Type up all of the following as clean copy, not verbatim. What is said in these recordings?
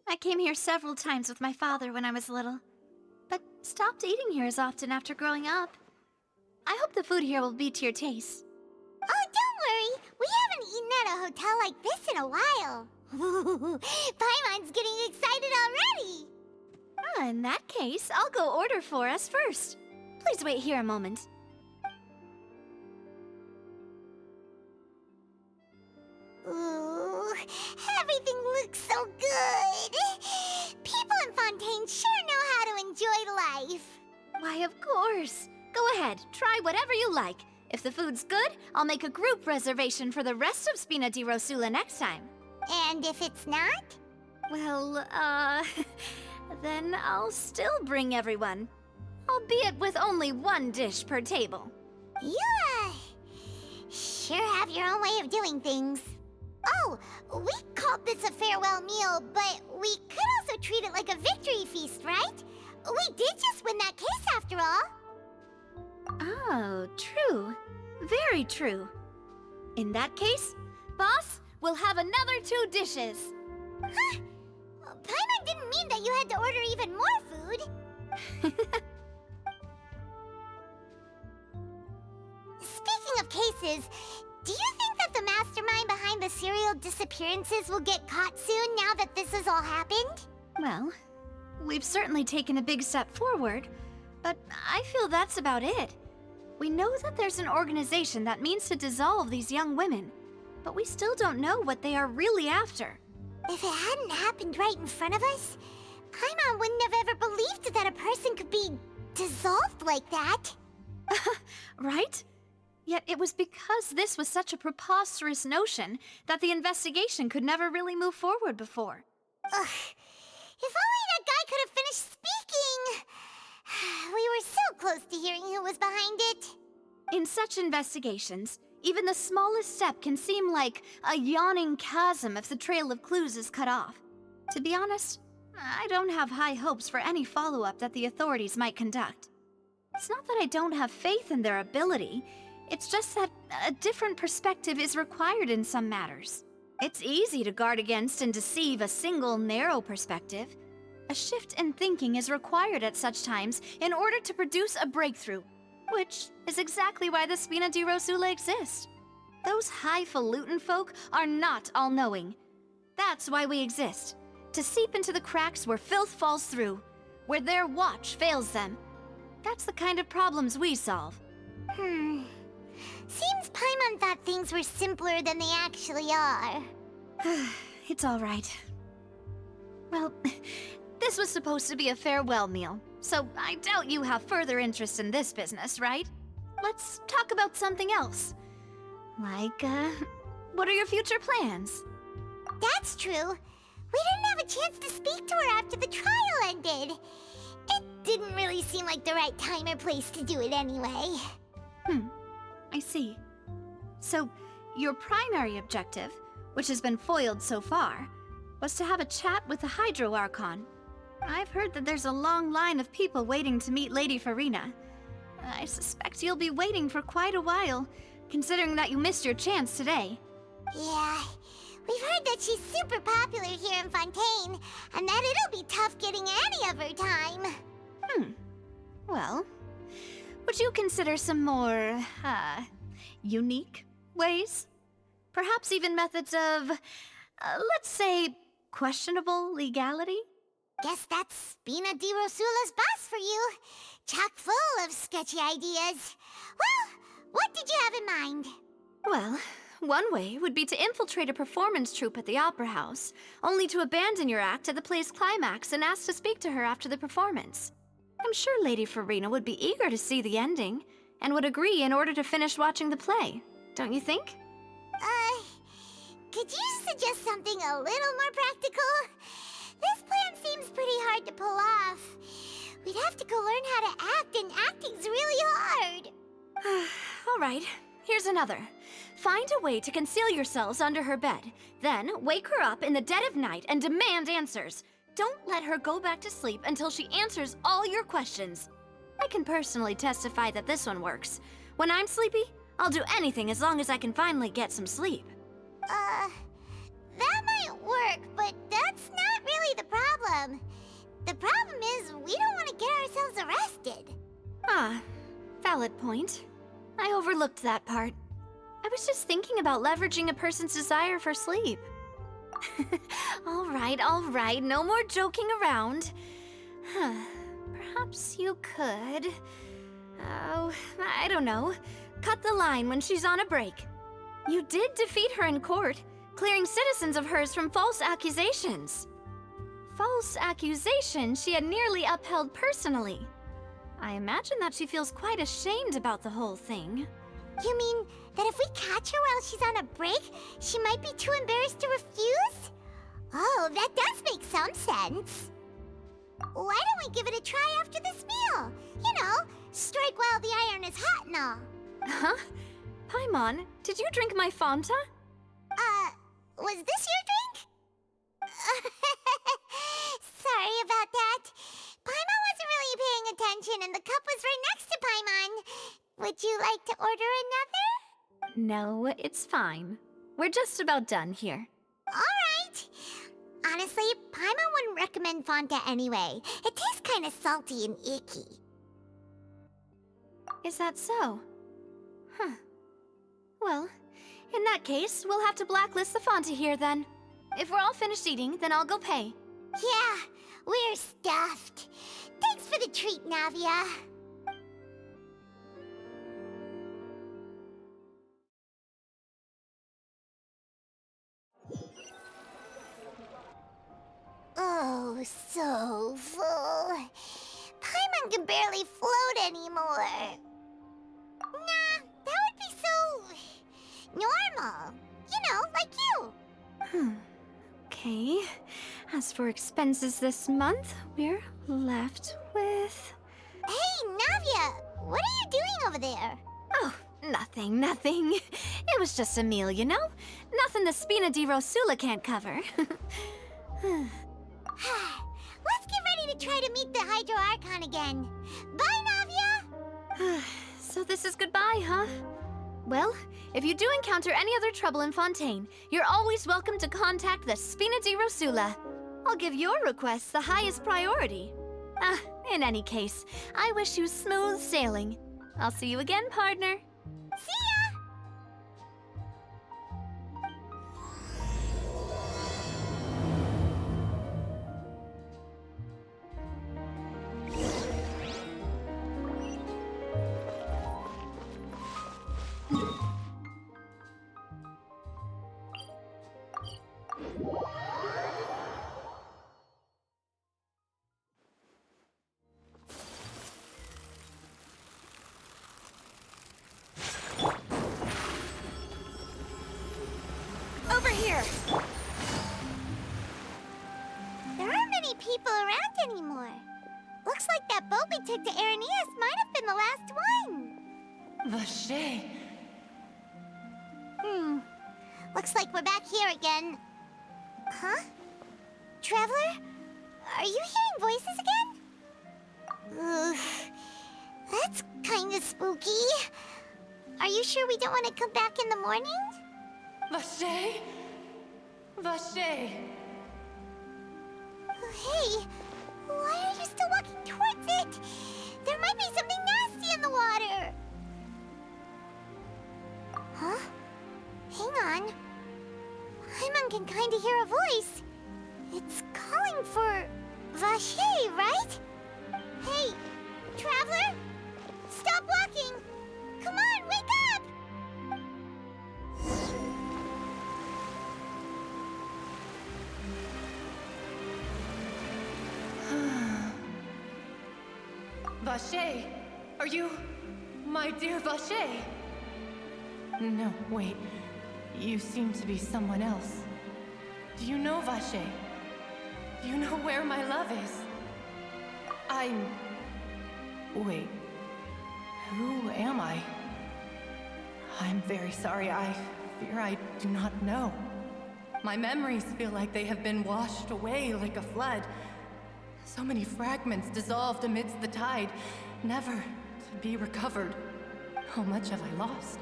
I came here several times with my father when I was little, but stopped eating here as often after growing up. I hope the food here will be to your taste. Oh, don't worry. We haven't eaten at a hotel like this in a while. Paimon's getting excited already. In that case, I'll go order for us first. Please wait here a moment. Ooh, everything looks so good. People in Fontaine sure know how to enjoy life. Why, of course. Go ahead, try whatever you like. If the food's good, I'll make a group reservation for the rest of Spina di Rosula next time. And if it's not? Well, then I'll still bring everyone. Albeit with only one dish per table. You, sure have your own way of doing things. Oh, we called this a farewell meal, but we could also treat it like a victory feast, right? We did just win that case after all. Oh, true. Very true. In that case, boss, we'll have another 2 dishes. Huh? Paimon didn't mean that you had to order even more food. Speaking of cases, do you think that the mastermind behind the serial disappearances will get caught soon now that this has all happened? Well, we've certainly taken a big step forward, but I feel that's about it. We know that there's an organization that means to dissolve these young women, but we still don't know what they are really after. If it hadn't happened right in front of us, Paimon wouldn't have ever believed that a person could be dissolved like that. Right? Yet it was because this was such a preposterous notion that the investigation could never really move forward before. Ugh. If only that guy could have finished speaking! We were so close to hearing who was behind it. In such investigations, even the smallest step can seem like a yawning chasm if the trail of clues is cut off. To be honest, I don't have high hopes for any follow-up that the authorities might conduct. It's not that I don't have faith in their ability, it's just that a different perspective is required in some matters. It's easy to guard against and deceive a single narrow perspective. A shift in thinking is required at such times in order to produce a breakthrough, which is exactly why the Spina di Rosula exists. Those highfalutin folk are not all-knowing. That's why we exist, to seep into the cracks where filth falls through, where their watch fails them. That's the kind of problems we solve. Seems Paimon thought things were simpler than they actually are. It's all right. Well, this was supposed to be a farewell meal, so I doubt you have further interest in this business, right? Let's talk about something else. Like, what are your future plans? That's true. We didn't have a chance to speak to her after the trial ended. It didn't really seem like the right time or place to do it anyway. I see. So, your primary objective, which has been foiled so far, was to have a chat with the Hydro Archon. I've heard that there's a long line of people waiting to meet Lady Farina. I suspect you'll be waiting for quite a while, considering that you missed your chance today. Yeah, we've heard that she's super popular here in Fontaine, and that it'll be tough getting any of her time. Well, would you consider some more, unique ways? Perhaps even methods of, let's say, questionable legality? Guess that's Spina di Rosula's boss for you. Chock full of sketchy ideas. Well, what did you have in mind? Well, one way would be to infiltrate a performance troupe at the Opera House, only to abandon your act at the play's climax and ask to speak to her after the performance. I'm sure Lady Farina would be eager to see the ending, and would agree in order to finish watching the play, don't you think? Could you suggest something a little more practical? This plan seems pretty hard to pull off. We'd have to go learn how to act, and acting's really hard. All right, here's another. Find a way to conceal yourselves under her bed, then wake her up in the dead of night and demand answers. Don't let her go back to sleep until she answers all your questions. I can personally testify that this one works. When I'm sleepy, I'll do anything as long as I can finally get some sleep. That might work, but that's not really the problem. The problem is, we don't want to get ourselves arrested. Ah, valid point. I overlooked that part. I was just thinking about leveraging a person's desire for sleep. All right, no more joking around. Perhaps you could... Oh, I don't know. Cut the line when she's on a break. You did defeat her in court, clearing citizens of hers from false accusations. False accusations she had nearly upheld personally. I imagine that she feels quite ashamed about the whole thing. You mean that if we catch her while she's on a break, she might be too embarrassed to refuse? Oh, that does make some sense. Why don't we give it a try after this meal? You know, strike while the iron is hot and all. Huh? Paimon, did you drink my Fanta? Was this your drink? Sorry about that. Paimon wasn't really paying attention and the cup was right next to Paimon. Would you like to order another? No, it's fine. We're just about done here. Alright. Honestly, Paimon wouldn't recommend Fanta anyway. It tastes kind of salty and icky. Is that so? Huh. Well, in that case, we'll have to blacklist the Fanta here then. If we're all finished eating, then I'll go pay. Yeah, we're stuffed. Thanks for the treat, Navia. Oh, so full. Paimon can barely float anymore. Nah, that would be so... normal. You know, like you. Okay. As for expenses this month, we're left with... Hey, Navia! What are you doing over there? Oh, nothing. It was just a meal, you know? Nothing the Spina di Rosula can't cover. Let's get ready to try to meet the Hydro Archon again. Bye, Navia! So this is goodbye, huh? Well, if you do encounter any other trouble in Fontaine, you're always welcome to contact the Spina di Rosula. I'll give your requests the highest priority. In any case, I wish you smooth sailing. I'll see you again, partner. See ya! Over here! There aren't many people around anymore. Looks like that boat we took to Araneas might have been the last one. Vache. Looks like we're back here again. Huh? Traveler? Are you hearing voices again? Ugh. That's kinda spooky. Are you sure we don't want to come back in the morning? Vache? Vache. Hey, why are you still walking towards it? There might be something nasty in the water. Huh? Hang on. Paimon can kinda hear a voice. It's calling for Vache, right? Hey, Traveler? Stop walking! Come on, wake up! Vache, are you my dear Vache? No, wait. You seem to be someone else. Do you know Vache? Do you know where my love is? Wait. Who am I? I'm very sorry. I fear I do not know. My memories feel like they have been washed away like a flood. So many fragments dissolved amidst the tide, never to be recovered. How much have I lost?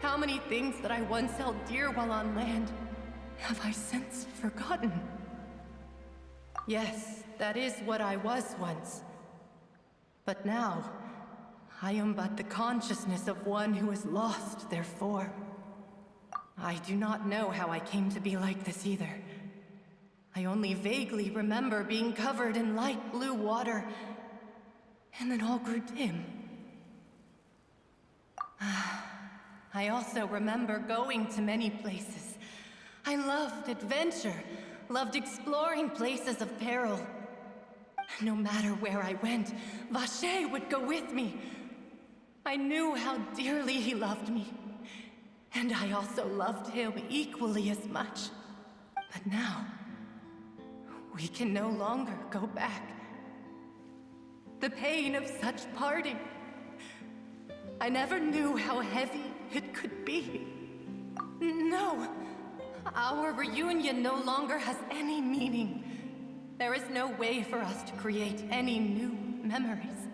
How many things that I once held dear while on land have I since forgotten? Yes, that is what I was once. But now, I am but the consciousness of one who has lost their form. I do not know how I came to be like this either. I only vaguely remember being covered in light blue water, and then all grew dim. I also remember going to many places. I loved adventure, loved exploring places of peril. No matter where I went, Vacher would go with me. I knew how dearly he loved me, and I also loved him equally as much. But now, we can no longer go back. The pain of such parting, I never knew how heavy it could be. No, our reunion no longer has any meaning. There is no way for us to create any new memories.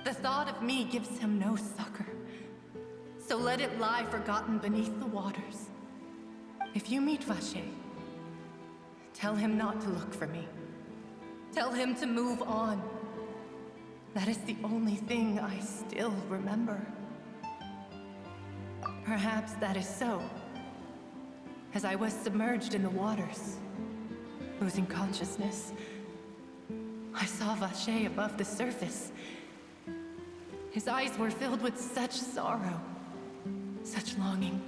The thought of me gives him no succor. So let it lie forgotten beneath the waters. If you meet Vacher, tell him not to look for me. Tell him to move on. That is the only thing I still remember. Perhaps that is so. As I was submerged in the waters, losing consciousness, I saw Vacher above the surface. His eyes were filled with such sorrow, such longing.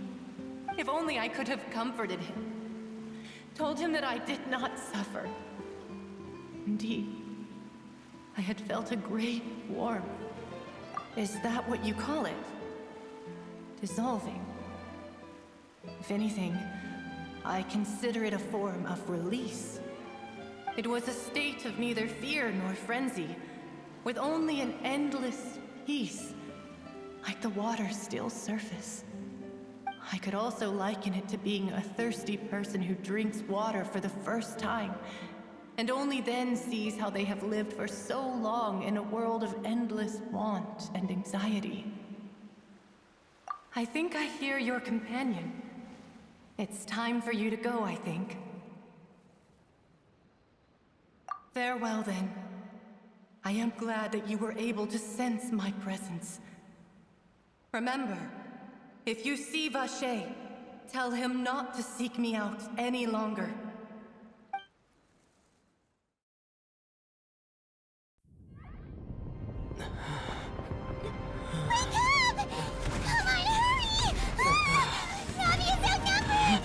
If only I could have comforted him, told him that I did not suffer. Indeed, I had felt a great warmth. Is that what you call it? Dissolving? If anything, I consider it a form of release. It was a state of neither fear nor frenzy, with only an endless peace, like the water's still surface. I could also liken it to being a thirsty person who drinks water for the first time, and only then sees how they have lived for so long in a world of endless want and anxiety. I think I hear your companion. It's time for you to go, I think. Farewell, then. I am glad that you were able to sense my presence. Remember, if you see Vacher, tell him not to seek me out any longer. Wake up! Come on, hurry! Navi is outnumbered!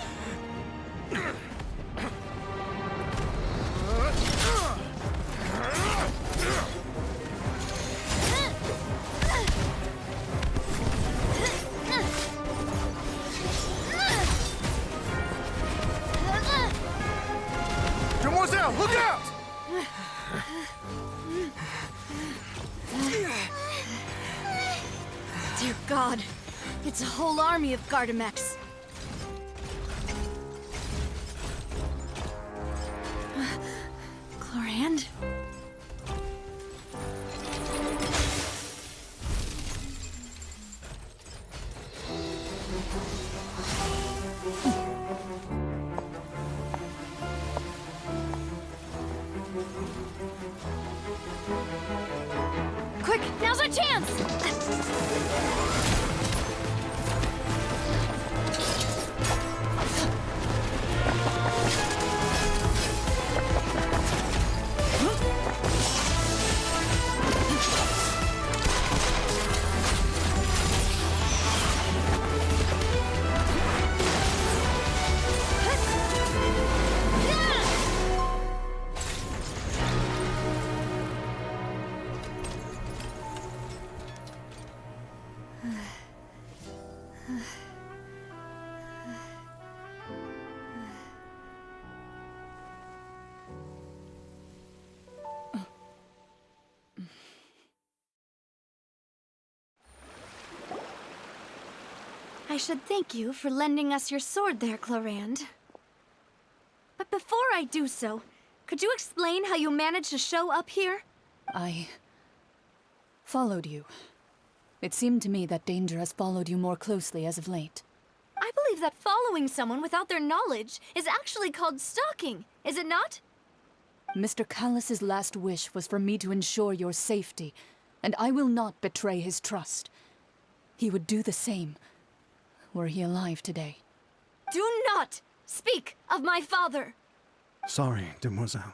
Demoiselle, look out! Dear God, it's a whole army of Gardamex. Chlorand? Quick, now's our chance! I should thank you for lending us your sword there, Chlorand. But before I do so, could you explain how you managed to show up here? I followed you. It seemed to me that danger has followed you more closely as of late. I believe that following someone without their knowledge is actually called stalking, is it not? Mr. Callus's last wish was for me to ensure your safety, and I will not betray his trust. He would do the same, were he alive today. Do not speak of my father! Sorry, demoiselle.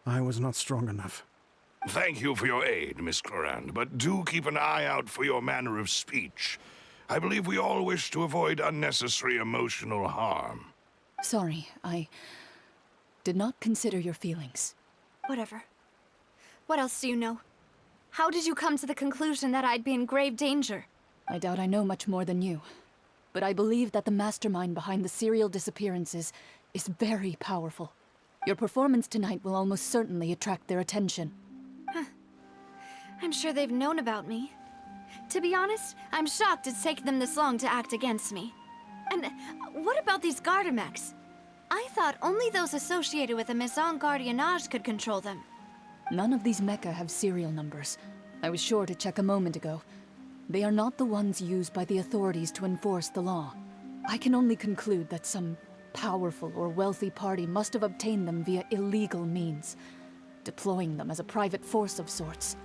I was not strong enough. Thank you for your aid, Miss Clorand, but do keep an eye out for your manner of speech. I believe we all wish to avoid unnecessary emotional harm. Sorry, I did not consider your feelings. Whatever. What else do you know? How did you come to the conclusion that I'd be in grave danger? I doubt I know much more than you, but I believe that the mastermind behind the serial disappearances is very powerful. Your performance tonight will almost certainly attract their attention. I'm sure they've known about me. To be honest, I'm shocked it's taken them this long to act against me. And what about these Gardamex? I thought only those associated with the Maison Gardiennage could control them. None of these mecha have serial numbers. I was sure to check a moment ago. They are not the ones used by the authorities to enforce the law. I can only conclude that some powerful or wealthy party must have obtained them via illegal means, deploying them as a private force of sorts.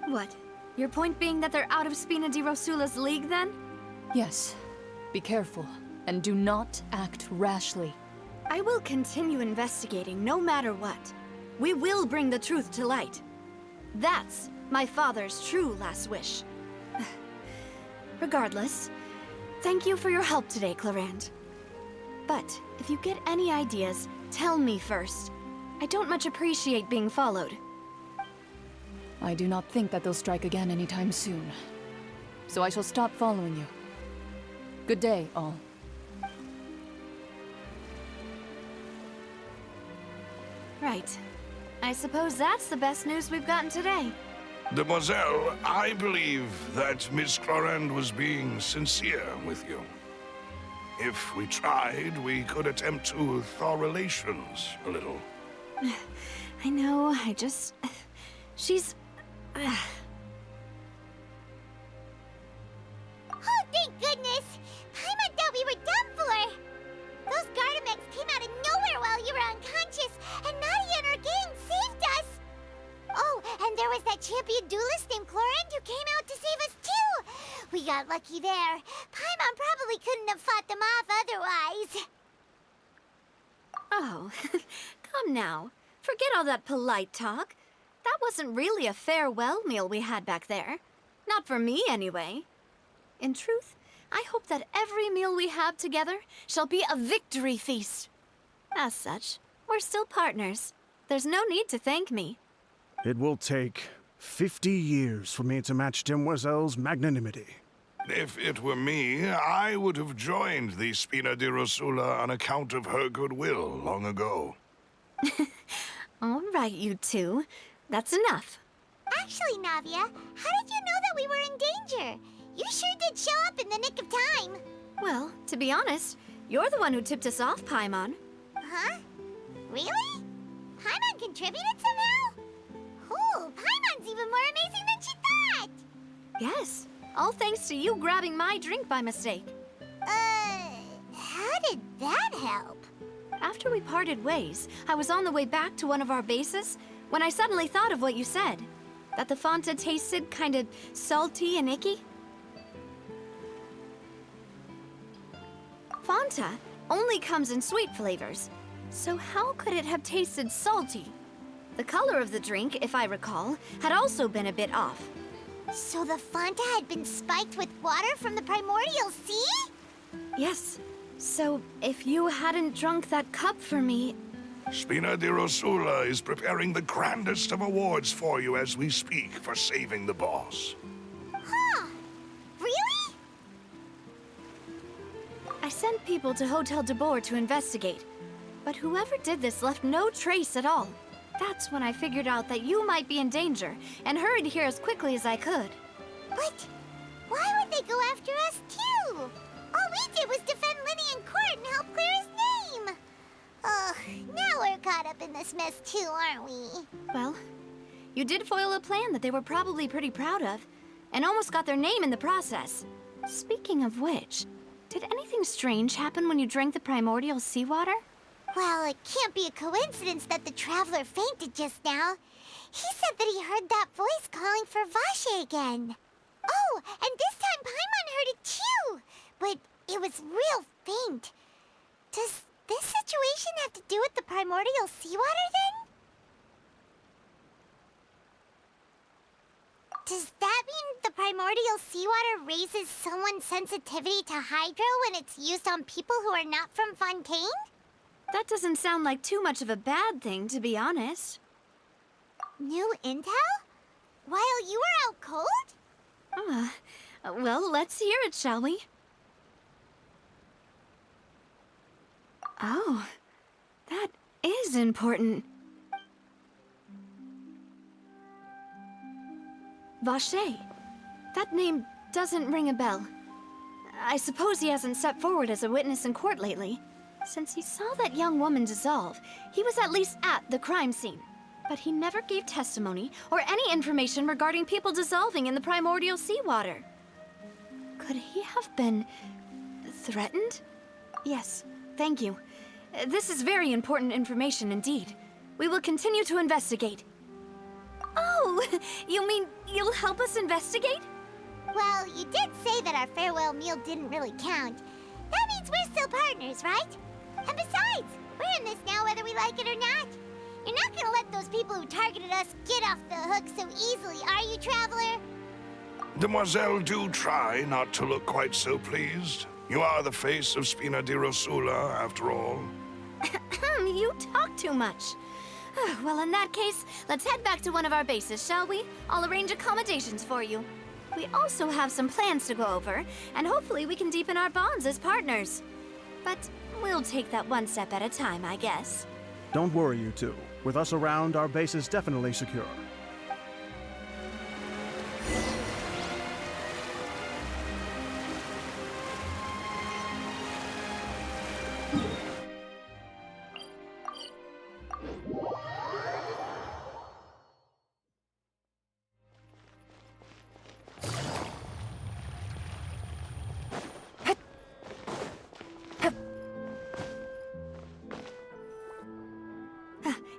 What? Your point being that they're out of Spina di Rosula's league, then? Yes. Be careful, and do not act rashly. I will continue investigating no matter what. We will bring the truth to light. That's my father's true last wish. Regardless, thank you for your help today, Clorand. But if you get any ideas, tell me first. I don't much appreciate being followed. I do not think that they'll strike again anytime soon. So I shall stop following you. Good day, all. Right. I suppose that's the best news we've gotten today. Demoiselle, I believe that Miss Clorand was being sincere with you. If we tried, we could attempt to thaw relations a little. I know, she's... Oh, thank goodness! Paimon thought we were done for! Those Gardamex came out of nowhere while you were unconscious, and Nadia and her gang saved us! Oh, and there was that champion duelist named Clorand who came out to save us too! We got lucky there. Paimon probably couldn't have fought them off otherwise. Oh, come now. Forget all that polite talk. That wasn't really a farewell meal we had back there. Not for me, anyway. In truth, I hope that every meal we have together shall be a victory feast. As such, we're still partners. There's no need to thank me. It will take 50 years for me to match Demoiselle's magnanimity. If it were me, I would have joined the Spina di Rosula on account of her goodwill long ago. All right, you two. That's enough. Actually, Navia, how did you know that we were in danger? You sure did show up in the nick of time. Well, to be honest, you're the one who tipped us off, Paimon. Huh? Really? Paimon contributed somehow? Ooh, Paimon's even more amazing than she thought! Yes, all thanks to you grabbing my drink by mistake. How did that help? After we parted ways, I was on the way back to one of our bases when I suddenly thought of what you said. That the Fanta tasted kind of salty and icky. Fanta only comes in sweet flavors, so how could it have tasted salty? The color of the drink, if I recall, had also been a bit off. So the Fanta had been spiked with water from the primordial sea? Yes, so if you hadn't drunk that cup for me... Spina di Rosula is preparing the grandest of awards for you as we speak for saving the boss. Huh. Really? I sent people to Hotel de Boer to investigate, but whoever did this left no trace at all. That's when I figured out that you might be in danger, and hurried here as quickly as I could. But why would they go after us too? All we did was defend Linny in court and help clear his name. Ugh, now we're caught up in this mess too, aren't we? Well, you did foil a plan that they were probably pretty proud of, and almost got their name in the process. Speaking of which, did anything strange happen when you drank the primordial seawater? Well, it can't be a coincidence that the Traveler fainted just now. He said that he heard that voice calling for Vache again. Oh, and this time Paimon heard it too, but it was real faint. Does this situation have to do with the primordial seawater then? Does that mean the primordial seawater raises someone's sensitivity to hydro when it's used on people who are not from Fontaine? That doesn't sound like too much of a bad thing, to be honest. New intel? While you were out cold? Well, let's hear it, shall we? Oh, that is important. Vache. That name doesn't ring a bell. I suppose he hasn't stepped forward as a witness in court lately. Since he saw that young woman dissolve, he was at least at the crime scene. But he never gave testimony or any information regarding people dissolving in the primordial seawater. Could he have been threatened? Yes, thank you. This is very important information indeed. We will continue to investigate. Oh, you mean you'll help us investigate? Well, you did say that our farewell meal didn't really count. That means we're still partners, right? And besides, we're in this now whether we like it or not. You're not gonna let those people who targeted us get off the hook so easily, are you, Traveler? Demoiselle, do try not to look quite so pleased. You are the face of Spina di Rosula, after all. You talk too much. Well, in that case, let's head back to one of our bases, shall we? I'll arrange accommodations for you. We also have some plans to go over, and hopefully we can deepen our bonds as partners. But we'll take that one step at a time, I guess. Don't worry, you two. With us around, our base is definitely secure.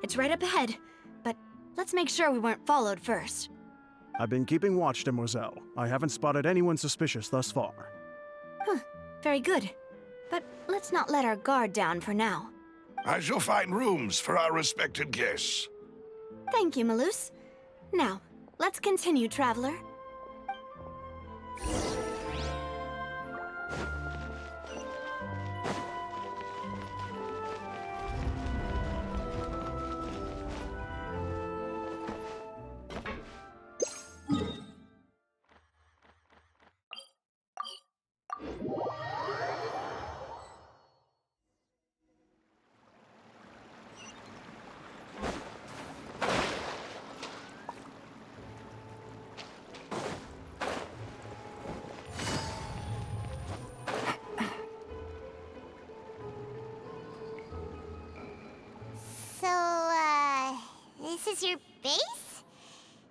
It's right up ahead, but let's make sure we weren't followed first. I've been keeping watch, Demoiselle. I haven't spotted anyone suspicious thus far. Very good. But let's not let our guard down for now. I shall find rooms for our respected guests. Thank you, Malus. Now, let's continue, Traveler. This is your base?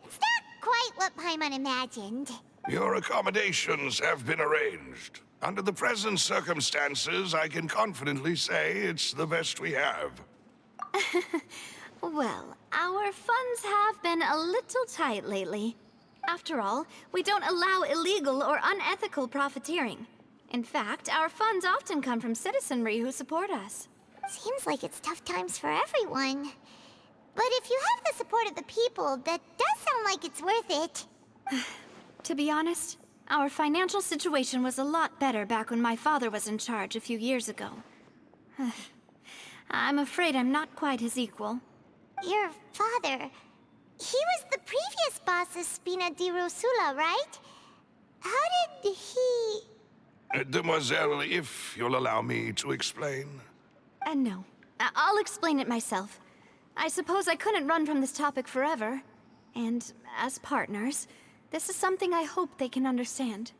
It's not quite what Paimon imagined. Your accommodations have been arranged. Under the present circumstances, I can confidently say it's the best we have. Well, our funds have been a little tight lately. After all, we don't allow illegal or unethical profiteering. In fact, our funds often come from citizenry who support us. Seems like it's tough times for everyone. But if you have the support of the people, that does sound like it's worth it. To be honest, our financial situation was a lot better back when my father was in charge a few years ago. I'm afraid I'm not quite his equal. Your father... he was the previous boss of Spina di Rosula, right? How did he... Demoiselle, if you'll allow me to explain. No. I'll explain it myself. I suppose I couldn't run from this topic forever. And as partners, this is something I hope they can understand.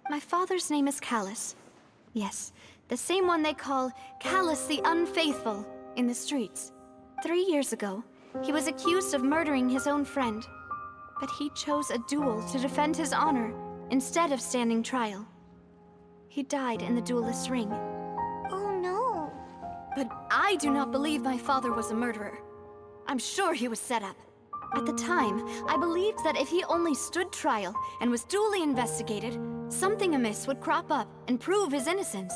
My father's name is Callus. Yes, the same one they call Callus the Unfaithful in the streets. 3 years ago, he was accused of murdering his own friend. But he chose a duel to defend his honor instead of standing trial. He died in the duelist's ring. Oh no. But I do not believe my father was a murderer. I'm sure he was set up. At the time, I believed that if he only stood trial and was duly investigated, something amiss would crop up and prove his innocence.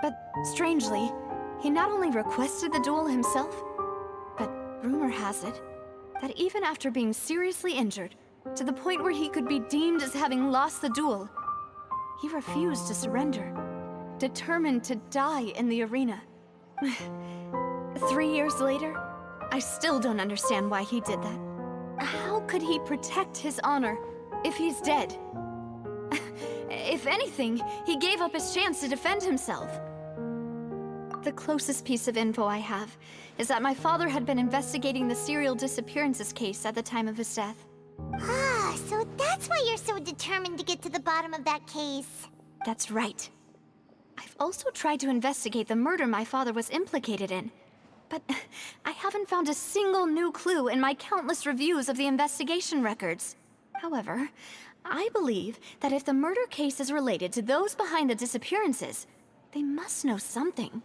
But strangely, he not only requested the duel himself, but rumor has it that even after being seriously injured, to the point where he could be deemed as having lost the duel, he refused to surrender, determined to die in the arena. 3 years later, I still don't understand why he did that. How could he protect his honor if he's dead? If anything, he gave up his chance to defend himself. The closest piece of info I have is that my father had been investigating the serial disappearances case at the time of his death. Ah, so that's why you're so determined to get to the bottom of that case. That's right. I've also tried to investigate the murder my father was implicated in, but I haven't found a single new clue in my countless reviews of the investigation records. However, I believe that if the murder case is related to those behind the disappearances, they must know something.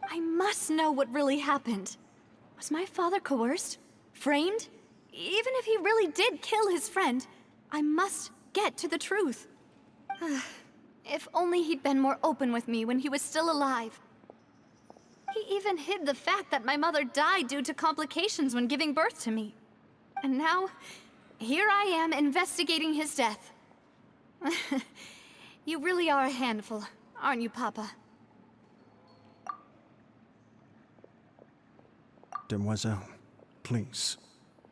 I must know what really happened. Was my father coerced? Framed? Even if he really did kill his friend, I must get to the truth. If only he'd been more open with me when he was still alive. He even hid the fact that my mother died due to complications when giving birth to me. And now, here I am investigating his death. You really are a handful, aren't you, Papa? Demoiselle, please,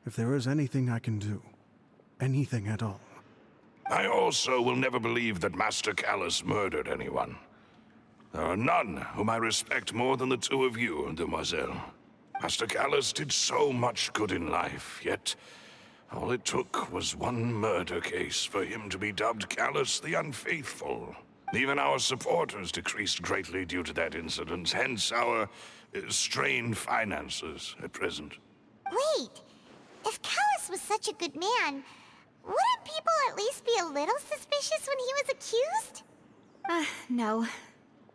if there is anything I can do, anything at all. I also will never believe that Master Callus murdered anyone. There are none whom I respect more than the two of you, Demoiselle. Master Callus did so much good in life, yet all it took was one murder case for him to be dubbed Callus the Unfaithful. Even our supporters decreased greatly due to that incident, hence our strained finances at present. Wait, if Callus was such a good man, wouldn't people at least be a little suspicious when he was accused? No.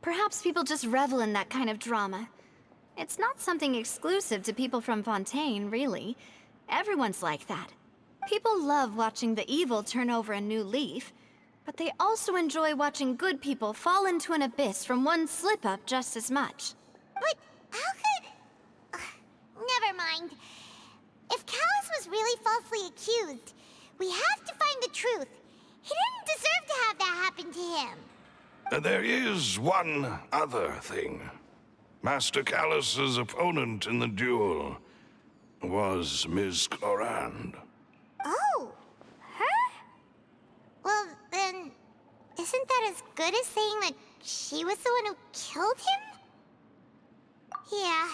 Perhaps people just revel in that kind of drama. It's not something exclusive to people from Fontaine, really. Everyone's like that. People love watching the evil turn over a new leaf, but they also enjoy watching good people fall into an abyss from one slip-up just as much. But how could... never mind. If Callus was really falsely accused, we have to find the truth. He didn't deserve to have that happen to him. There is one other thing. Master Callus's opponent in the duel was Ms. Clorand. Oh, her? Well, then, isn't that as good as saying that she was the one who killed him? Yeah,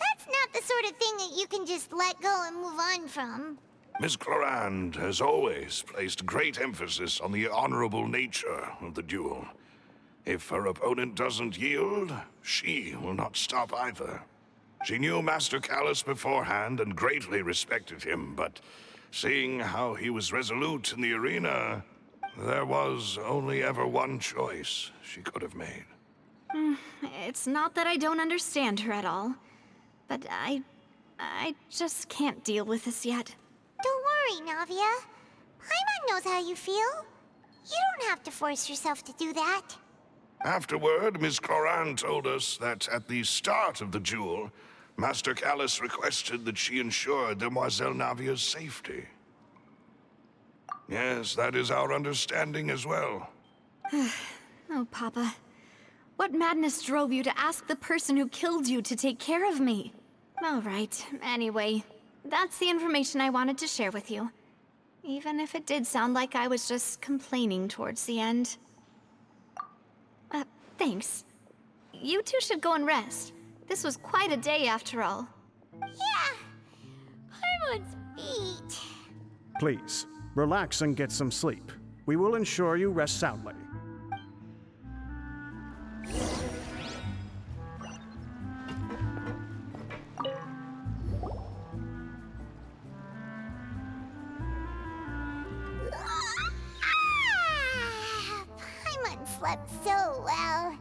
that's not the sort of thing that you can just let go and move on from. Ms. Clorand has always placed great emphasis on the honorable nature of the duel. If her opponent doesn't yield, she will not stop either. She knew Master Callus beforehand and greatly respected him, but seeing how he was resolute in the arena, there was only ever one choice she could have made. It's not that I don't understand her at all, but I just can't deal with this yet. Don't worry, Navia. Paimon knows how you feel. You don't have to force yourself to do that. Afterward, Ms. Clorand told us that at the start of the duel, Master Callus requested that she ensure Demoiselle Navia's safety. Yes, that is our understanding as well. Oh, Papa. What madness drove you to ask the person who killed you to take care of me? All right, anyway, that's the information I wanted to share with you. Even if it did sound like I was just complaining towards the end. Thanks. You two should go and rest. This was quite a day after all. Yeah, Paimon's feet. Please, relax and get some sleep. We will ensure you rest soundly. Paimon slept so well.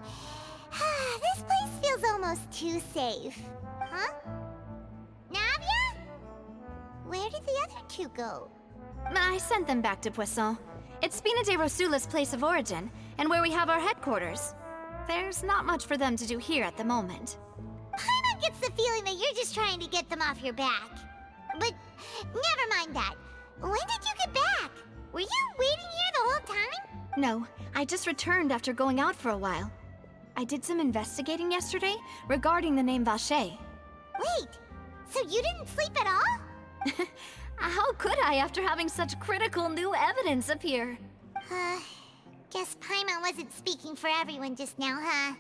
This place feels almost almost too safe. Huh? Navia? Where did the other two go? I sent them back to Poisson. It's Spina de Rosula's place of origin, and where we have our headquarters. There's not much for them to do here at the moment. Paimon gets the feeling that you're just trying to get them off your back. But never mind that. When did you get back? Were you waiting here the whole time? No, I just returned after going out for a while. I did some investigating yesterday regarding the name Vacher. Wait, so you didn't sleep at all? How could I after having such critical new evidence appear? Guess Paimon wasn't speaking for everyone just now, huh?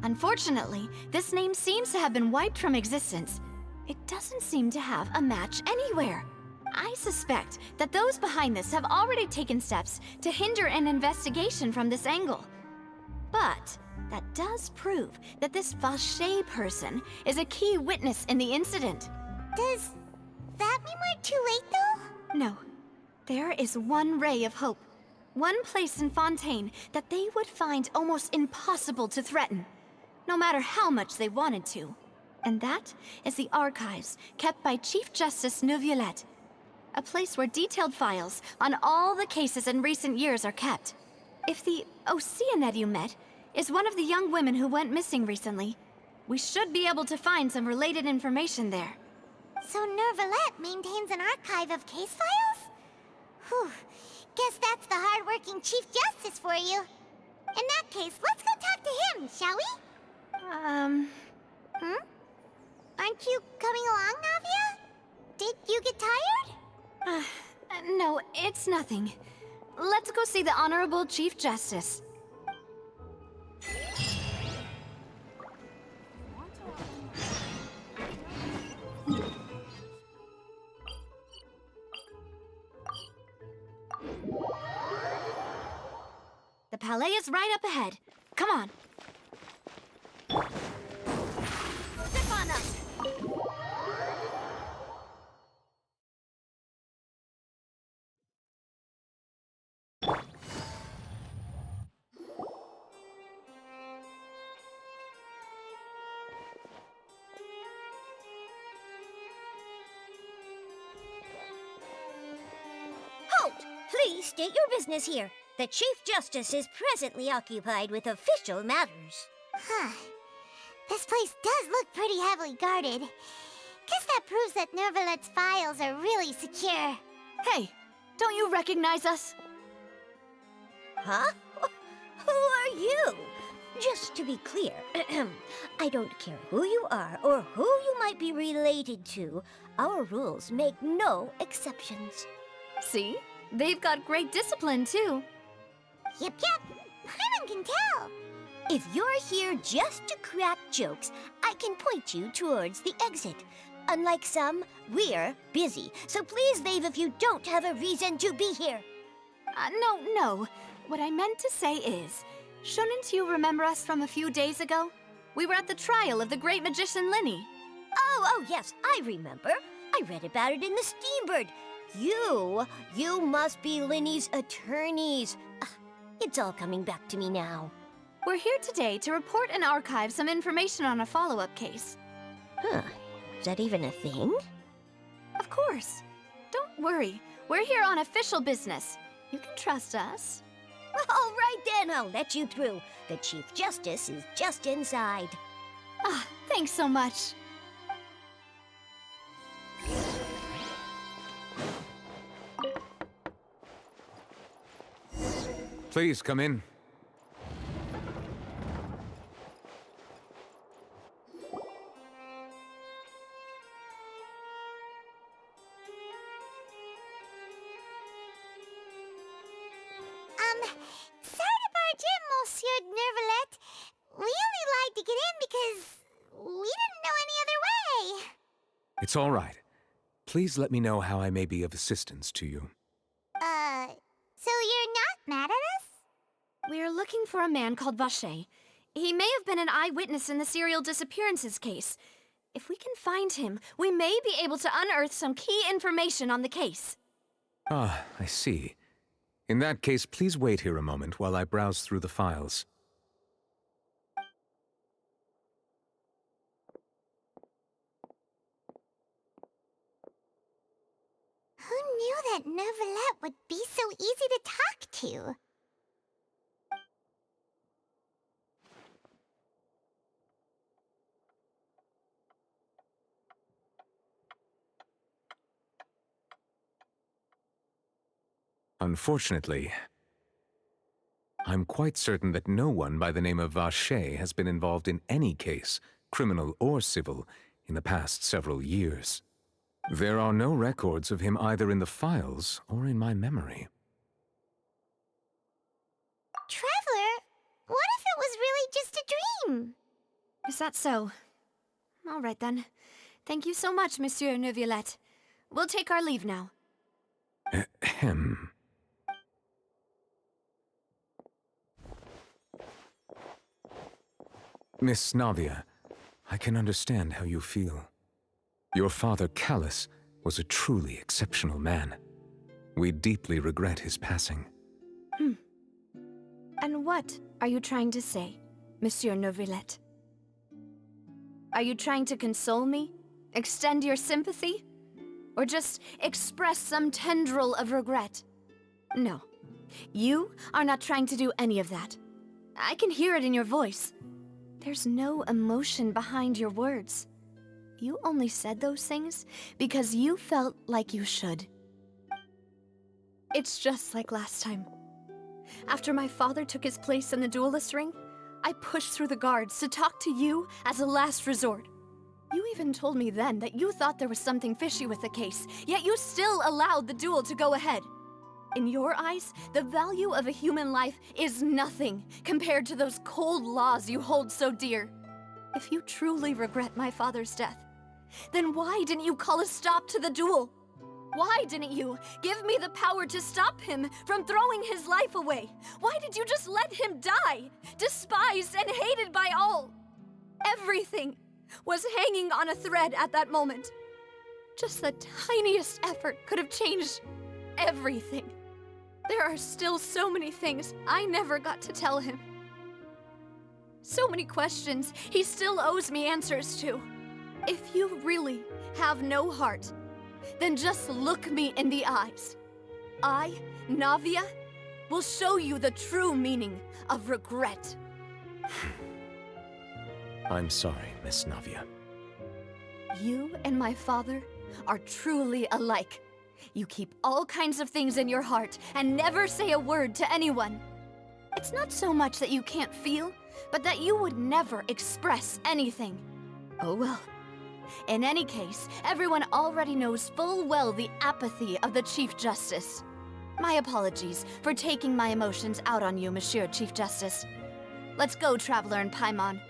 Unfortunately, this name seems to have been wiped from existence. It doesn't seem to have a match anywhere. I suspect that those behind this have already taken steps to hinder an investigation from this angle. But that does prove that this Vacher person is a key witness in the incident. Does that mean we're too late, though? No. There is one ray of hope. One place in Fontaine that they would find almost impossible to threaten, no matter how much they wanted to. And that is the archives kept by Chief Justice Neuvillette. A place where detailed files on all the cases in recent years are kept. If the Oceanette you met is one of the young women who went missing recently, we should be able to find some related information there. So Neuvillette maintains an archive of case files? Whew. Guess that's the hard-working Chief Justice for you. In that case, let's go talk to him, shall we? Aren't you coming along, Navia? Did you get tired? No, it's nothing. Let's go see the Honorable Chief Justice. The Palais is right up ahead. Come on. Step on up. Halt! Please state your business here. The Chief Justice is presently occupied with official matters. Huh. This place does look pretty heavily guarded. Guess that proves that Neuvillette's files are really secure. Hey, don't you recognize us? Huh? Who are you? Just to be clear, I don't care who you are or who you might be related to. Our rules make no exceptions. See? They've got great discipline, too. Yep. Paimon can tell. If you're here just to crack jokes, I can point you towards the exit. Unlike some, we're busy, so please leave if you don't have a reason to be here. No. What I meant to say is, shouldn't you remember us from a few days ago? We were at the trial of the great magician Linny. Oh, yes, I remember. I read about it in the Steambird. You must be Linny's attorneys. It's all coming back to me now. We're here today to report and archive some information on a follow-up case. Huh. Is that even a thing? Of course. Don't worry. We're here on official business. You can trust us. All right then, I'll let you through. The Chief Justice is just inside. Thanks so much. Please come in. Sorry to barge in, Monsieur Neuvillette. We only lied to get in because we didn't know any other way. It's all right. Please let me know how I may be of assistance to you. So you're not mad at us? We're looking for a man called Vacher. He may have been an eyewitness in the serial disappearances case. If we can find him, we may be able to unearth some key information on the case. Ah, I see. In that case, please wait here a moment while I browse through the files. that Neuvillette would be so easy to talk to. Unfortunately, I'm quite certain that no one by the name of Vacher has been involved in any case, criminal or civil, in the past several years. There are no records of him either in the files or in my memory. Traveler, what if it was really just a dream? Is that so? All right then. Thank you so much, Monsieur Neuvillette. We'll take our leave now. Ahem. Miss Navia, I can understand how you feel. Your father, Callus, was a truly exceptional man. We deeply regret his passing. And what are you trying to say, Monsieur Neuvillette? Are you trying to console me? Extend your sympathy? Or just express some tendril of regret? No. You are not trying to do any of that. I can hear it in your voice. There's no emotion behind your words. You only said those things because you felt like you should. It's just like last time. After my father took his place in the duelist ring, I pushed through the guards to talk to you as a last resort. You even told me then that you thought there was something fishy with the case, yet you still allowed the duel to go ahead. In your eyes, the value of a human life is nothing compared to those cold laws you hold so dear. If you truly regret my father's death, then why didn't you call a stop to the duel? Why didn't you give me the power to stop him from throwing his life away? Why did you just let him die, despised and hated by all? Everything was hanging on a thread at that moment. Just the tiniest effort could have changed everything. There are still so many things I never got to tell him. So many questions he still owes me answers to. If you really have no heart, then just look me in the eyes. I, Navia, will show you the true meaning of regret. I'm sorry, Miss Navia. You and my father are truly alike. You keep all kinds of things in your heart and never say a word to anyone. It's not so much that you can't feel, but that you would never express anything. Oh well. In any case, everyone already knows full well the apathy of the Chief Justice. My apologies for taking my emotions out on you, Monsieur Chief Justice. Let's go, Traveler and Paimon.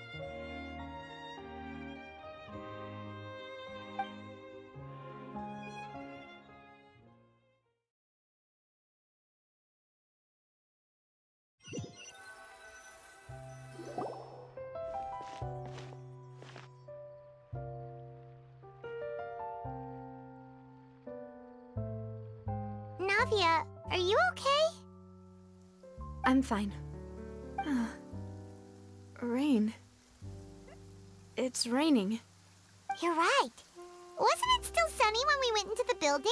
Navia, are you okay? I'm fine. Rain. It's raining. You're right. Wasn't it still sunny when we went into the building?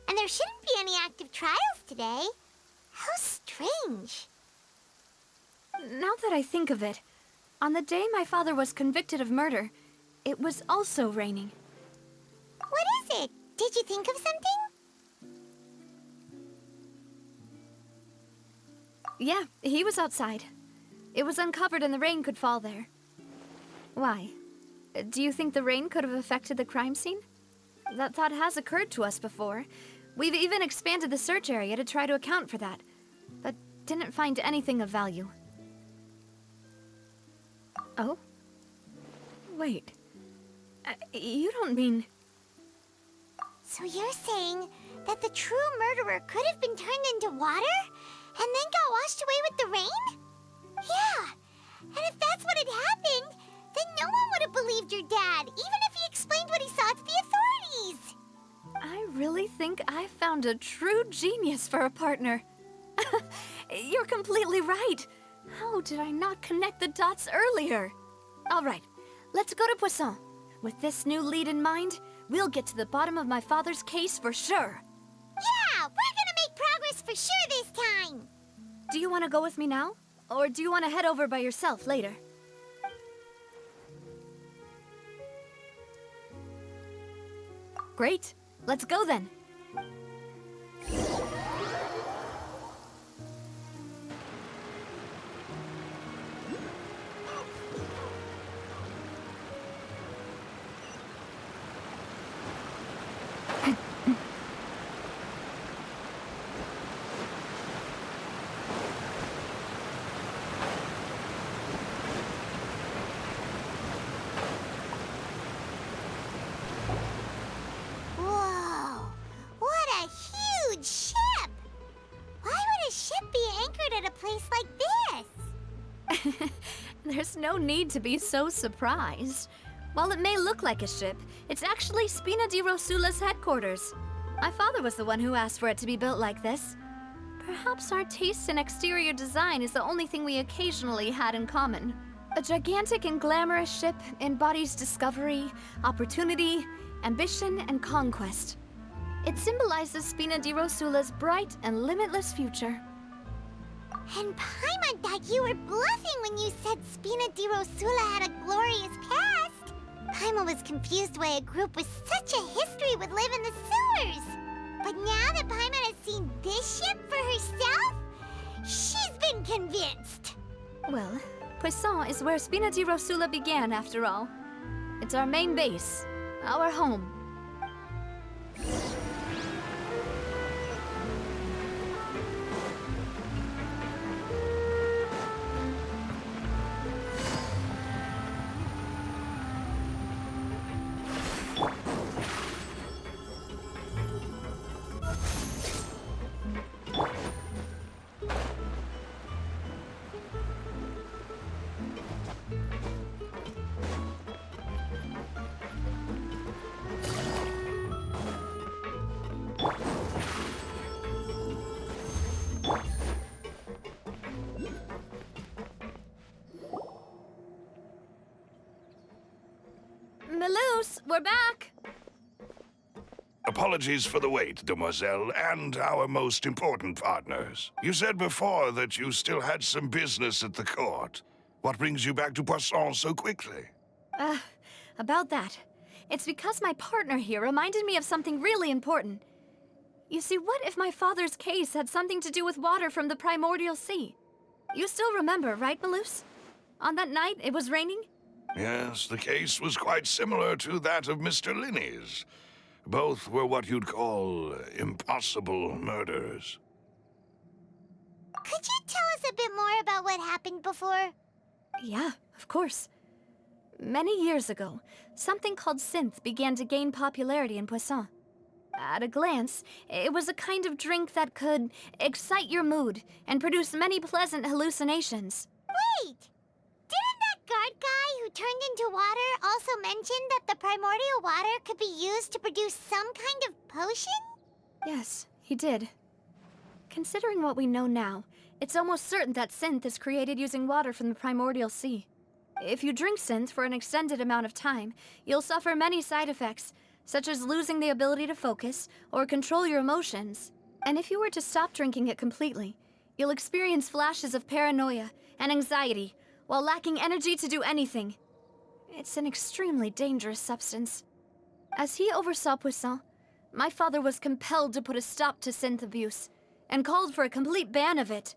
And there shouldn't be any active trials today. How strange. Now that I think of it, on the day my father was convicted of murder, it was also raining. What is it? Did you think of something? Yeah, he was outside. It was uncovered and the rain could fall there. Why? Do you think the rain could have affected the crime scene? That thought has occurred to us before. We've even expanded the search area to try to account for that, but didn't find anything of value. Oh? Wait. You don't mean... So you're saying that the true murderer could have been turned into water? And then got washed away with the rain? Yeah. And if that's what had happened, then no one would have believed your dad, even if he explained what he saw to the authorities. I really think I found a true genius for a partner. You're completely right. How did I not connect the dots earlier? All right, let's go to Poisson. With this new lead in mind, we'll get to the bottom of my father's case for sure. Yeah, progress for sure this time! Do you want to go with me now? Or do you want to head over by yourself later? Great. Let's go then. Whoa! What a huge ship! Why would a ship be anchored at a place like this? There's no need to be so surprised. While it may look like a ship, it's actually Spina di Rosula's headquarters. My father was the one who asked for it to be built like this. Perhaps our taste in exterior design is the only thing we occasionally had in common. A gigantic and glamorous ship embodies discovery, opportunity, ambition, and conquest. It symbolizes Spina di Rosula's bright and limitless future. And Paimon thought you were bluffing when you said Spina di Rosula had a glorious past. Paimon was confused why a group with such a history would live in the sewers. But now that Paimon has seen this ship for herself, she's been convinced. Well, Poisson is where Spina di Rosula began, after all. It's our main base, our home. Melus, we're back! Apologies for the wait, demoiselle, and our most important partners. You said before that you still had some business at the court. What brings you back to Poisson so quickly? About that. It's because my partner here reminded me of something really important. You see, what if my father's case had something to do with water from the primordial sea? You still remember, right, Melus? On that night, it was raining? Yes, the case was quite similar to that of Mr. Linney's. Both were what you'd call impossible murders. Could you tell us a bit more about what happened before? Yeah, of course. Many years ago, something called synth began to gain popularity in Poisson. At a glance, it was a kind of drink that could excite your mood and produce many pleasant hallucinations. Wait! Didn't that guard guy who turned into water also mention that the primordial water could be used to produce some kind of potion? Yes, he did. Considering what we know now, it's almost certain that synth is created using water from the primordial sea. If you drink synth for an extended amount of time, you'll suffer many side effects, such as losing the ability to focus or control your emotions. And if you were to stop drinking it completely, you'll experience flashes of paranoia and anxiety while lacking energy to do anything. It's an extremely dangerous substance. As he oversaw Poisson, my father was compelled to put a stop to synth abuse and called for a complete ban of it.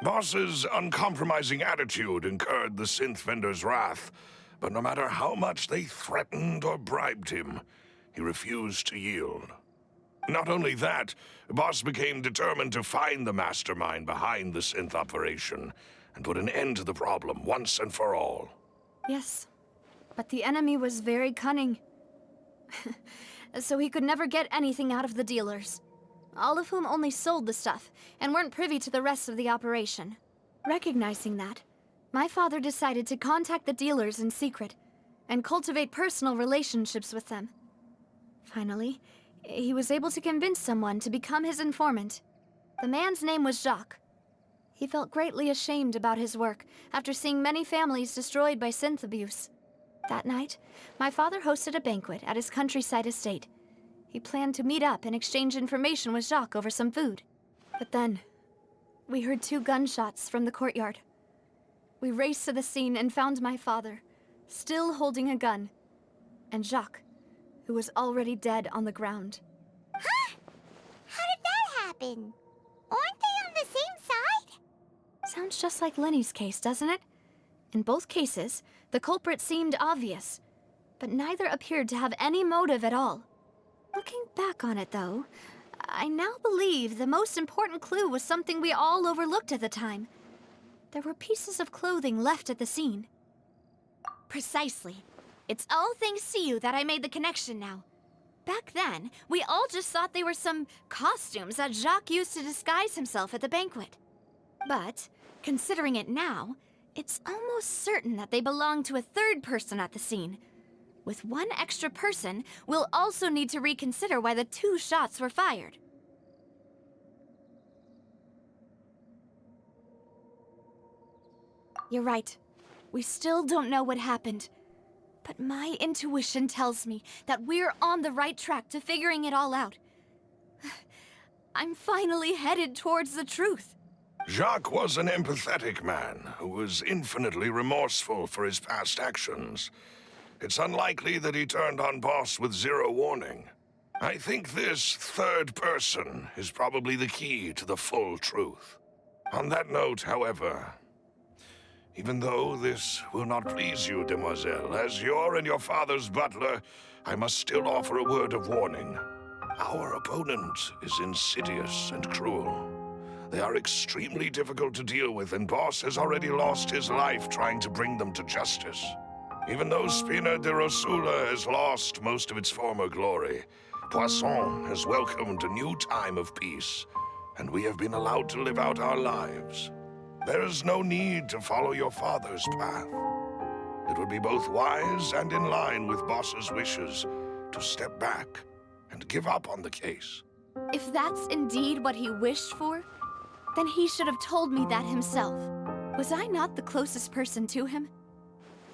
Boss's uncompromising attitude incurred the synth vendor's wrath, but no matter how much they threatened or bribed him, he refused to yield. Not only that, Boss became determined to find the mastermind behind the synth operation and put an end to the problem once and for all. Yes, but the enemy was very cunning. So he could never get anything out of the dealers, all of whom only sold the stuff and weren't privy to the rest of the operation. Recognizing that, my father decided to contact the dealers in secret and cultivate personal relationships with them. Finally, he was able to convince someone to become his informant. The man's name was Jacques. He felt greatly ashamed about his work after seeing many families destroyed by synth abuse. That night, my father hosted a banquet at his countryside estate. He planned to meet up and exchange information with Jacques over some food. But then, we heard 2 gunshots from the courtyard. We raced to the scene and found my father, still holding a gun, and Jacques, who was already dead on the ground. Huh? How did that happen? Aren't they on the same side? Sounds just like Lenny's case, doesn't it? In both cases, the culprit seemed obvious, but neither appeared to have any motive at all. Looking back on it, though, I now believe the most important clue was something we all overlooked at the time. There were pieces of clothing left at the scene. Precisely. It's all thanks to you that I made the connection now. Back then, we all just thought they were some costumes that Jacques used to disguise himself at the banquet. But, considering it now, it's almost certain that they belong to a third person at the scene. With one extra person, we'll also need to reconsider why the 2 shots were fired. You're right. We still don't know what happened. But my intuition tells me that we're on the right track to figuring it all out. I'm finally headed towards the truth. Jacques was an empathetic man who was infinitely remorseful for his past actions. It's unlikely that he turned on Boss with 0 warning. I think this third person is probably the key to the full truth. On that note, however, even though this will not please you, demoiselle, as your and your father's butler, I must still offer a word of warning. Our opponent is insidious and cruel. They are extremely difficult to deal with, and Boss has already lost his life trying to bring them to justice. Even though Spina de Rosula has lost most of its former glory, Poisson has welcomed a new time of peace, and we have been allowed to live out our lives. There is no need to follow your father's path. It would be both wise and in line with Boss's wishes to step back and give up on the case. If that's indeed what he wished for, then he should have told me that himself. Was I not the closest person to him?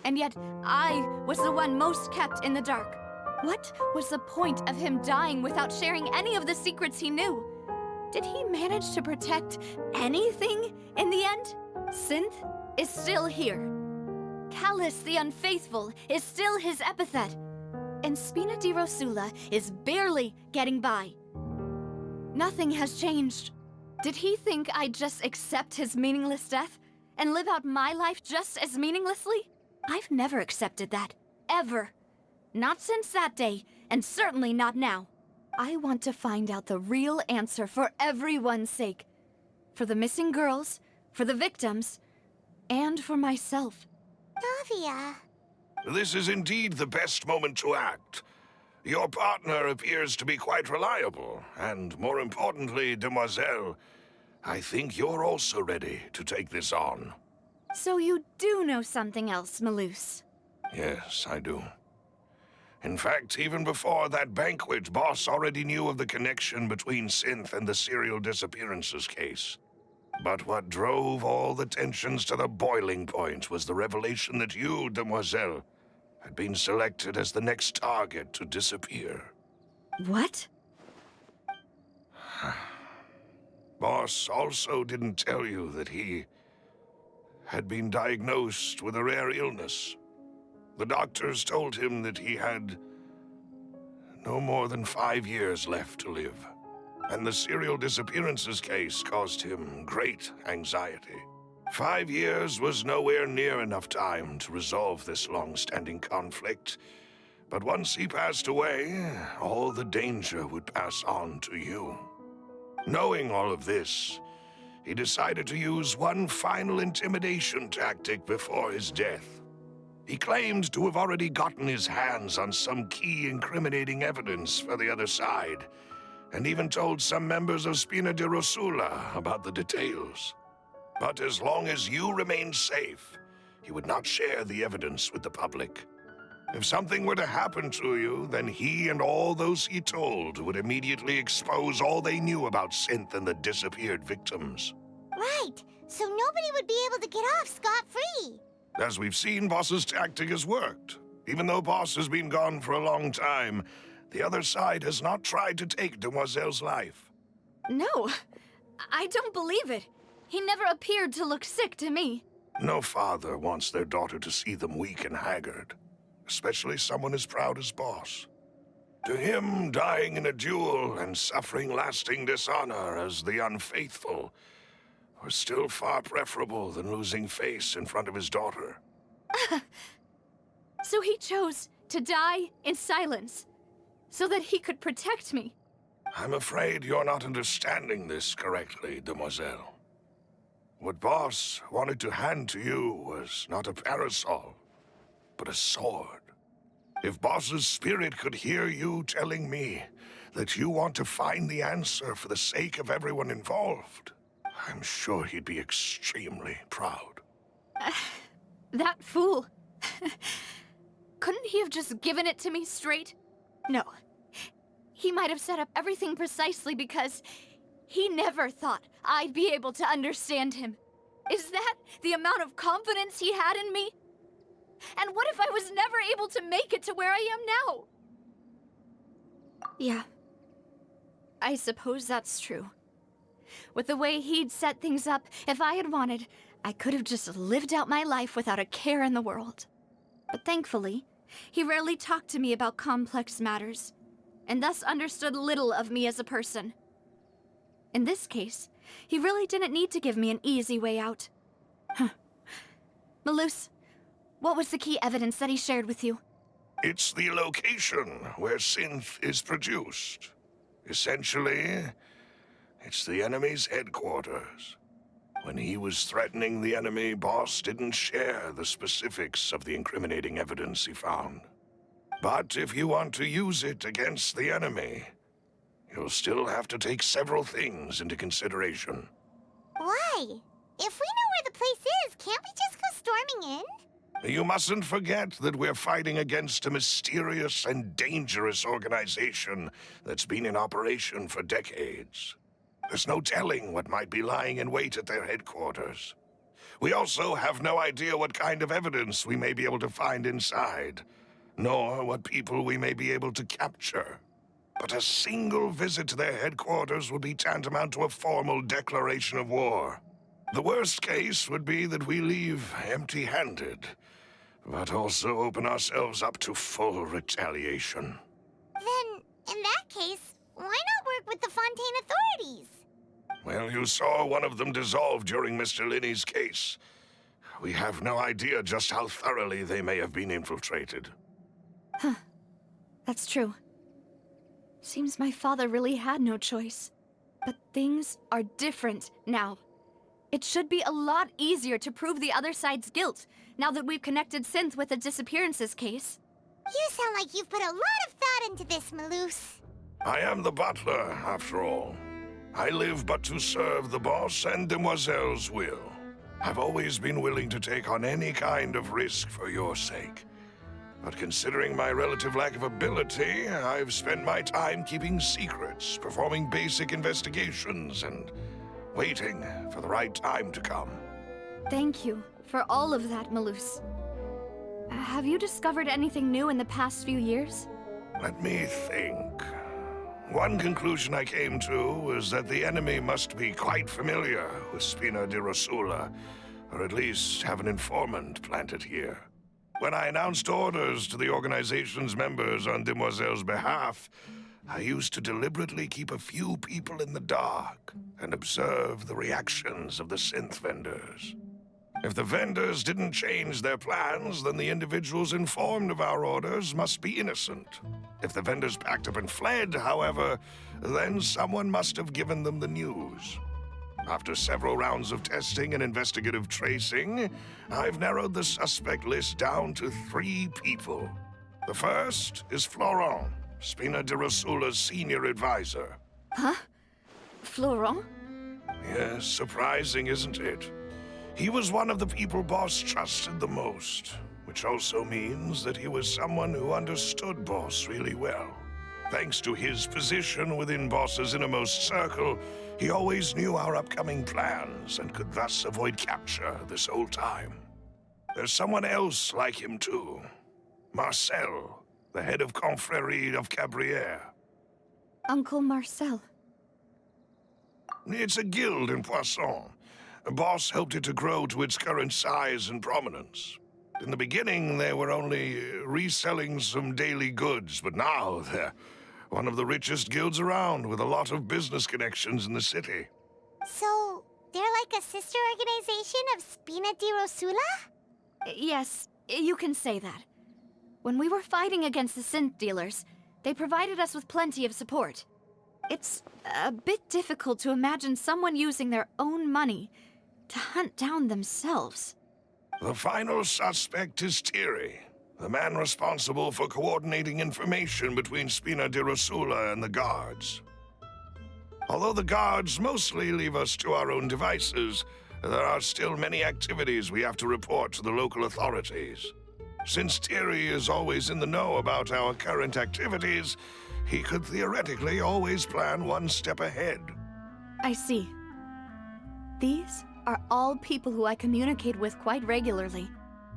And yet, I was the one most kept in the dark. What was the point of him dying without sharing any of the secrets he knew? Did he manage to protect anything in the end? Synth is still here. Callus the Unfaithful is still his epithet. And Spina di Rosula is barely getting by. Nothing has changed. Did he think I'd just accept his meaningless death and live out my life just as meaninglessly? I've never accepted that. Ever. Not since that day, and certainly not now. I want to find out the real answer for everyone's sake. For the missing girls, for the victims, and for myself. Navia. This is indeed the best moment to act. Your partner appears to be quite reliable, and more importantly, demoiselle, I think you're also ready to take this on. So you do know something else, Malouse? Yes, I do. In fact, even before that banquet, Boss already knew of the connection between Synth and the serial disappearances case. But what drove all the tensions to the boiling point was the revelation that you, demoiselle, had been selected as the next target to disappear. What? Boss also didn't tell you that he had been diagnosed with a rare illness. The doctors told him that he had no more than 5 years left to live, and the serial disappearances case caused him great anxiety. 5 years was nowhere near enough time to resolve this long-standing conflict, but once he passed away, all the danger would pass on to you. Knowing all of this, he decided to use one final intimidation tactic before his death. He claimed to have already gotten his hands on some key incriminating evidence for the other side, and even told some members of Spina di Rosula about the details. But as long as you remained safe, he would not share the evidence with the public. If something were to happen to you, then he and all those he told would immediately expose all they knew about Synth and the disappeared victims. Right, so nobody would be able to get off scot-free. As we've seen, Boss's tactic has worked. Even though Boss has been gone for a long time, the other side has not tried to take Demoiselle's life. No, I don't believe it. He never appeared to look sick to me. No father wants their daughter to see them weak and haggard, especially someone as proud as Boss. To him, dying in a duel and suffering lasting dishonor as the unfaithful was still far preferable than losing face in front of his daughter. So he chose to die in silence, so that he could protect me. I'm afraid you're not understanding this correctly, demoiselle. What Boss wanted to hand to you was not a parasol, but a sword. If Boss's spirit could hear you telling me that you want to find the answer for the sake of everyone involved, I'm sure he'd be extremely proud. That fool. Couldn't he have just given it to me straight? No. He might have set up everything precisely because he never thought I'd be able to understand him. Is that the amount of confidence he had in me? And what if I was never able to make it to where I am now? Yeah. I suppose that's true. With the way he'd set things up, if I had wanted, I could have just lived out my life without a care in the world. But thankfully, he rarely talked to me about complex matters, and thus understood little of me as a person. In this case, he really didn't need to give me an easy way out. Malus, what was the key evidence that he shared with you? It's the location where synth is produced. Essentially, it's the enemy's headquarters. When he was threatening the enemy, Boss didn't share the specifics of the incriminating evidence he found. But if you want to use it against the enemy, you'll still have to take several things into consideration. Why? If we know where the place is, can't we just go storming in? You mustn't forget that we're fighting against a mysterious and dangerous organization that's been in operation for decades. There's no telling what might be lying in wait at their headquarters. We also have no idea what kind of evidence we may be able to find inside, nor what people we may be able to capture. But a single visit to their headquarters would be tantamount to a formal declaration of war. The worst case would be that we leave empty-handed, but also open ourselves up to full retaliation. Then, in that case, why not work with the Fontaine authorities? Well, you saw one of them dissolve during Mr. Linney's case. We have no idea just how thoroughly they may have been infiltrated. Huh. That's true. Seems my father really had no choice. But things are different now. It should be a lot easier to prove the other side's guilt, now that we've connected Synth with the disappearances case. You sound like you've put a lot of thought into this, Malus. I am the butler, after all. I live but to serve the boss and Demoiselle's will. I've always been willing to take on any kind of risk for your sake. But considering my relative lack of ability, I've spent my time keeping secrets, performing basic investigations, and waiting for the right time to come. Thank you for all of that, Malus. Have you discovered anything new in the past few years? Let me think. One conclusion I came to was that the enemy must be quite familiar with Spina di Rosula, or at least have an informant planted here. When I announced orders to the organization's members on Demoiselle's behalf, I used to deliberately keep a few people in the dark and observe the reactions of the synth vendors. If the vendors didn't change their plans, then the individuals informed of our orders must be innocent. If the vendors packed up and fled, however, then someone must have given them the news. After several rounds of testing and investigative tracing, I've narrowed the suspect list down to 3 people. The first is Florent, Spina di Rosula's senior advisor. Huh? Florent? Yes, surprising, isn't it? He was one of the people Boss trusted the most, which also means that he was someone who understood Boss really well. Thanks to his position within Boss's innermost circle, he always knew our upcoming plans and could thus avoid capture this whole time. There's someone else like him too. Marcel, the head of Confrérie of Cabrières. Uncle Marcel. It's a guild in Poisson. A boss helped it to grow to its current size and prominence. In the beginning, they were only reselling some daily goods, but now they're one of the richest guilds around, with a lot of business connections in the city. So, they're like a sister organization of Spina di Rosula? Yes, you can say that. When we were fighting against the synth dealers, they provided us with plenty of support. It's a bit difficult to imagine someone using their own money to hunt down themselves. The final suspect is Thierry, the man responsible for coordinating information between Spina di Rosula and the guards. Although the guards mostly leave us to our own devices, there are still many activities we have to report to the local authorities. Since Thierry is always in the know about our current activities, he could theoretically always plan one step ahead. I see. These are all people who I communicate with quite regularly.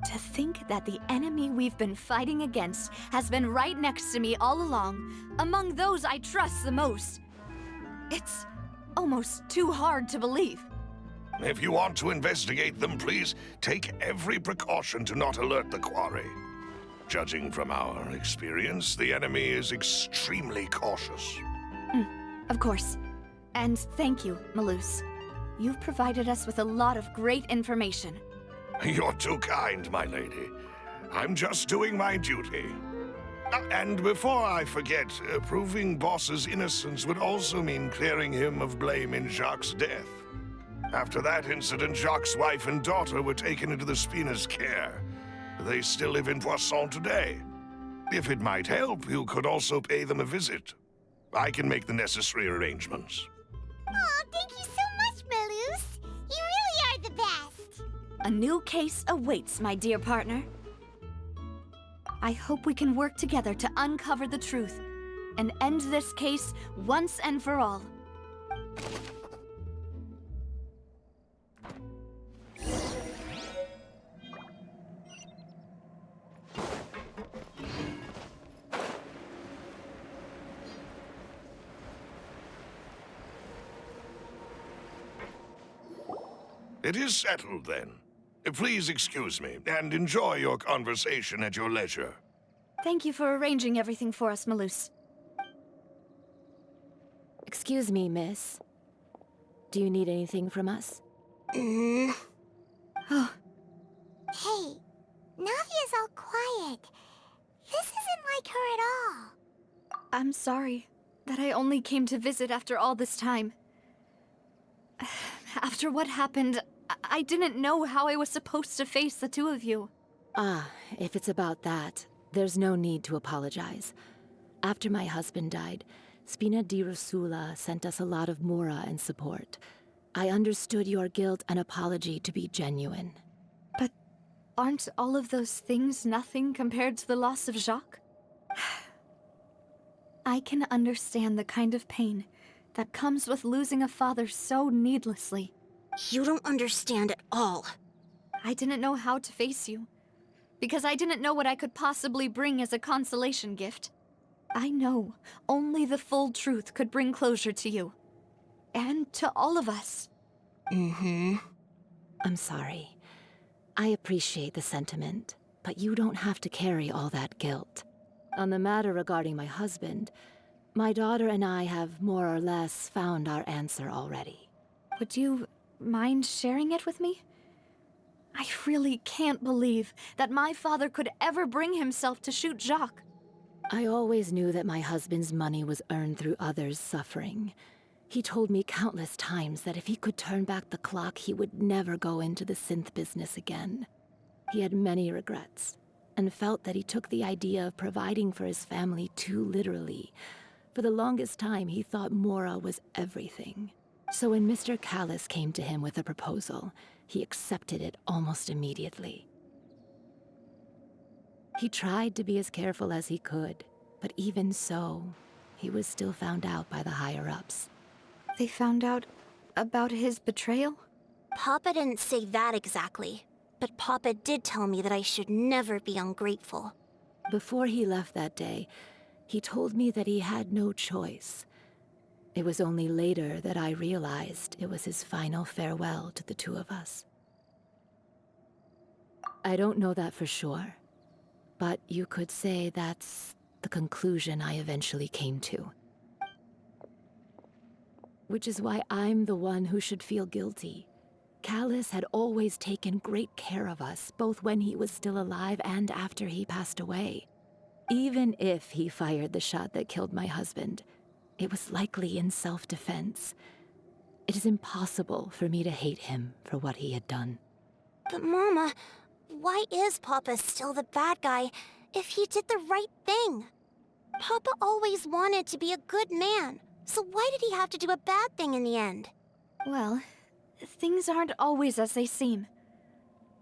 To think that the enemy we've been fighting against has been right next to me all along, among those I trust the most. It's almost too hard to believe. If you want to investigate them, please take every precaution to not alert the quarry. Judging from our experience, the enemy is extremely cautious. Of course. And thank you, Malus. You've provided us with a lot of great information. You're too kind, my lady. I'm just doing my duty. And before I forget, proving Boss's innocence would also mean clearing him of blame in Jacques' death. After that incident, Jacques' wife and daughter were taken into the Spina's care. They still live in Poisson today. If it might help, you could also pay them a visit. I can make the necessary arrangements. Oh, thank you so much, Malus. You really are the best. A new case awaits, my dear partner. I hope we can work together to uncover the truth and end this case once and for all. It is settled, then. Please excuse me, and enjoy your conversation at your leisure. Thank you for arranging everything for us, Malus. Excuse me, miss. Do you need anything from us? Oh, Hey, Navia's all quiet. This isn't like her at all. I'm sorry that I only came to visit after all this time. After what happened, I didn't know how I was supposed to face the two of you. Ah, if it's about that, there's no need to apologize. After my husband died, Spina di Rosula sent us a lot of mora and support. I understood your guilt and apology to be genuine. But aren't all of those things nothing compared to the loss of Jacques? I can understand the kind of pain that comes with losing a father so needlessly. You don't understand at all. I didn't know how to face you, because I didn't know what I could possibly bring as a consolation gift. I know only the full truth could bring closure to you, and to all of us. I'm sorry. I appreciate the sentiment, but you don't have to carry all that guilt. On the matter regarding my husband, my daughter and I have more or less found our answer already. Would you mind sharing it with me? I really can't believe that my father could ever bring himself to shoot Jacques. I always knew that my husband's money was earned through others' suffering. He told me countless times that if he could turn back the clock, he would never go into the synth business again. He had many regrets, and felt that he took the idea of providing for his family too literally. For the longest time, he thought mora was everything. So when Mr. Callis came to him with a proposal, he accepted it almost immediately. He tried to be as careful as he could, but even so, he was still found out by the higher-ups. They found out about his betrayal? Papa didn't say that exactly, but Papa did tell me that I should never be ungrateful. Before he left that day, he told me that he had no choice. It was only later that I realized it was his final farewell to the two of us. I don't know that for sure, but you could say that's the conclusion I eventually came to. Which is why I'm the one who should feel guilty. Callus had always taken great care of us, both when he was still alive and after he passed away. Even if he fired the shot that killed my husband, it was likely in self-defense. It is impossible for me to hate him for what he had done. But Mama, why is Papa still the bad guy if he did the right thing? Papa always wanted to be a good man, so why did he have to do a bad thing in the end? Well, things aren't always as they seem.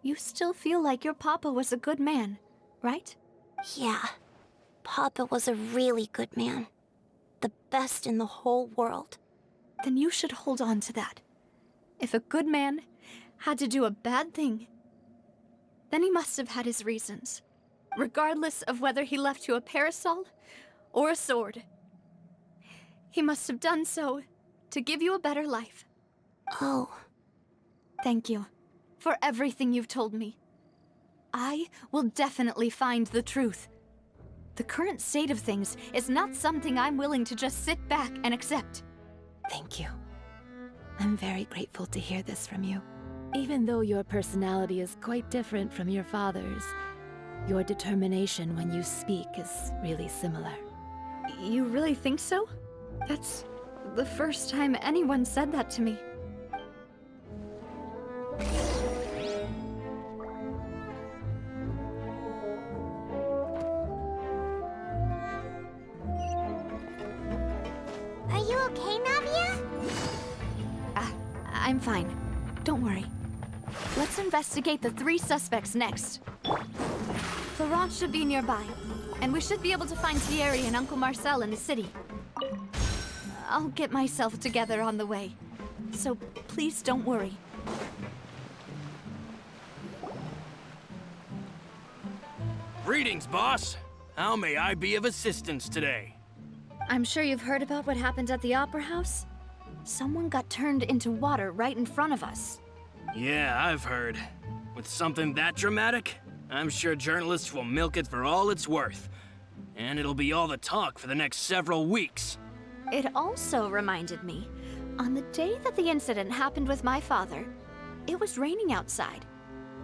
You still feel like your papa was a good man, right? Yeah, Papa was a really good man. The best in the whole world. Then you should hold on to that. If a good man had to do a bad thing, then he must have had his reasons, regardless of whether he left you a parasol or a sword. He must have done so to give you a better life. Oh. Thank you for everything you've told me. I will definitely find the truth. The current state of things is not something I'm willing to just sit back and accept. Thank you. I'm very grateful to hear this from you. Even though your personality is quite different from your father's, your determination when you speak is really similar. You really think so? That's the first time anyone said that to me. Are you okay, Navia? I'm fine. Don't worry. Let's investigate the 3 suspects next. Florent should be nearby, and we should be able to find Thierry and Uncle Marcel in the city. I'll get myself together on the way, so please don't worry. Greetings, boss. How may I be of assistance today? I'm sure you've heard about what happened at the Opera House. Someone got turned into water right in front of us. Yeah, I've heard. With something that dramatic, I'm sure journalists will milk it for all it's worth. And it'll be all the talk for the next several weeks. It also reminded me, on the day that the incident happened with my father, it was raining outside,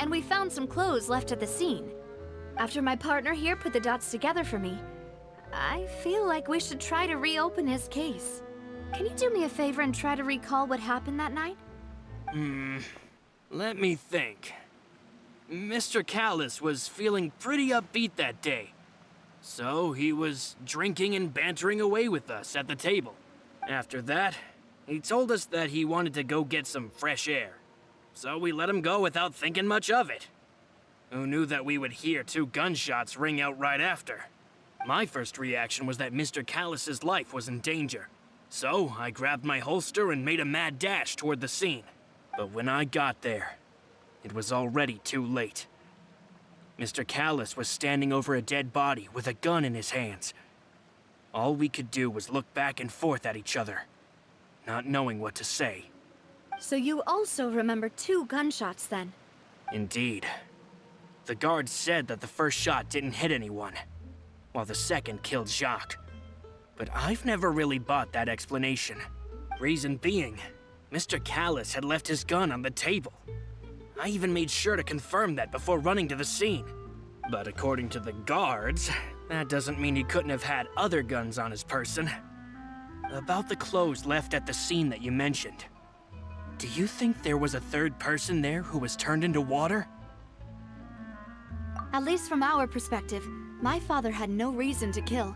and we found some clothes left at the scene. After my partner here put the dots together for me, I feel like we should try to reopen his case. Can you do me a favor and try to recall what happened that night? Let me think. Mr. Callus was feeling pretty upbeat that day. So he was drinking and bantering away with us at the table. After that, he told us that he wanted to go get some fresh air. So we let him go without thinking much of it. Who knew that we would hear 2 gunshots ring out right after? My first reaction was that Mr. Callus's life was in danger. So I grabbed my holster and made a mad dash toward the scene. But when I got there, it was already too late. Mr. Callus was standing over a dead body with a gun in his hands. All we could do was look back and forth at each other, not knowing what to say. So you also remember 2 gunshots then? Indeed. The guards said that the first shot didn't hit anyone, while the second killed Jacques. But I've never really bought that explanation. Reason being, Mr. Callus had left his gun on the table. I even made sure to confirm that before running to the scene. But according to the guards, that doesn't mean he couldn't have had other guns on his person. About the clothes left at the scene that you mentioned, do you think there was a 3rd person there who was turned into water? At least from our perspective, my father had no reason to kill,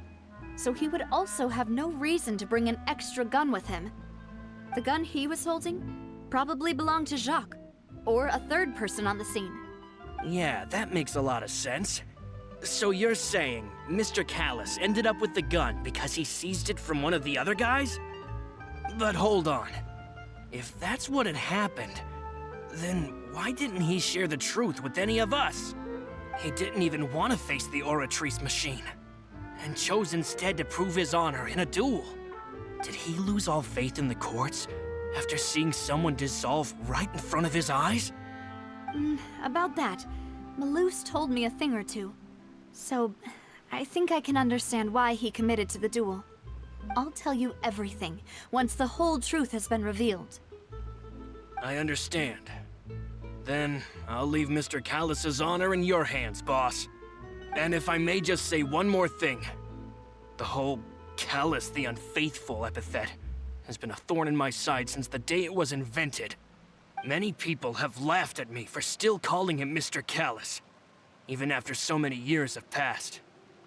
so he would also have no reason to bring an extra gun with him. The gun he was holding probably belonged to Jacques, or a 3rd person on the scene. Yeah, that makes a lot of sense. So you're saying Mr. Callus ended up with the gun because he seized it from one of the other guys? But hold on. If that's what had happened, then why didn't he share the truth with any of us? He didn't even want to face the Oratrice machine, and chose instead to prove his honor in a duel. Did he lose all faith in the courts after seeing someone dissolve right in front of his eyes? About that, Malus told me a thing or two. So, I think I can understand why he committed to the duel. I'll tell you everything once the whole truth has been revealed. I understand. Then I'll leave Mr. Callus's honor in your hands, boss. And if I may just say one more thing, the whole Callus the Unfaithful epithet has been a thorn in my side since the day it was invented. Many people have laughed at me for still calling him Mr. Callus, even after so many years have passed.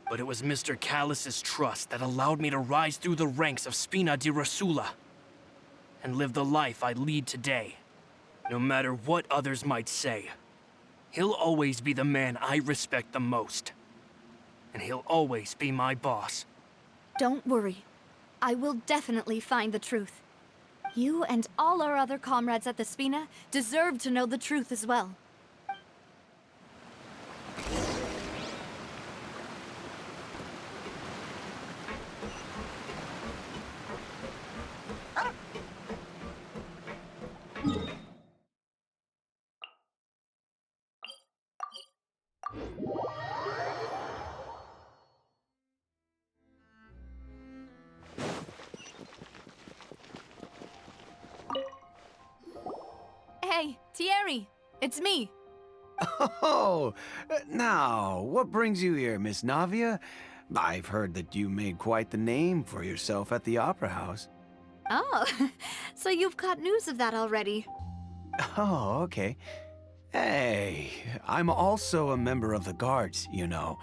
But it was Mr. Callus's trust that allowed me to rise through the ranks of Spina di Rosula and live the life I lead today. No matter what others might say, he'll always be the man I respect the most. And he'll always be my boss. Don't worry. I will definitely find the truth. You and all our other comrades at the Spina deserve to know the truth as well. Hey, Thierry! It's me! Oh, now, what brings you here, Miss Navia? I've heard that you made quite the name for yourself at the Opera House. Oh, so you've caught news of that already. Oh, okay. Hey, I'm also a member of the Guards, you know.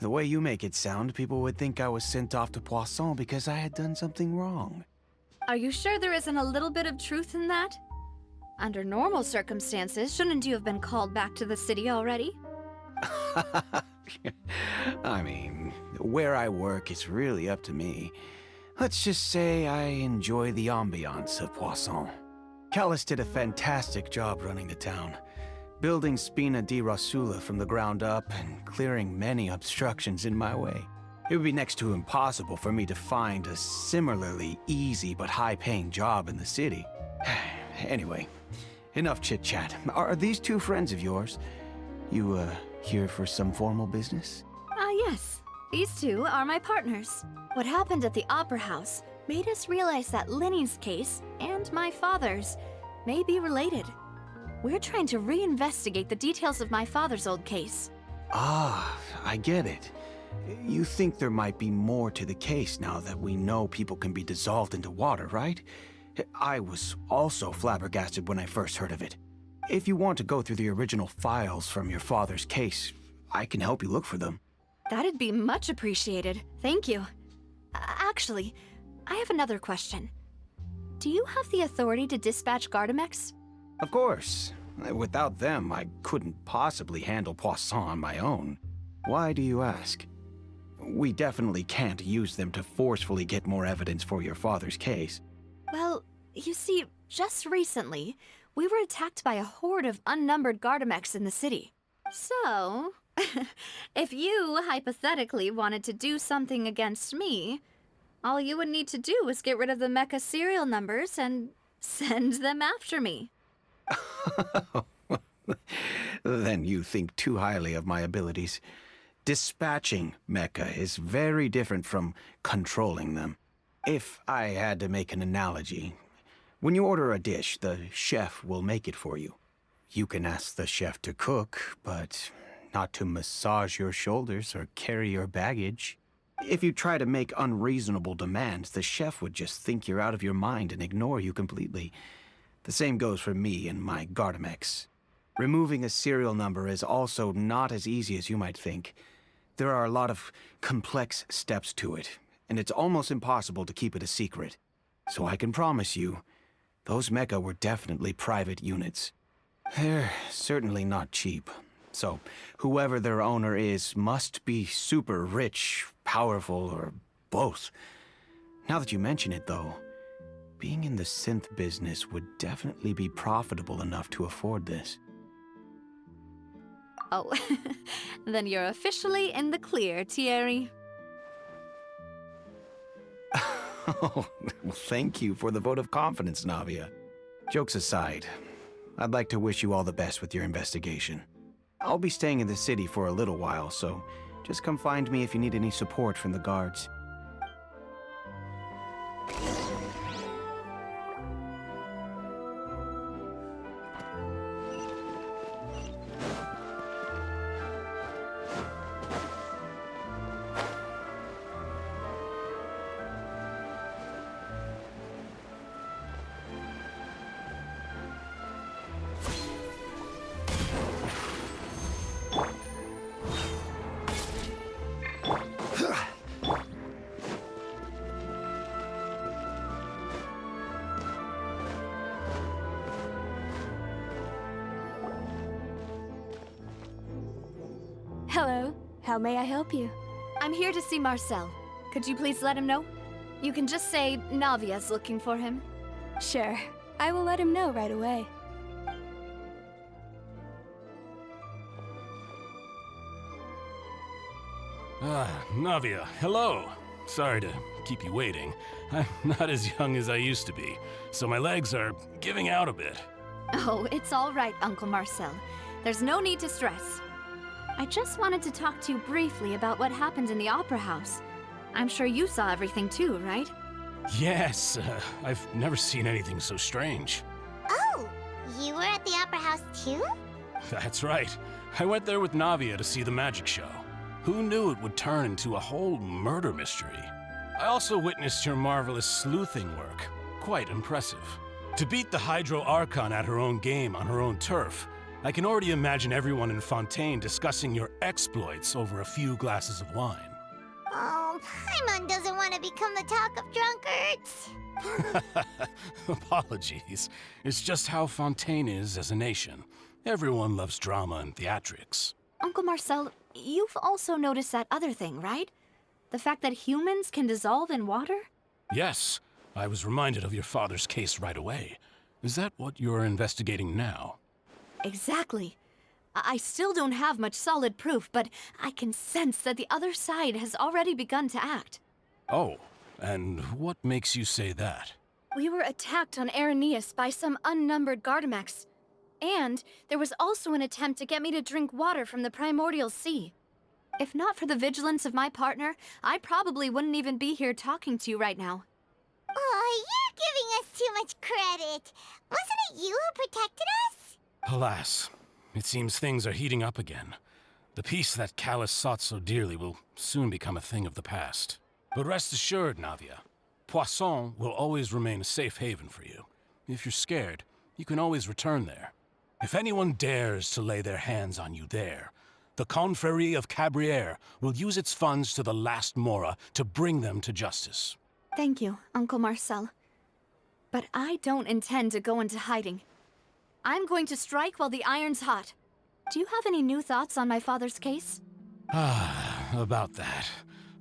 The way you make it sound, people would think I was sent off to Poisson because I had done something wrong. Are you sure there isn't a little bit of truth in that? Under normal circumstances, shouldn't you have been called back to the city already? I mean, where I work is really up to me. Let's just say I enjoy the ambiance of Poisson. Callus did a fantastic job running the town, building Spina di Rosula from the ground up and clearing many obstructions in my way. It would be next to impossible for me to find a similarly easy but high-paying job in the city. Anyway, enough chit-chat. Are these two friends of yours? You, here for some formal business? Yes. These two are my partners. What happened at the Opera House made us realize that Linny's case and my father's may be related. We're trying to reinvestigate the details of my father's old case. Ah, I get it. You think there might be more to the case now that we know people can be dissolved into water, right? I was also flabbergasted when I first heard of it. If you want to go through the original files from your father's case, I can help you look for them. That'd be much appreciated. Thank you. Actually, I have another question. Do you have the authority to dispatch Gardamex? Of course. Without them, I couldn't possibly handle Poisson on my own. Why do you ask? We definitely can't use them to forcefully get more evidence for your father's case. Well, you see, just recently, we were attacked by a horde of unnumbered Gardamex in the city. So, if you hypothetically wanted to do something against me, all you would need to do is get rid of the mecha serial numbers and send them after me. Then you think too highly of my abilities. Dispatching mecha is very different from controlling them. If I had to make an analogy, when you order a dish, the chef will make it for you. You can ask the chef to cook, but not to massage your shoulders or carry your baggage. If you try to make unreasonable demands, the chef would just think you're out of your mind and ignore you completely. The same goes for me and my Gardamex. Removing a serial number is also not as easy as you might think. There are a lot of complex steps to it, and it's almost impossible to keep it a secret. So I can promise you, those mecha were definitely private units. They're certainly not cheap. So whoever their owner is must be super rich, powerful, or both. Now that you mention it, though, being in the synth business would definitely be profitable enough to afford this. Oh, then you're officially in the clear, Thierry. Oh, well, thank you for the vote of confidence, Navia. Jokes aside, I'd like to wish you all the best with your investigation. I'll be staying in the city for a little while, so just come find me if you need any support from the guards. Hello. How may I help you? I'm here to see Marcel. Could you please let him know? You can just say Navia's looking for him. Sure. I will let him know right away. Navia, hello. Sorry to keep you waiting. I'm not as young as I used to be, so my legs are giving out a bit. Oh, it's all right, Uncle Marcel. There's no need to stress. I just wanted to talk to you briefly about what happened in the Opera House. I'm sure you saw everything too, right? Yes, I've never seen anything so strange. Oh, you were at the Opera House too? That's right. I went there with Navia to see the magic show. Who knew it would turn into a whole murder mystery? I also witnessed your marvelous sleuthing work. Quite impressive. To beat the Hydro Archon at her own game on her own turf, I can already imagine everyone in Fontaine discussing your exploits over a few glasses of wine. Oh, Paimon doesn't want to become the talk of drunkards. Apologies. It's just how Fontaine is as a nation. Everyone loves drama and theatrics. Uncle Marcel, you've also noticed that other thing, right? The fact that humans can dissolve in water? Yes, I was reminded of your father's case right away. Is that what you're investigating now? Exactly. I still don't have much solid proof, but I can sense that the other side has already begun to act. Oh, and what makes you say that? We were attacked on Araneus by some unnumbered Gardamex. And there was also an attempt to get me to drink water from the primordial sea. If not for the vigilance of my partner, I probably wouldn't even be here talking to you right now. Oh, you're giving us too much credit. Wasn't it you who protected us? Alas, it seems things are heating up again. The peace that Callus sought so dearly will soon become a thing of the past. But rest assured, Navia, Poisson will always remain a safe haven for you. If you're scared, you can always return there. If anyone dares to lay their hands on you there, the Confrérie of Cabrières will use its funds to the last Mora to bring them to justice. Thank you, Uncle Marcel. But I don't intend to go into hiding. I'm going to strike while the iron's hot. Do you have any new thoughts on my father's case? About that.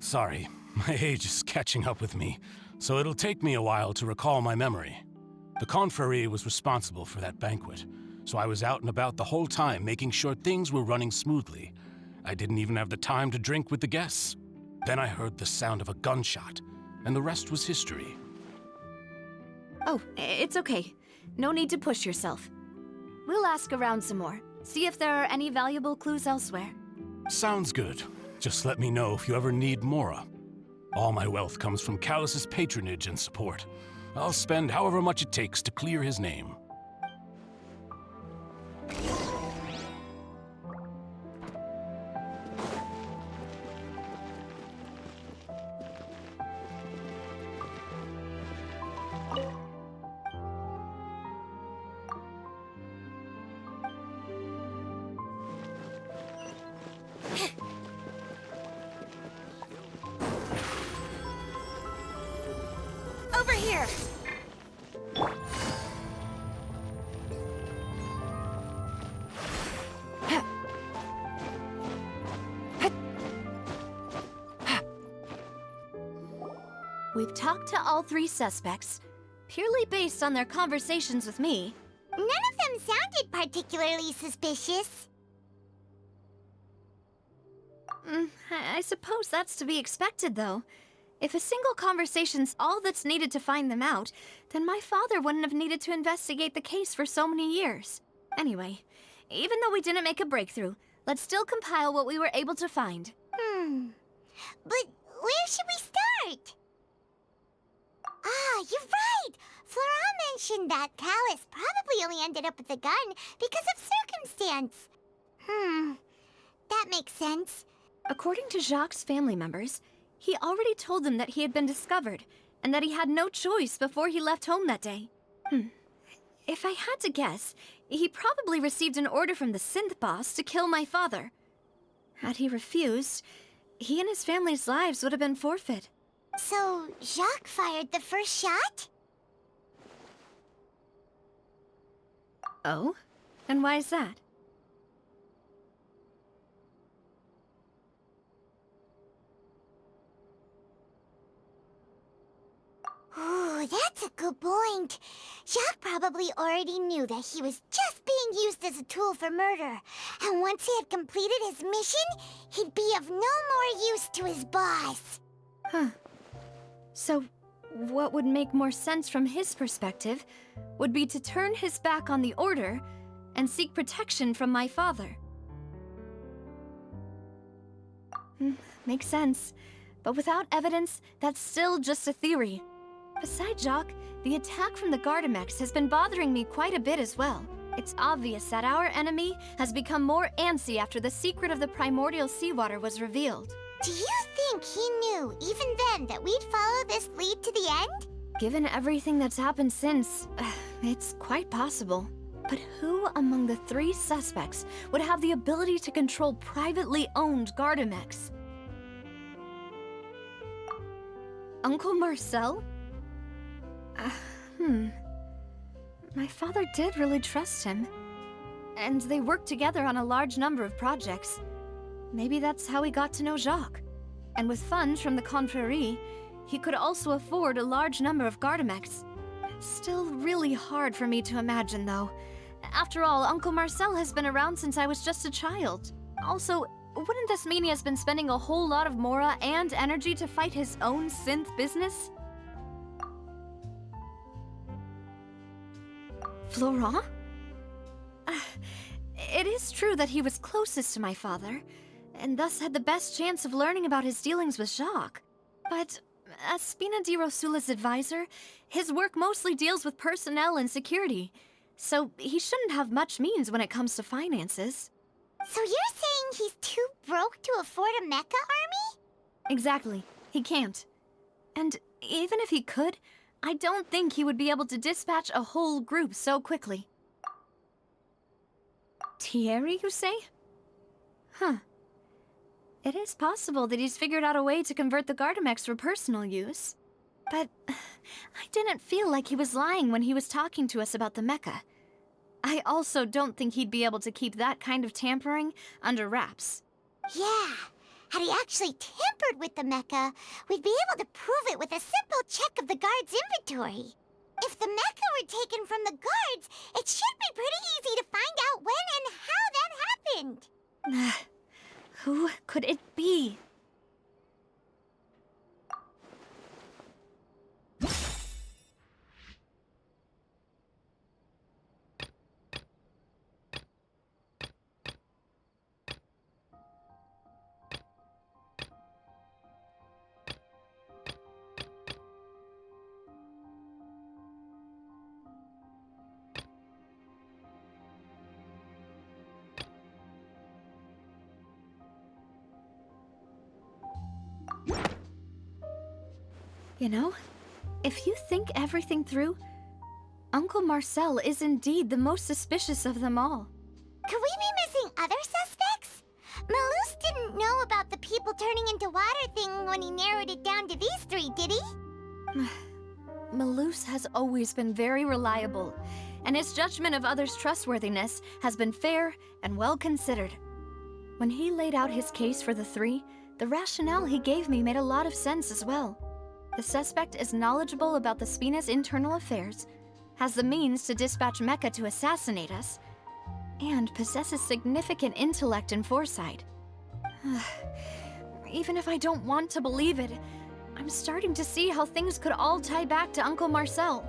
Sorry, my age is catching up with me, so it'll take me a while to recall my memory. The Confrérie was responsible for that banquet, so I was out and about the whole time making sure things were running smoothly. I didn't even have the time to drink with the guests. Then I heard the sound of a gunshot, and the rest was history. Oh, it's okay. No need to push yourself. We'll ask around some more, see if there are any valuable clues elsewhere. Sounds good. Just let me know if you ever need Mora. All my wealth comes from Callus's patronage and support. I'll spend however much it takes to clear his name. Over here! We've talked to all three suspects, purely based on their conversations with me. None of them sounded particularly suspicious. I suppose that's to be expected, though. If a single conversation's all that's needed to find them out, then my father wouldn't have needed to investigate the case for so many years. Anyway, even though we didn't make a breakthrough, let's still compile what we were able to find. But where should we start? Ah, you're right! Flora mentioned that Callus probably only ended up with the gun because of circumstance. That makes sense. According to Jacques' family members, he already told them that he had been discovered, and that he had no choice before he left home that day. If I had to guess, he probably received an order from the synth boss to kill my father. Had he refused, he and his family's lives would have been forfeit. So, Jacques fired the first shot? Oh? And why is that? Ooh, that's a good point. Jacques probably already knew that he was just being used as a tool for murder. And once he had completed his mission, he'd be of no more use to his boss. So, what would make more sense from his perspective would be to turn his back on the Order and seek protection from my father. Makes sense. But without evidence, that's still just a theory. Besides Jacques, the attack from the Gardamex has been bothering me quite a bit as well. It's obvious that our enemy has become more antsy after the secret of the primordial seawater was revealed. Do you think he knew, even then, that we'd follow this lead to the end? Given everything that's happened since, it's quite possible. But who among the three suspects would have the ability to control privately owned Gardamex? Uncle Marcel? My father did really trust him. And they worked together on a large number of projects. Maybe that's how he got to know Jacques. And with funds from the Confrérie, he could also afford a large number of Gardamex. Still really hard for me to imagine, though. After all, Uncle Marcel has been around since I was just a child. Also, wouldn't this mean he has been spending a whole lot of mora and energy to fight his own synth business? Florent? It is true that he was closest to my father, and thus had the best chance of learning about his dealings with Jacques. But as Spina di Rosula's advisor, his work mostly deals with personnel and security, so he shouldn't have much means when it comes to finances. So you're saying he's too broke to afford a mecha army? Exactly. He can't. And even if he could, I don't think he would be able to dispatch a whole group so quickly. Thierry, you say? It is possible that he's figured out a way to convert the Gardamex for personal use. But I didn't feel like he was lying when he was talking to us about the mecha. I also don't think he'd be able to keep that kind of tampering under wraps. Yeah. Had he actually tampered with the mecha, we'd be able to prove it with a simple check of the guard's inventory. If the mecha were taken from the guards, it should be pretty easy to find out when and how that happened. Who could it be? You know, if you think everything through, Uncle Marcel is indeed the most suspicious of them all. Could we be missing other suspects? Malus didn't know about the people turning into water thing when he narrowed it down to these three, did he? Malus has always been very reliable, and his judgment of others' trustworthiness has been fair and well considered. When he laid out his case for the three, the rationale he gave me made a lot of sense as well. The suspect is knowledgeable about the Spina's internal affairs, has the means to dispatch Mecha to assassinate us, and possesses significant intellect and foresight. Even if I don't want to believe it, I'm starting to see how things could all tie back to Uncle Marcel.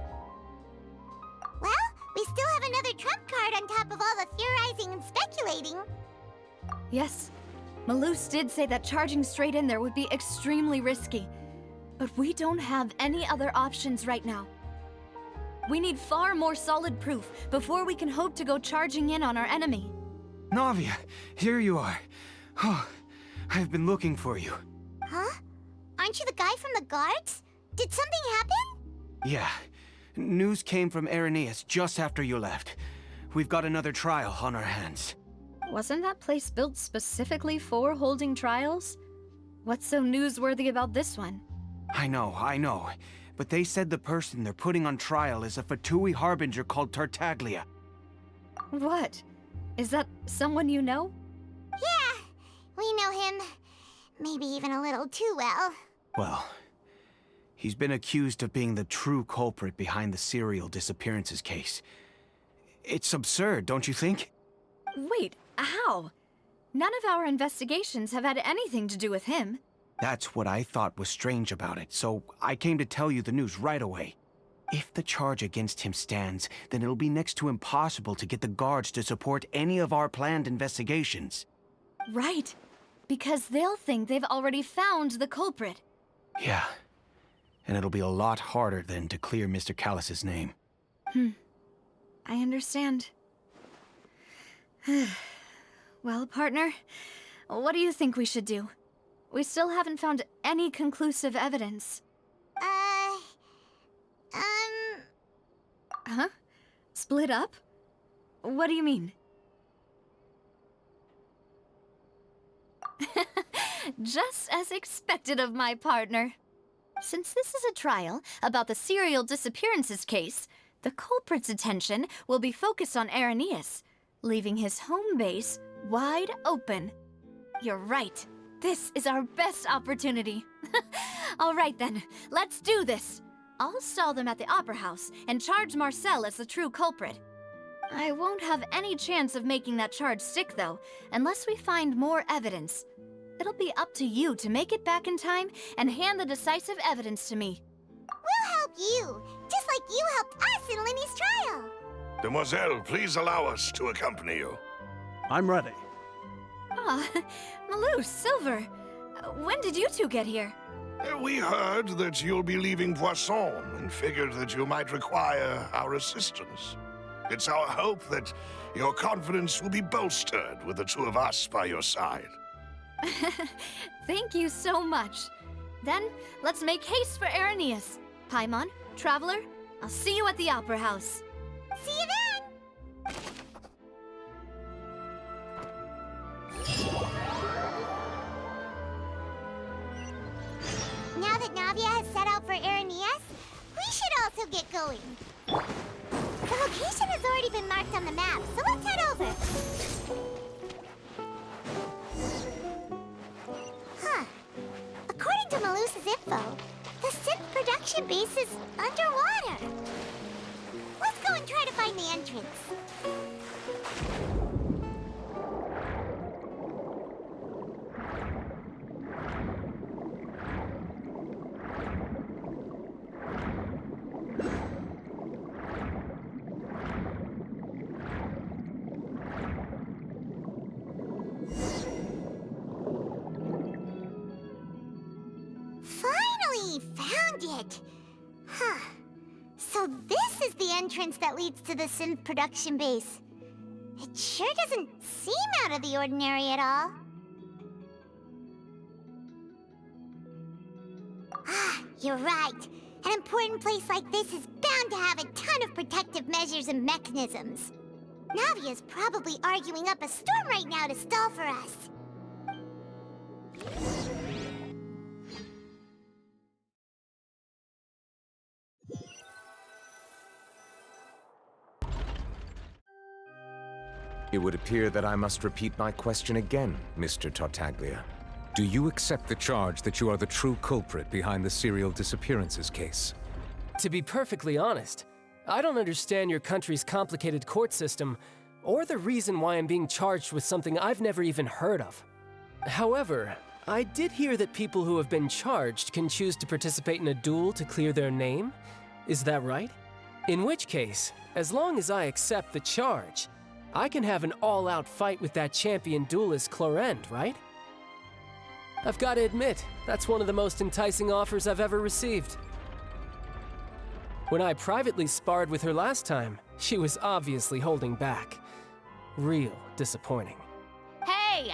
Well, we still have another trump card on top of all the theorizing and speculating. Yes, Malus did say that charging straight in there would be extremely risky. But we don't have any other options right now. We need far more solid proof before we can hope to go charging in on our enemy. Navia, here you are. Oh, I've been looking for you. Huh? Aren't you the guy from the guards? Did something happen? Yeah. News came from Irenaeus just after you left. We've got another trial on our hands. Wasn't that place built specifically for holding trials? What's so newsworthy about this one? I know. But they said the person they're putting on trial is a Fatui harbinger called Tartaglia. What? Is that someone you know? Yeah, we know him. Maybe even a little too well. Well, he's been accused of being the true culprit behind the serial disappearances case. It's absurd, don't you think? Wait, how? None of our investigations have had anything to do with him. That's what I thought was strange about it, so I came to tell you the news right away. If the charge against him stands, then it'll be next to impossible to get the guards to support any of our planned investigations. Right, because they'll think they've already found the culprit. Yeah, and it'll be a lot harder then to clear Mr. Callus's name. I understand. Well, partner, what do you think we should do? We still haven't found any conclusive evidence. Huh? Split up? What do you mean? Just as expected of my partner. Since this is a trial about the serial disappearances case, the culprit's attention will be focused on Irenaeus, leaving his home base wide open. You're right. This is our best opportunity. All right then, let's do this. I'll stall them at the Opera House and charge Marcel as the true culprit. I won't have any chance of making that charge stick, though, unless we find more evidence. It'll be up to you to make it back in time and hand the decisive evidence to me. We'll help you, just like you helped us in Linny's trial. Demoiselle, please allow us to accompany you. I'm ready. Ah, Malus, Silver, when did you two get here? We heard that you'll be leaving Poisson and figured that you might require our assistance. It's our hope that your confidence will be bolstered with the two of us by your side. Thank you so much. Then, let's make haste for Irenaeus. Paimon, Traveler, I'll see you at the Opera House. See you then! Now that Navia has set out for Irenaeus, we should also get going. The location has already been marked on the map, so let's head over. Huh. According to Malus's info, the synth production base is underwater. Let's go and try to find the entrance. Finally found it! Huh. So this is the entrance that leads to the synth production base. It sure doesn't seem out of the ordinary at all. Ah, you're right. An important place like this is bound to have a ton of protective measures and mechanisms. Navia's probably arguing up a storm right now to stall for us. It would appear that I must repeat my question again, Mr. Tartaglia. Do you accept the charge that you are the true culprit behind the serial disappearances case? To be perfectly honest, I don't understand your country's complicated court system, or the reason why I'm being charged with something I've never even heard of. However, I did hear that people who have been charged can choose to participate in a duel to clear their name. Is that right? In which case, as long as I accept the charge, I can have an all-out fight with that champion duelist Clorend, right? I've got to admit, that's one of the most enticing offers I've ever received. When I privately sparred with her last time, she was obviously holding back. Real disappointing. Hey!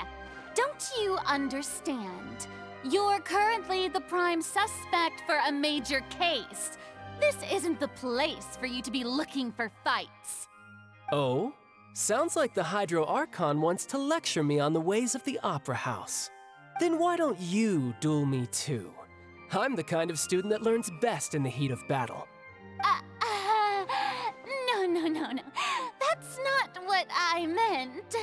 Don't you understand? You're currently the prime suspect for a major case. This isn't the place for you to be looking for fights. Oh? Sounds like the Hydro Archon wants to lecture me on the ways of the Opera House. Then why don't you duel me too? I'm the kind of student that learns best in the heat of battle. No. That's not what I meant.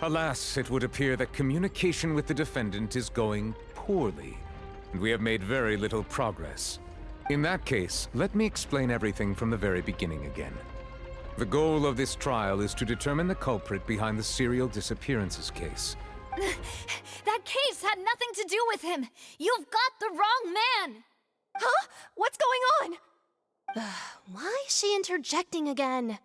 Alas, it would appear that communication with the defendant is going poorly, and we have made very little progress. In that case, let me explain everything from the very beginning again. The goal of this trial is to determine the culprit behind the serial disappearances case. That case had nothing to do with him! You've got the wrong man! Huh? What's going on? Why is she interjecting again?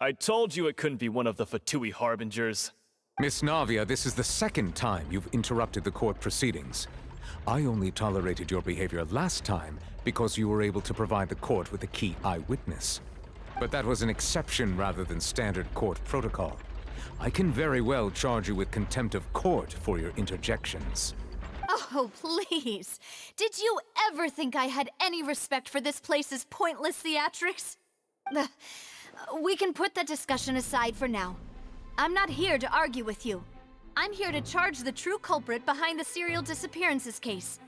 I told you it couldn't be one of the Fatui Harbingers. Miss Navia, this is the second time you've interrupted the court proceedings. I only tolerated your behavior last time because you were able to provide the court with a key eyewitness. But that was an exception rather than standard court protocol. I can very well charge you with contempt of court for your interjections. Oh, please. Did you ever think I had any respect for this place's pointless theatrics? We can put that discussion aside for now. I'm not here to argue with you. I'm here to charge the true culprit behind the serial disappearances case.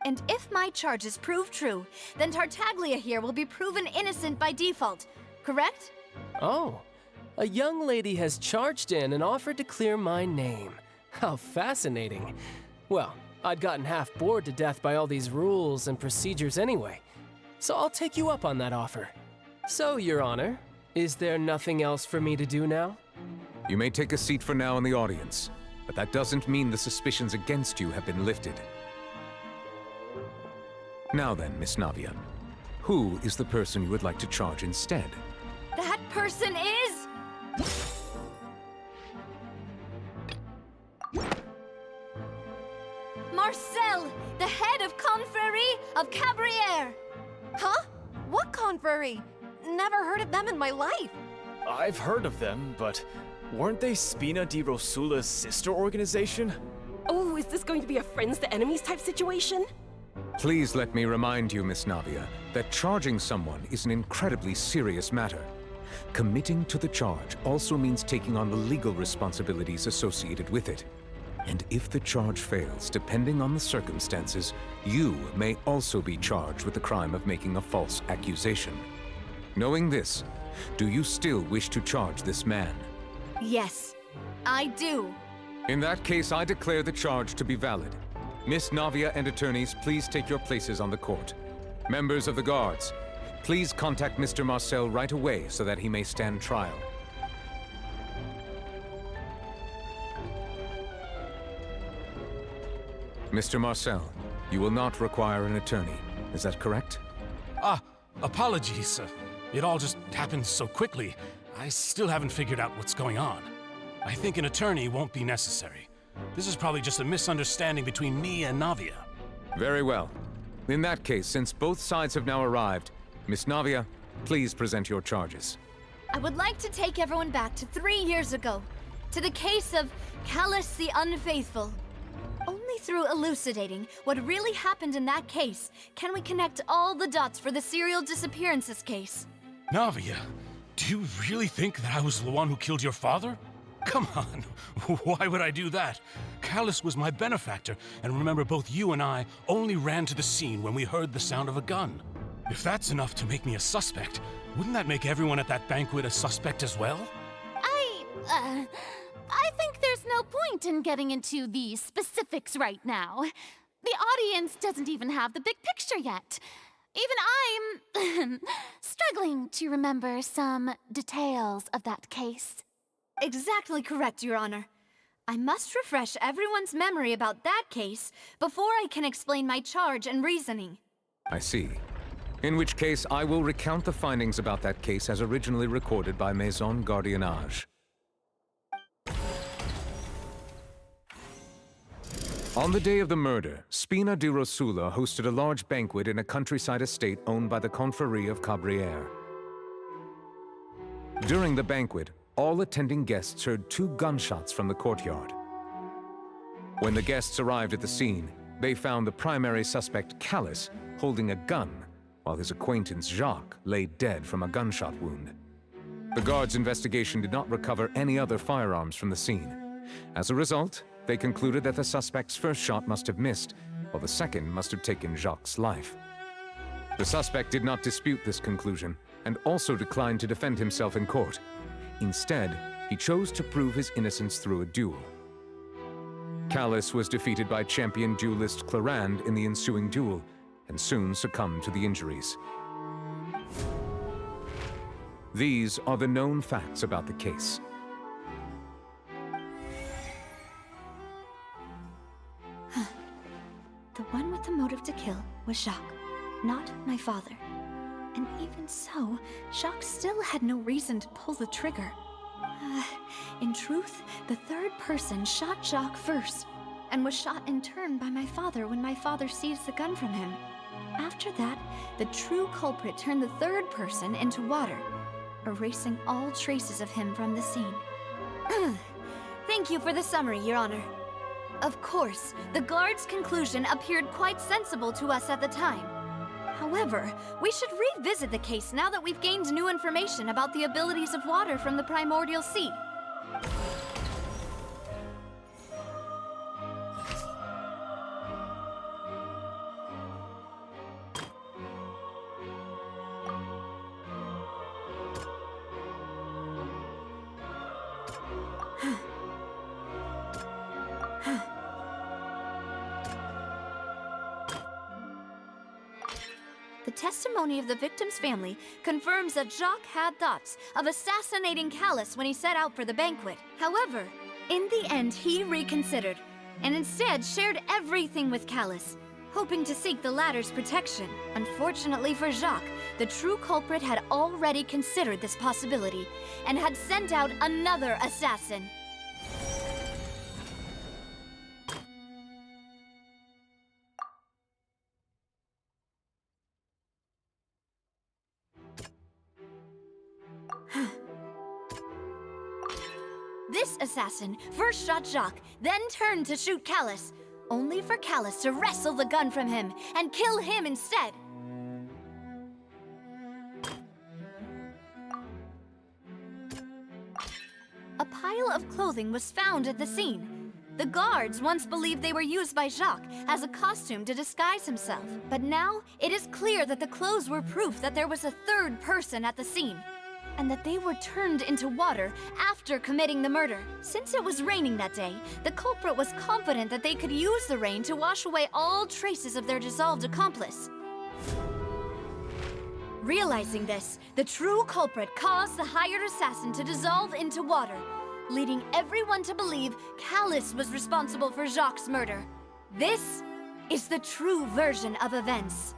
And if my charges prove true, then Tartaglia here will be proven innocent by default, correct? Oh, a young lady has charged in and offered to clear my name. How fascinating. Well, I'd gotten half bored to death by all these rules and procedures anyway, so I'll take you up on that offer. So, Your Honor, is there nothing else for me to do now? You may take a seat for now in the audience, but that doesn't mean the suspicions against you have been lifted. Now then, Miss Navia, who is the person you would like to charge instead? That person is... Marcel, the head of Confrérie of Cabrières! Huh? What confrérie? Never heard of them in my life. I've heard of them, but weren't they Spina di Rosula's sister organization? Oh, is this going to be a friends to enemies type situation? Please let me remind you, Miss Navia, that charging someone is an incredibly serious matter. Committing to the charge also means taking on the legal responsibilities associated with it. And if the charge fails, depending on the circumstances, you may also be charged with the crime of making a false accusation. Knowing this, do you still wish to charge this man? Yes, I do. In that case, I declare the charge to be valid. Miss Navia and attorneys, please take your places on the court. Members of the guards, please contact Mr. Marcel right away so that he may stand trial. Mr. Marcel, you will not require an attorney. Is that correct? Apologies. It all just happened so quickly. I still haven't figured out what's going on. I think an attorney won't be necessary. This is probably just a misunderstanding between me and Navia. Very well. In that case, since both sides have now arrived, Miss Navia, please present your charges. I would like to take everyone back to 3 years ago, to the case of Callus the Unfaithful. Only through elucidating what really happened in that case can we connect all the dots for the serial disappearances case. Navia, do you really think that I was the one who killed your father? Come on, why would I do that? Callus was my benefactor, and remember both you and I only ran to the scene when we heard the sound of a gun. If that's enough to make me a suspect, wouldn't that make everyone at that banquet a suspect as well? I think there's no point in getting into the specifics right now. The audience doesn't even have the big picture yet. Even I'm struggling to remember some details of that case. Exactly correct, Your Honor. I must refresh everyone's memory about that case before I can explain my charge and reasoning. I see. In which case, I will recount the findings about that case as originally recorded by Maison Gardiennage. On the day of the murder, Spina di Rosula hosted a large banquet in a countryside estate owned by the Confrérie of Cabrières. During the banquet, all attending guests heard 2 gunshots from the courtyard. When the guests arrived at the scene, they found the primary suspect, Callus, holding a gun, while his acquaintance, Jacques, lay dead from a gunshot wound. The guards' investigation did not recover any other firearms from the scene. As a result, they concluded that the suspect's first shot must have missed, while the second must have taken Jacques' life. The suspect did not dispute this conclusion, and also declined to defend himself in court. Instead, he chose to prove his innocence through a duel. Callus was defeated by champion duelist Clarand in the ensuing duel, and soon succumbed to the injuries. These are the known facts about the case. The one with the motive to kill was Jacques, not my father. And even so, Jacques still had no reason to pull the trigger. In truth, the third person shot Jacques first, and was shot in turn by my father when my father seized the gun from him. After that, the true culprit turned the third person into water, erasing all traces of him from the scene. Thank you for the summary, Your Honor. Of course, the guard's conclusion appeared quite sensible to us at the time. However, we should revisit the case now that we've gained new information about the abilities of water from the primordial sea. The testimony of the victim's family confirms that Jacques had thoughts of assassinating Callus when he set out for the banquet. However, in the end, he reconsidered, and instead shared everything with Callus, hoping to seek the latter's protection. Unfortunately for Jacques, the true culprit had already considered this possibility, and had sent out another assassin. This assassin first shot Jacques, then turned to shoot Callus, only for Callus to wrestle the gun from him and kill him instead. A pile of clothing was found at the scene. The guards once believed they were used by Jacques as a costume to disguise himself, but now it is clear that the clothes were proof that there was a third person at the scene, and that they were turned into water after committing the murder. Since it was raining that day, the culprit was confident that they could use the rain to wash away all traces of their dissolved accomplice. Realizing this, the true culprit caused the hired assassin to dissolve into water, leading everyone to believe Callus was responsible for Jacques' murder. This is the true version of events.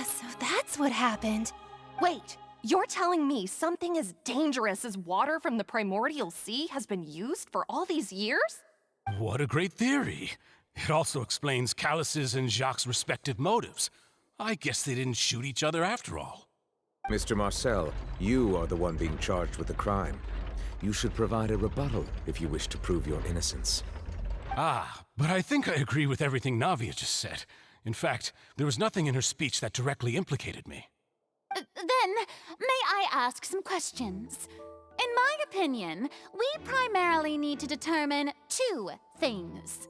So that's what happened. Wait, you're telling me something as dangerous as water from the primordial sea has been used for all these years? What a great theory. It also explains Callus's and Jacques' respective motives. I guess they didn't shoot each other after all. Mr. Marcel, you are the one being charged with the crime. You should provide a rebuttal if you wish to prove your innocence. Ah, but I think I agree with everything Navia just said. In fact, there was nothing in her speech that directly implicated me. Then, may I ask some questions? In my opinion, we primarily need to determine 2 things.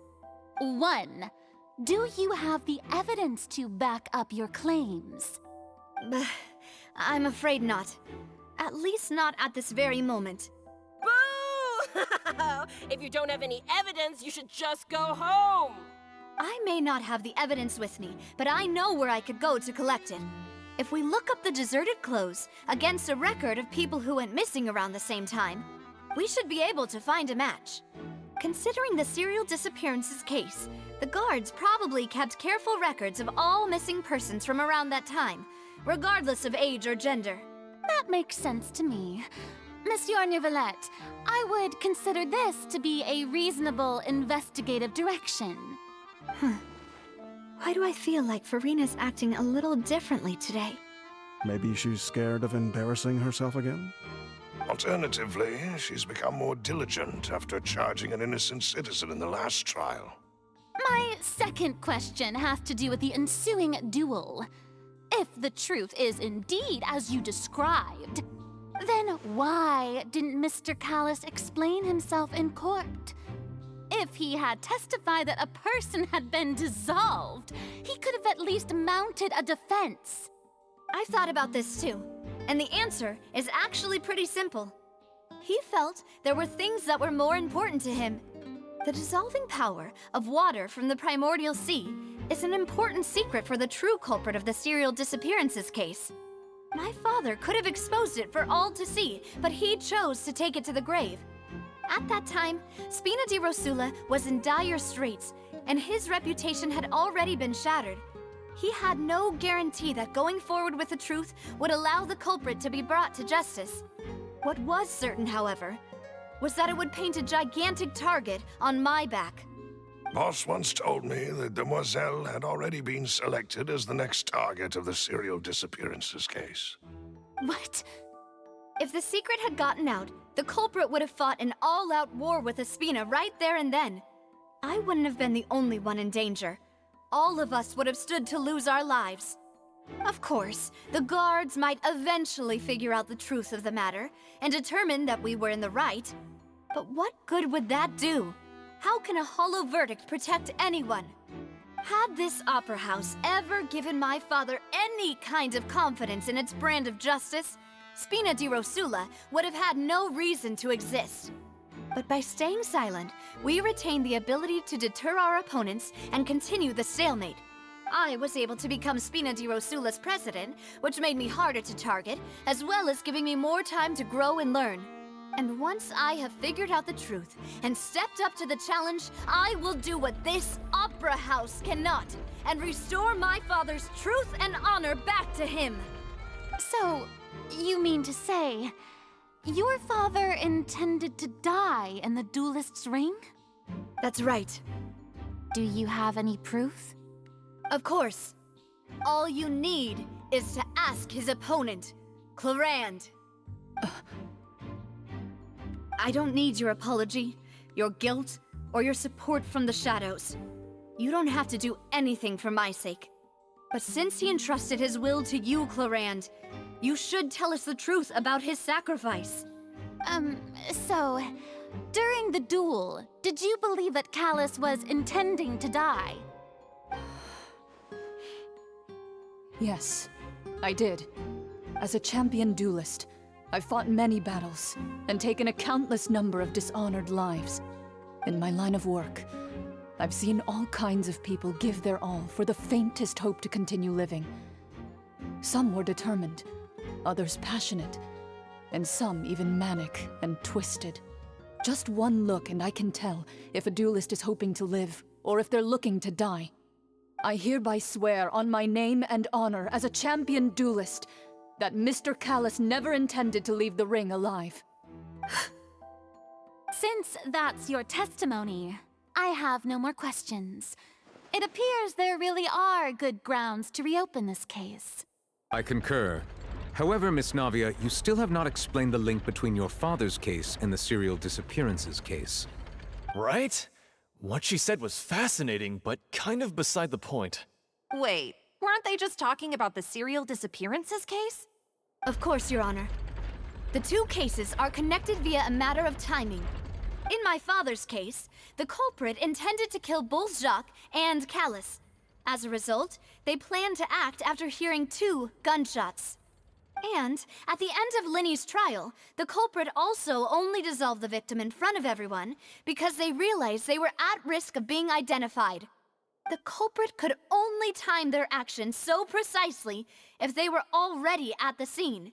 1, do you have the evidence to back up your claims? I'm afraid not. At least not at this very moment. Boo! If you don't have any evidence, you should just go home. I may not have the evidence with me, but I know where I could go to collect it. If we look up the deserted clothes against a record of people who went missing around the same time, we should be able to find a match. Considering the serial disappearances case, the guards probably kept careful records of all missing persons from around that time, regardless of age or gender. That makes sense to me. Monsieur Neuvillette, I would consider this to be a reasonable investigative direction. Why do I feel like Farina's acting a little differently today? Maybe she's scared of embarrassing herself again? Alternatively, she's become more diligent after charging an innocent citizen in the last trial. My second question has to do with the ensuing duel. If the truth is indeed as you described, then why didn't Mr. Callis explain himself in court? If he had testified that a person had been dissolved, he could have at least mounted a defense. I've thought about this too, and the answer is actually pretty simple. He felt there were things that were more important to him. The dissolving power of water from the primordial sea is an important secret for the true culprit of the serial disappearances case. My father could have exposed it for all to see, but he chose to take it to the grave. At that time, Spina di Rosula was in dire straits, and his reputation had already been shattered. He had no guarantee that going forward with the truth would allow the culprit to be brought to justice. What was certain, however, was that it would paint a gigantic target on my back. Boss once told me that Demoiselle had already been selected as the next target of the serial disappearances case. What? If the secret had gotten out, the culprit would have fought an all-out war with Espina right there and then. I wouldn't have been the only one in danger. All of us would have stood to lose our lives. Of course, the guards might eventually figure out the truth of the matter and determine that we were in the right. But what good would that do? How can a hollow verdict protect anyone? Had this opera house ever given my father any kind of confidence in its brand of justice, Spina di Rosula would have had no reason to exist. But by staying silent, we retained the ability to deter our opponents and continue the stalemate. I was able to become Spina di Rosula's president, which made me harder to target, as well as giving me more time to grow and learn. And once I have figured out the truth and stepped up to the challenge, I will do what this opera house cannot, and restore my father's truth and honor back to him. So, you mean to say, your father intended to die in the duelist's ring? That's right. Do you have any proof? Of course. All you need is to ask his opponent, Clorand. I don't need your apology, your guilt, or your support from the shadows. You don't have to do anything for my sake. But since he entrusted his will to you, Clorand, you should tell us the truth about his sacrifice. So, during the duel, did you believe that Callis was intending to die? Yes, I did. As a champion duelist, I've fought many battles and taken a countless number of dishonored lives. In my line of work, I've seen all kinds of people give their all for the faintest hope to continue living. Some were determined, others passionate, and some even manic and twisted. Just one look and I can tell if a duelist is hoping to live or if they're looking to die. I hereby swear on my name and honor as a champion duelist that Mr. Callis never intended to leave the ring alive. Since that's your testimony, I have no more questions. It appears there really are good grounds to reopen this case. I concur. However, Miss Navia, you still have not explained the link between your father's case and the serial disappearances case. Right? What she said was fascinating, but kind of beside the point. Wait, weren't they just talking about the serial disappearances case? Of course, Your Honor. The two cases are connected via a matter of timing. In my father's case, the culprit intended to kill both Jacques and Callis. As a result, they planned to act after hearing 2 gunshots. And at the end of Linny's trial, the culprit also only dissolved the victim in front of everyone because they realized they were at risk of being identified. The culprit could only time their actions so precisely if they were already at the scene.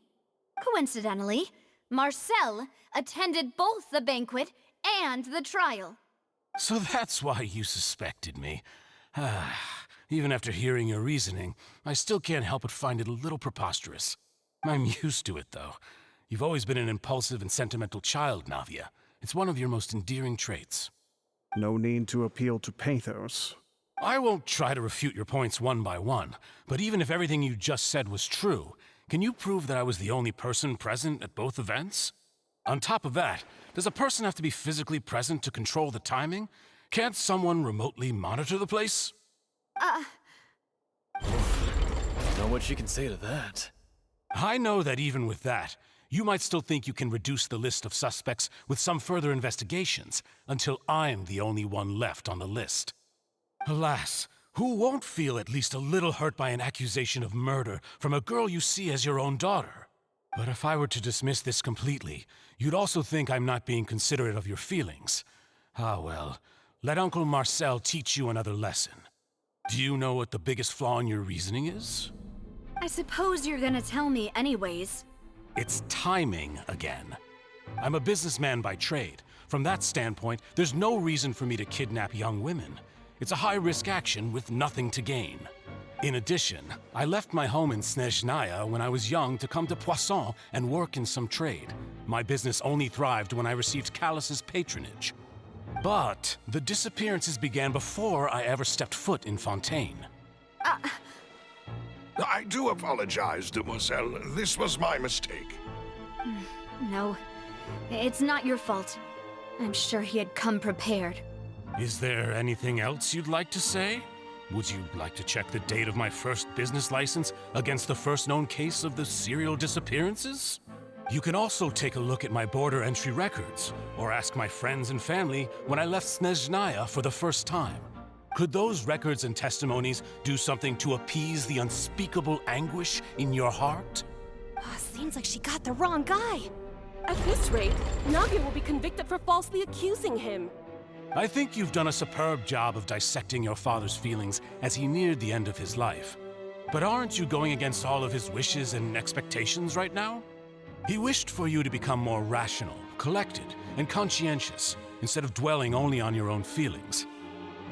Coincidentally, Marcel attended both the banquet and the trial. So that's why you suspected me. Even after hearing your reasoning, I still can't help but find it a little preposterous. I'm used to it, though. You've always been an impulsive and sentimental child, Navia. It's one of your most endearing traits. No need to appeal to pathos. I won't try to refute your points one by one, but even if everything you just said was true, can you prove that I was the only person present at both events? On top of that, does a person have to be physically present to control the timing? Can't someone remotely monitor the place? Don't know what she can say to that. I know that even with that, you might still think you can reduce the list of suspects with some further investigations until I'm the only one left on the list. Alas, who won't feel at least a little hurt by an accusation of murder from a girl you see as your own daughter? But if I were to dismiss this completely, you'd also think I'm not being considerate of your feelings. Ah well, let Uncle Marcel teach you another lesson. Do you know what the biggest flaw in your reasoning is? I suppose you're gonna tell me anyways. It's timing again. I'm a businessman by trade. From that standpoint, there's no reason for me to kidnap young women. It's a high-risk action with nothing to gain. In addition, I left my home in Snezhnaya when I was young to come to Poisson and work in some trade. My business only thrived when I received Callus's patronage. But the disappearances began before I ever stepped foot in Fontaine. I do apologize, demoiselle. This was my mistake. No, it's not your fault. I'm sure he had come prepared. Is there anything else you'd like to say? Would you like to check the date of my first business license against the first known case of the serial disappearances? You can also take a look at my border entry records, or ask my friends and family when I left Snezhnaya for the first time. Could those records and testimonies do something to appease the unspeakable anguish in your heart? Seems like she got the wrong guy. At this rate, Navia will be convicted for falsely accusing him. I think you've done a superb job of dissecting your father's feelings as he neared the end of his life. But aren't you going against all of his wishes and expectations right now? He wished for you to become more rational, collected, and conscientious, instead of dwelling only on your own feelings.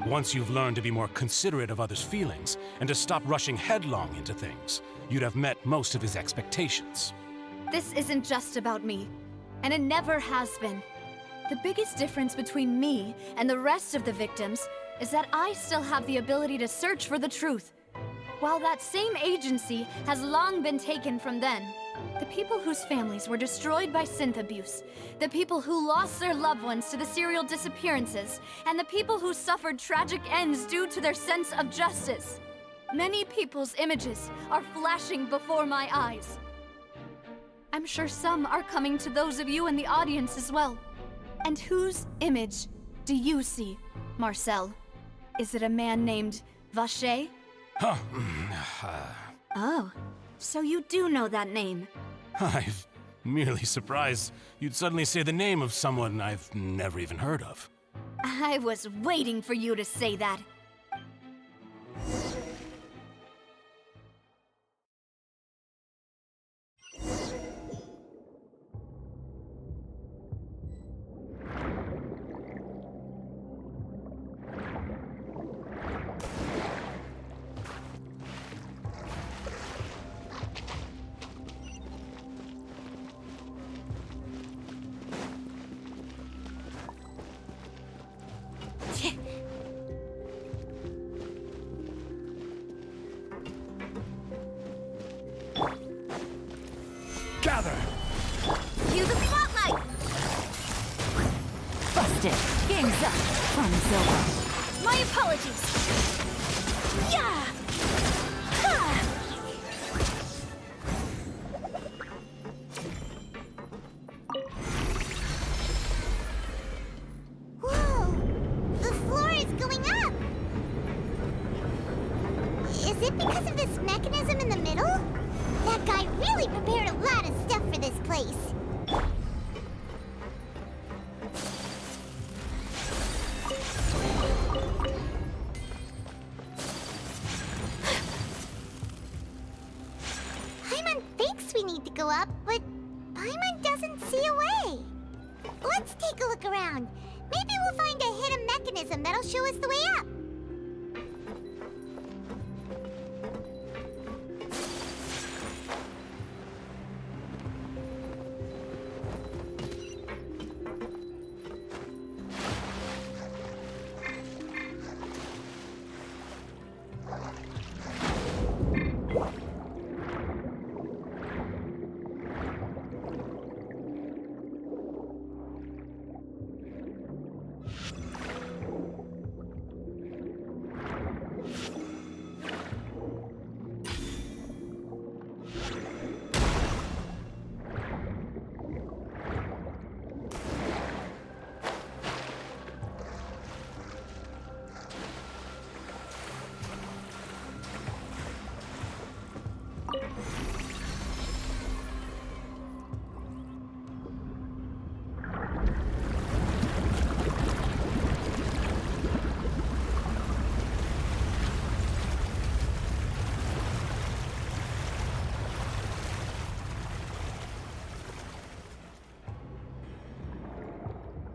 Once you've learned to be more considerate of others' feelings, and to stop rushing headlong into things, you'd have met most of his expectations. This isn't just about me, and it never has been. The biggest difference between me and the rest of the victims is that I still have the ability to search for the truth, while that same agency has long been taken from them. The people whose families were destroyed by synth abuse, the people who lost their loved ones to the serial disappearances, and the people who suffered tragic ends due to their sense of justice. Many people's images are flashing before my eyes. I'm sure some are coming to those of you in the audience as well. And whose image do you see, Marcel? Is it a man named Vacher? Oh, so you do know that name. I'm merely surprised you'd suddenly say the name of someone I've never even heard of. I was waiting for you to say that. Gather! Cue the spotlight! Busted. Game's up. Fun's over. My apologies. Yeah! Ha! Whoa! The floor is going up! Is it because of this mechanism in the middle? That guy really prepared a lot of stuff for this place. up, but Paimon doesn't see a way. Let's take a look around. Maybe we'll find a hidden mechanism that'll show us the way up.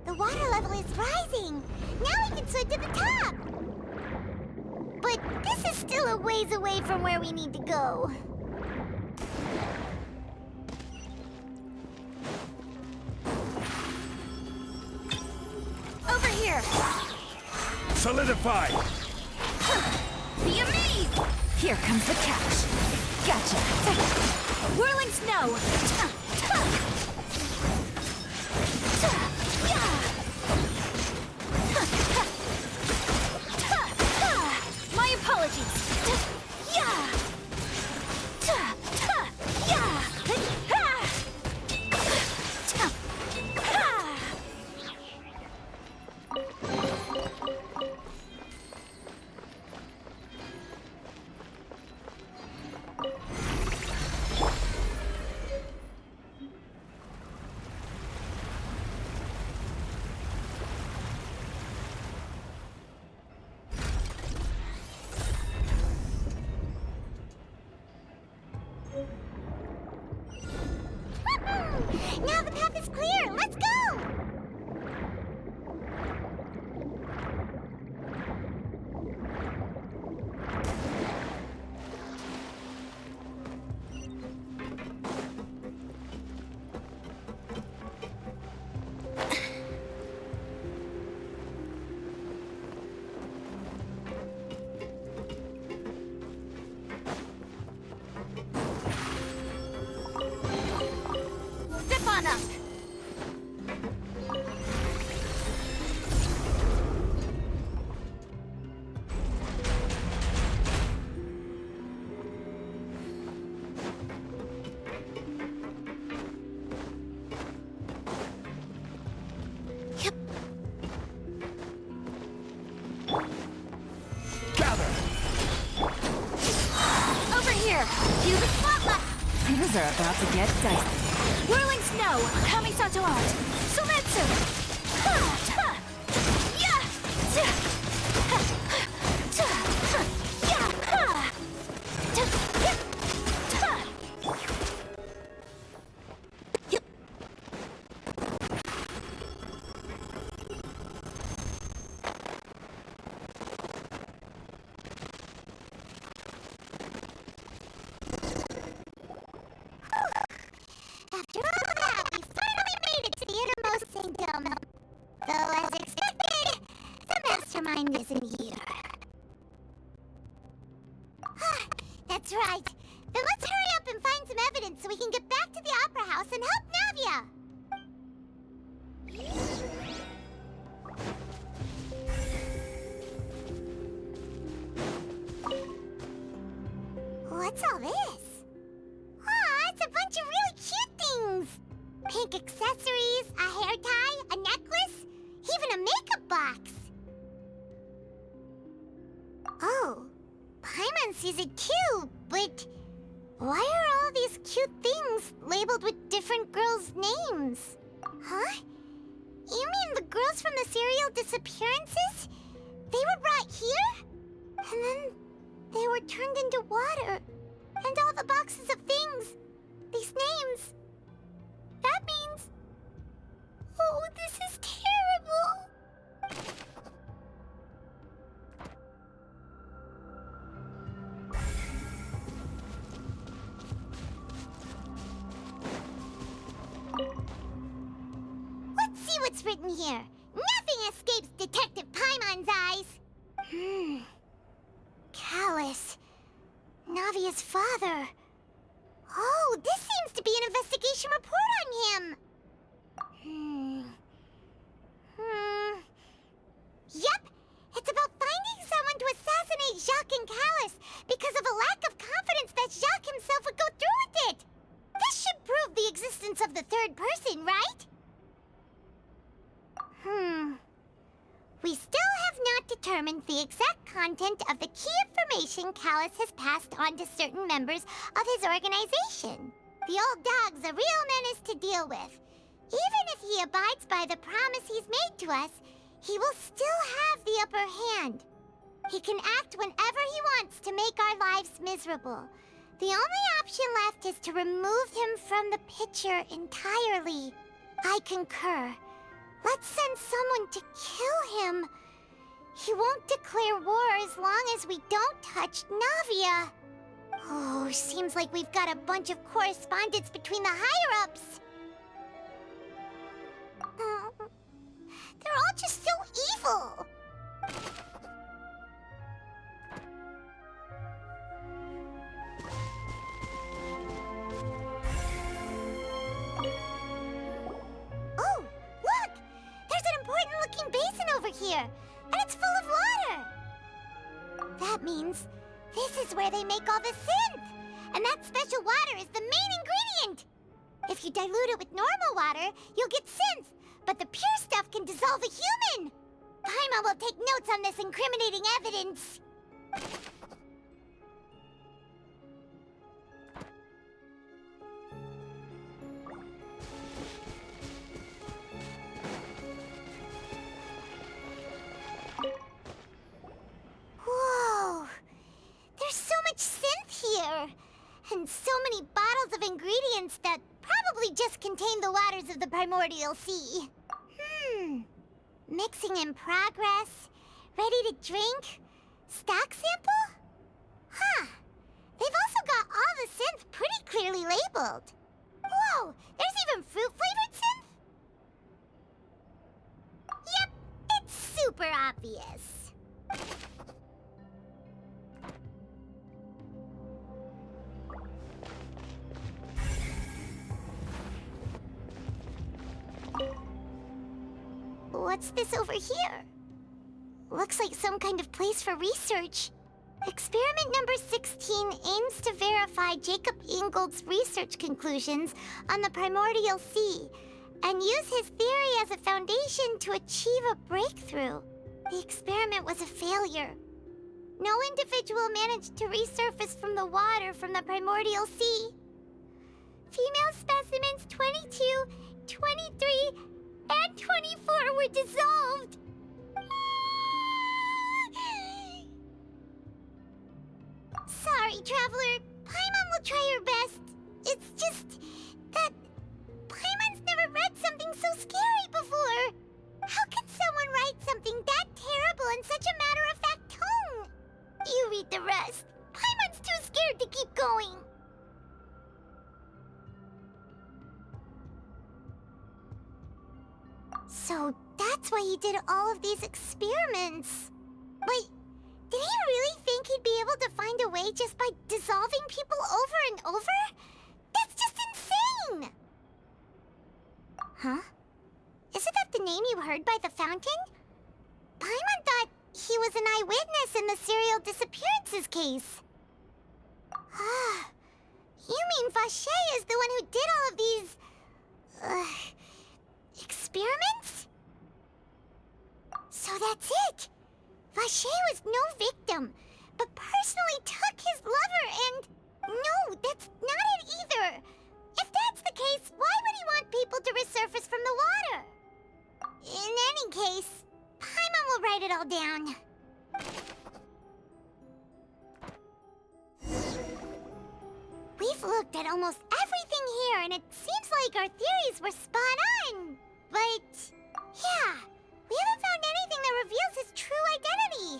The water level is rising. Now we can swim to the top. But this is still a ways away from where we need to go. Over here! Solidify! Be amazed! Here comes the catch. Gotcha. Whirling snow! My apologies! Now the path is clear. Let's go! Step on up! Over here! Cue the spotlight! Things are about to get dicey. Whirling snow! Kamisato art! Sumetsu! Ha! Ha! Ya! Ta! Ha! Ta! Ha! Ya! Ha! Ta! Ya! Ta! Yup. After all that, we finally made it to the innermost sanctum. Though, as expected, the mastermind isn't here. That's right. Then let's hurry up and find some evidence so we can get back to the Opera House and help Navia. What's all this? It's a bunch of really cute things. Pink accessories, a hair tie, a necklace, even a makeup box. Oh, Paimon sees it too, but why are all these cute things labeled with different girls' names? Huh? You mean the girls from the serial disappearances? They were brought here? And then they were turned into water. And all the boxes of things, these names. That means... Oh, this is terrible. Let's see what's written here. Nothing escapes Detective Paimon's eyes. Callus. Navia's father. Oh, this seems to be an investigation report on him. Yep, it's about finding someone to assassinate Jacques and Callus because of a lack of confidence that Jacques himself would go through with it. This should prove the existence of the third person, right? We still have not determined the exact content of the key information Callus has passed on to certain members of his organization. The old dog's a real menace to deal with. Even if he abides by the promise he's made to us, he will still have the upper hand. He can act whenever he wants to make our lives miserable. The only option left is to remove him from the picture entirely. I concur. Let's send someone to kill him. He won't declare war as long as we don't touch Navia. Oh, seems like we've got a bunch of correspondence between the higher-ups. They're all just so evil. Oh, look! There's an important-looking basin over here, and it's full of water. That means this is where they make all the synth, and that special water is the main ingredient. If you dilute it with normal water, you'll get synth, but the pure stuff can dissolve a human. Paimon will take notes on this incriminating evidence. Whoa! There's so much synth here, and so many bottles of ingredients that probably just contain the waters of the primordial sea. Mixing in progress, ready to drink, stock sample? Huh. They've also got all the synth pretty clearly labeled. Whoa, there's even fruit-flavored synth? Yep, it's super obvious. What's this over here? Looks like some kind of place for research. Experiment number 16 aims to verify Jacob Ingold's research conclusions on the primordial sea and use his theory as a foundation to achieve a breakthrough. The experiment was a failure. No individual managed to resurface from the water from the primordial sea. Female specimens 22, 23, and 24 were dissolved. Sorry, Traveler. Paimon will try her best. It's just that Paimon's never read something so scary before. How could someone write something that terrible in such a matter-of-fact tone? You read the rest. Paimon's too scared to keep going. So that's why he did all of these experiments. Wait, did he really think he'd be able to find a way just by dissolving people over and over? That's just insane! Huh? Isn't that the name you heard by the fountain? Paimon thought he was an eyewitness in the serial disappearances case. Ah, you mean Vacher is the one who did all of these... experiments? So that's it! Vacher was no victim, but personally took his lover and... No, that's not it either! If that's the case, why would he want people to resurface from the water? In any case, Paimon will write it all down. We've looked at almost everything it seems like our theories were spot on. But, yeah, we haven't found anything that reveals his true identity.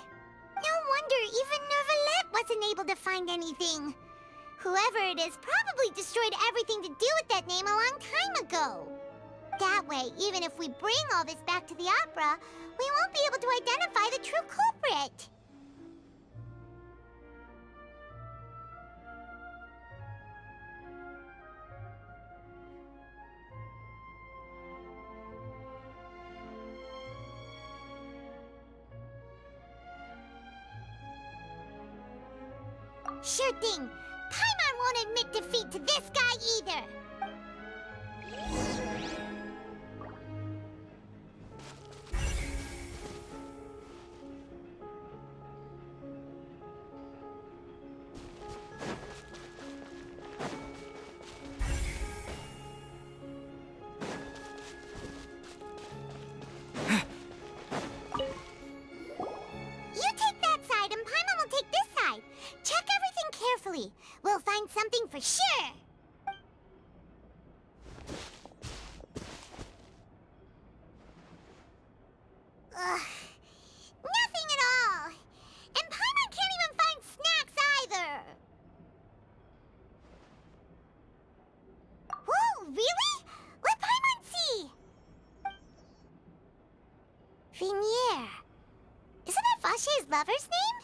No wonder even Neuvillette wasn't able to find anything. Whoever it is probably destroyed everything to do with that name a long time ago. That way, even if we bring all this back to the opera, we won't be able to identify the true culprit. Sure thing. Paimon won't admit defeat to this guy either. You take that side and Paimon will take this side. Check everything carefully. We'll find something for sure. Ugh. Nothing at all. And Paimon can't even find snacks either. Whoa, really? Let Paimon see. Vignier. Isn't that Vache's lover's name?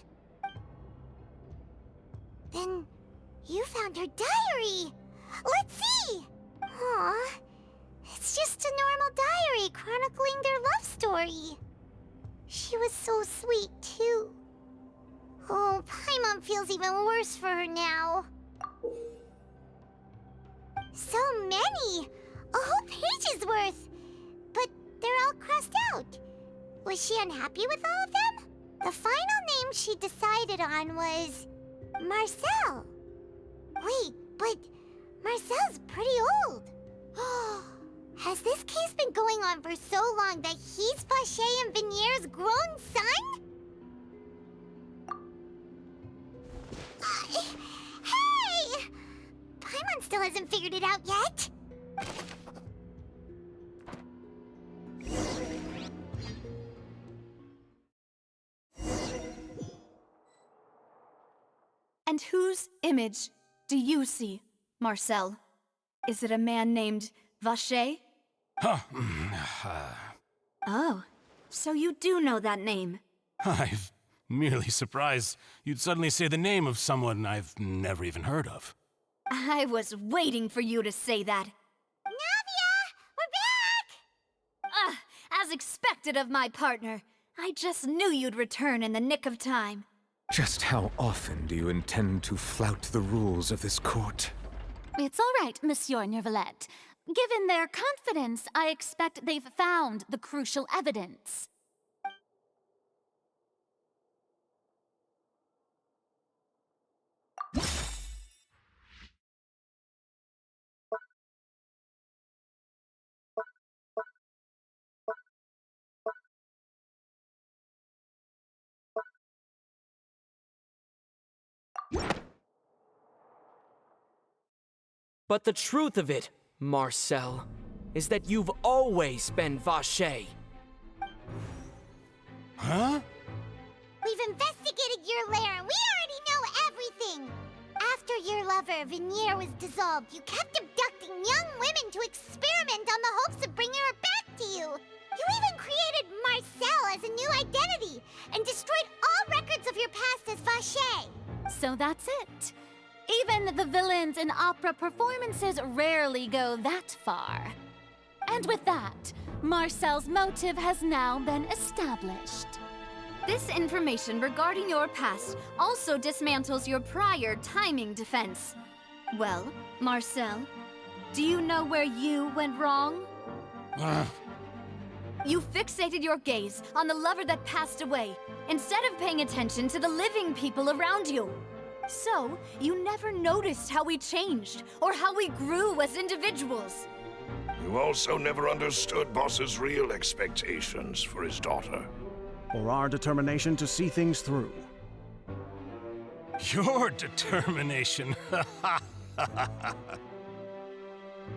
Then you found her diary. Let's see. Aw, it's just a normal diary chronicling their love story. She was so sweet, too. Oh, Paimon feels even worse for her now. So many! A whole page's worth! But they're all crossed out. Was she unhappy with all of them? The final name she decided on was Marcel. Wait, but Marcel's pretty old. Has this case been going on for so long that he's Vache and Vignier's grown son? Hey! Paimon still hasn't figured it out yet. And whose image do you see, Marcel? Is it a man named Vache? Huh. Oh, so you do know that name. I'm merely surprised you'd suddenly say the name of someone I've never even heard of. I was waiting for you to say that. Navia! We're back! As expected of my partner. I just knew you'd return in the nick of time. Just how often do you intend to flout the rules of this court? It's all right, Monsieur Neuvillette. Given their confidence, I expect they've found the crucial evidence. But the truth of it, Marcel, is that you've always been Vache. Huh? We've investigated your lair and we already know everything! After your lover, Vignier, was dissolved, you kept abducting young women to experiment on the hopes of bringing her back to you! You even created Marcel as a new identity and destroyed all records of your past as Vache! So that's it. Even the villains in opera performances rarely go that far. And with that, Marcel's motive has now been established. This information regarding your past also dismantles your prior timing defense. Well, Marcel, do you know where you went wrong? You fixated your gaze on the lover that passed away, instead of paying attention to the living people around you. So, you never noticed how we changed, or how we grew as individuals. You also never understood Boss's real expectations for his daughter. Or our determination to see things through. Your determination.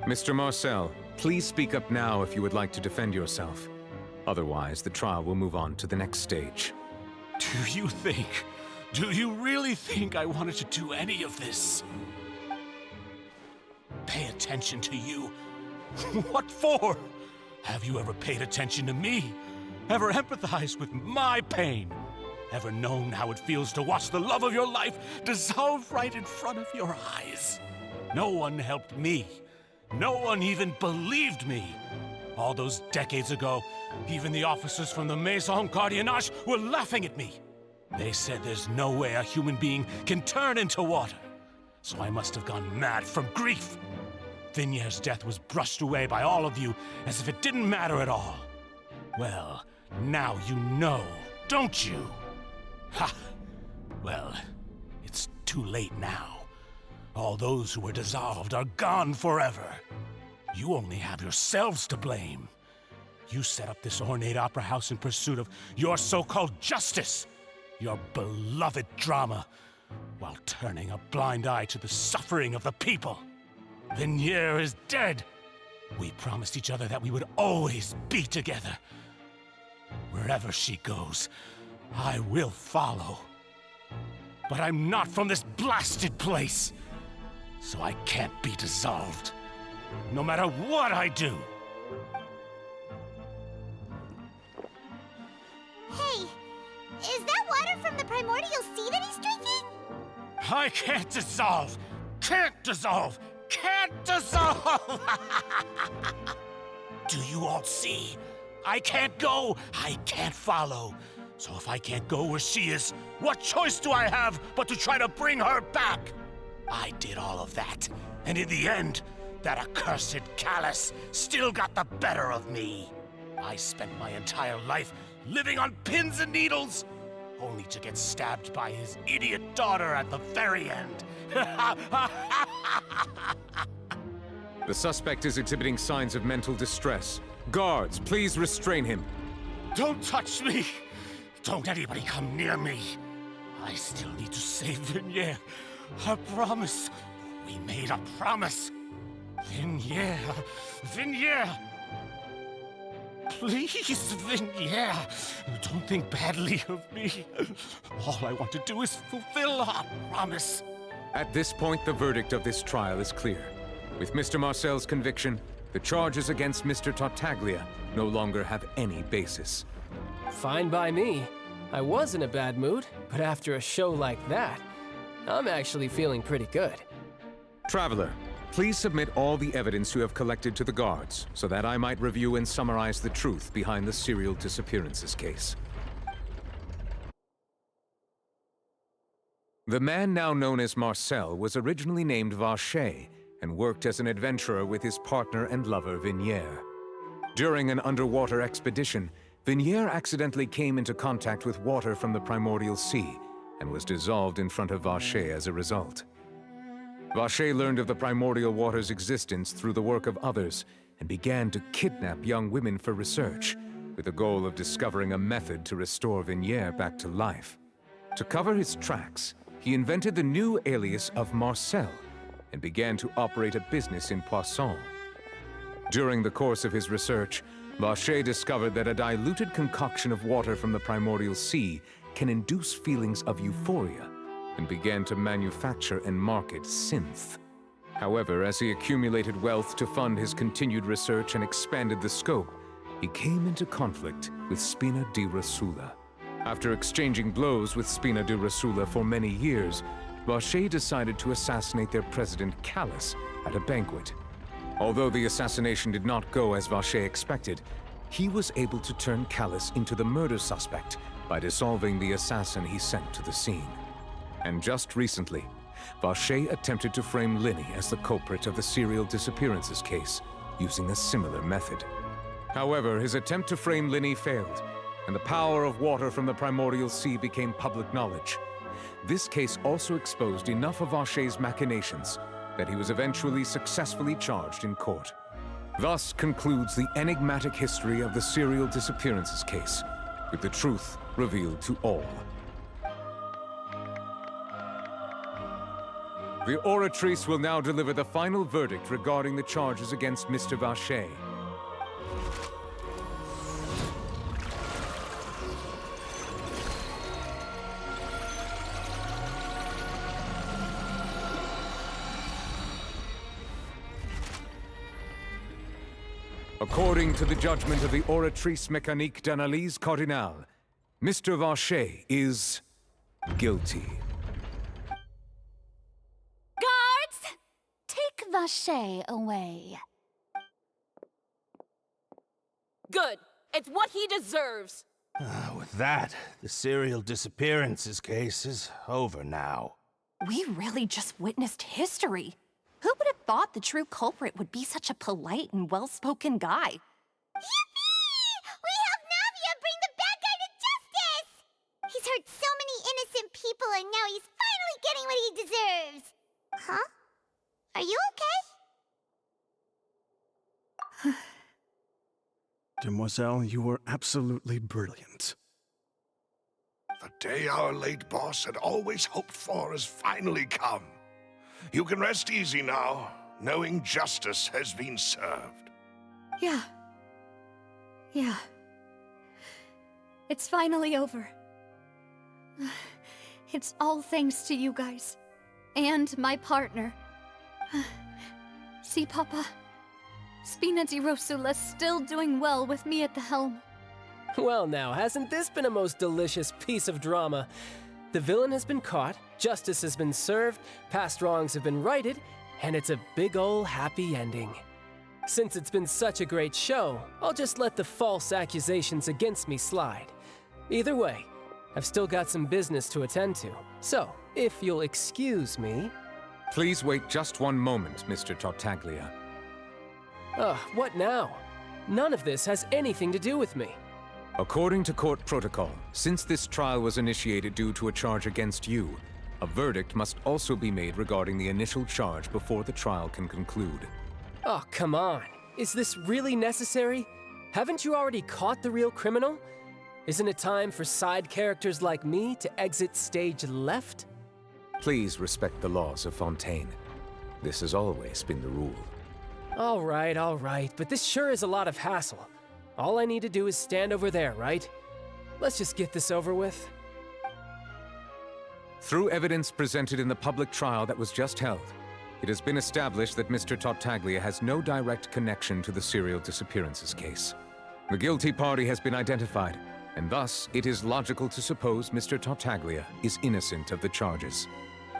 Mr. Marcel, please speak up now if you would like to defend yourself. Otherwise, the trial will move on to the next stage. Do you really think I wanted to do any of this? Pay attention to you? What for? Have you ever paid attention to me? Ever empathized with my pain? Ever known how it feels to watch the love of your life dissolve right in front of your eyes? No one helped me. No one even believed me. All those decades ago, even the officers from the Maison Gardiennage were laughing at me. They said there's no way a human being can turn into water. So I must have gone mad from grief. Vignier's death was brushed away by all of you as if it didn't matter at all. Well, now you know, don't you? Ha! Well, it's too late now. All those who were dissolved are gone forever. You only have yourselves to blame. You set up this ornate opera house in pursuit of your so-called justice, your beloved drama, while turning a blind eye to the suffering of the people. Vignier is dead. We promised each other that we would always be together. Wherever she goes, I will follow. But I'm not from this blasted place, so I can't be dissolved, no matter what I do. Hey, is that water from the primordial sea that he's drinking? I can't dissolve! Can't dissolve! Can't dissolve! Do you all see? I can't go, I can't follow. So if I can't go where she is, what choice do I have but to try to bring her back? I did all of that, and in the end, that accursed Callus still got the better of me. I spent my entire life living on pins and needles, only to get stabbed by his idiot daughter at the very end. The suspect is exhibiting signs of mental distress. Guards, please restrain him. Don't touch me! Don't anybody come near me! I still need to save Vignier. A promise. We made a promise. Vignier. Vignier! Please, Vignier, don't think badly of me. All I want to do is fulfill our promise. At this point, the verdict of this trial is clear. With Mr. Marcel's conviction, the charges against Mr. Tartaglia no longer have any basis. Fine by me. I was in a bad mood, but after a show like that, I'm actually feeling pretty good. Traveler, please submit all the evidence you have collected to the guards, so that I might review and summarize the truth behind the serial disappearances case. The man now known as Marcel was originally named Vacher and worked as an adventurer with his partner and lover Vignier. During an underwater expedition, Vignier accidentally came into contact with water from the primordial sea and was dissolved in front of Vacher as a result. Vacher learned of the primordial water's existence through the work of others and began to kidnap young women for research, with the goal of discovering a method to restore Vignier back to life. To cover his tracks, he invented the new alias of Marcel and began to operate a business in Poisson. During the course of his research, Vacher discovered that a diluted concoction of water from the primordial sea can induce feelings of euphoria, and began to manufacture and market synth. However, as he accumulated wealth to fund his continued research and expanded the scope, he came into conflict with Spina di Rosula. After exchanging blows with Spina di Rosula for many years, Vacher decided to assassinate their president Callus at a banquet. Although the assassination did not go as Vacher expected, he was able to turn Callus into the murder suspect by dissolving the assassin he sent to the scene. And just recently, Vacher attempted to frame Linny as the culprit of the serial disappearances case, using a similar method. However, his attempt to frame Linny failed, and the power of water from the primordial sea became public knowledge. This case also exposed enough of Vacher's machinations that he was eventually successfully charged in court. Thus concludes the enigmatic history of the serial disappearances case, with the truth revealed to all. The Oratrice will now deliver the final verdict regarding the charges against Mr. Vacher. According to the judgment of the Oratrice Mécanique d'Analyse Cardinale, Mr. Vacher is guilty. Guards! Take Vacher away. Good. It's what he deserves. With that, the serial disappearances case is over now. We really just witnessed history. Who would have thought the true culprit would be such a polite and well-spoken guy? Yippee! We helped Navia bring the bad guy to justice! He's hurt so many innocent people and now he's finally getting what he deserves! Huh? Are you okay? Demoiselle, you were absolutely brilliant. The day our late boss had always hoped for has finally come. You can rest easy now, knowing justice has been served. Yeah. It's finally over. It's all thanks to you guys. And my partner. See, Papa? Spina di Rosula's still doing well with me at the helm. Well now, hasn't this been a most delicious piece of drama? The villain has been caught, justice has been served, past wrongs have been righted, and it's a big ol' happy ending. Since it's been such a great show, I'll just let the false accusations against me slide. Either way, I've still got some business to attend to, so if you'll excuse me... Please wait just one moment, Mr. Tartaglia. What now? None of this has anything to do with me. According to court protocol, since this trial was initiated due to a charge against you, a verdict must also be made regarding the initial charge before the trial can conclude. Oh, come on. Is this really necessary? Haven't you already caught the real criminal? Isn't it time for side characters like me to exit stage left? Please respect the laws of Fontaine. This has always been the rule. All right, but this sure is a lot of hassle. All I need to do is stand over there, right? Let's just get this over with. Through evidence presented in the public trial that was just held, it has been established that Mr. Tartaglia has no direct connection to the serial disappearances case. The guilty party has been identified, and thus it is logical to suppose Mr. Tartaglia is innocent of the charges.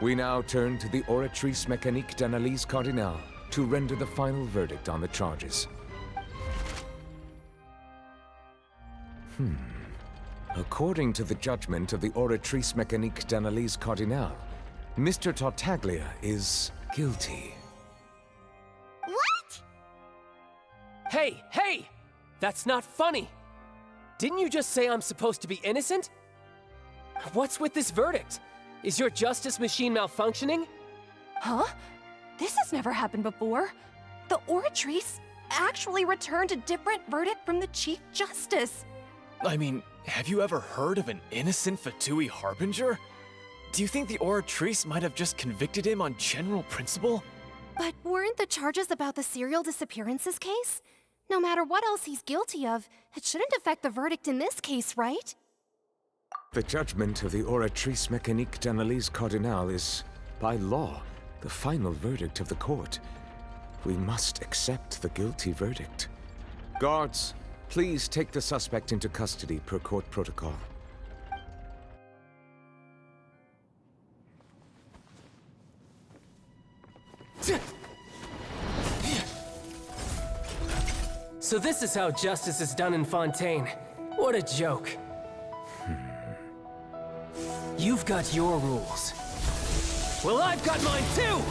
We now turn to the Oratrice Mécanique d'Analyse Cardinale to render the final verdict on the charges. According to the judgment of the Oratrice Mécanique d'Analyse Cardinale, Mr. Tartaglia is guilty. What? Hey! That's not funny! Didn't you just say I'm supposed to be innocent? What's with this verdict? Is your justice machine malfunctioning? Huh? This has never happened before. The Oratrice actually returned a different verdict from the Chief Justice. I mean, have you ever heard of an innocent Fatui Harbinger? Do you think the Oratrice might have just convicted him on general principle? But weren't the charges about the serial disappearances case? No matter what else he's guilty of, it shouldn't affect the verdict in this case, right? The judgment of the Oratrice Mécanique d'Analyse Cardinale is, by law, the final verdict of the court. We must accept the guilty verdict. Guards, please take the suspect into custody per court protocol. So this is how justice is done in Fontaine. What a joke. You've got your rules. Well, I've got mine too!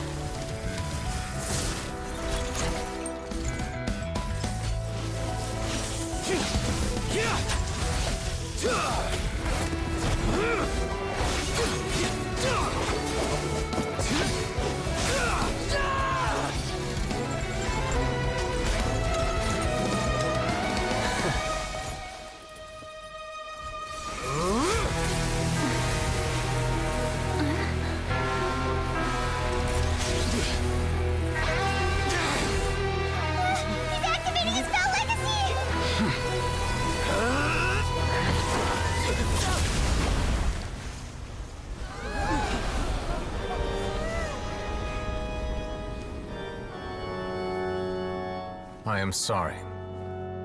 am sorry.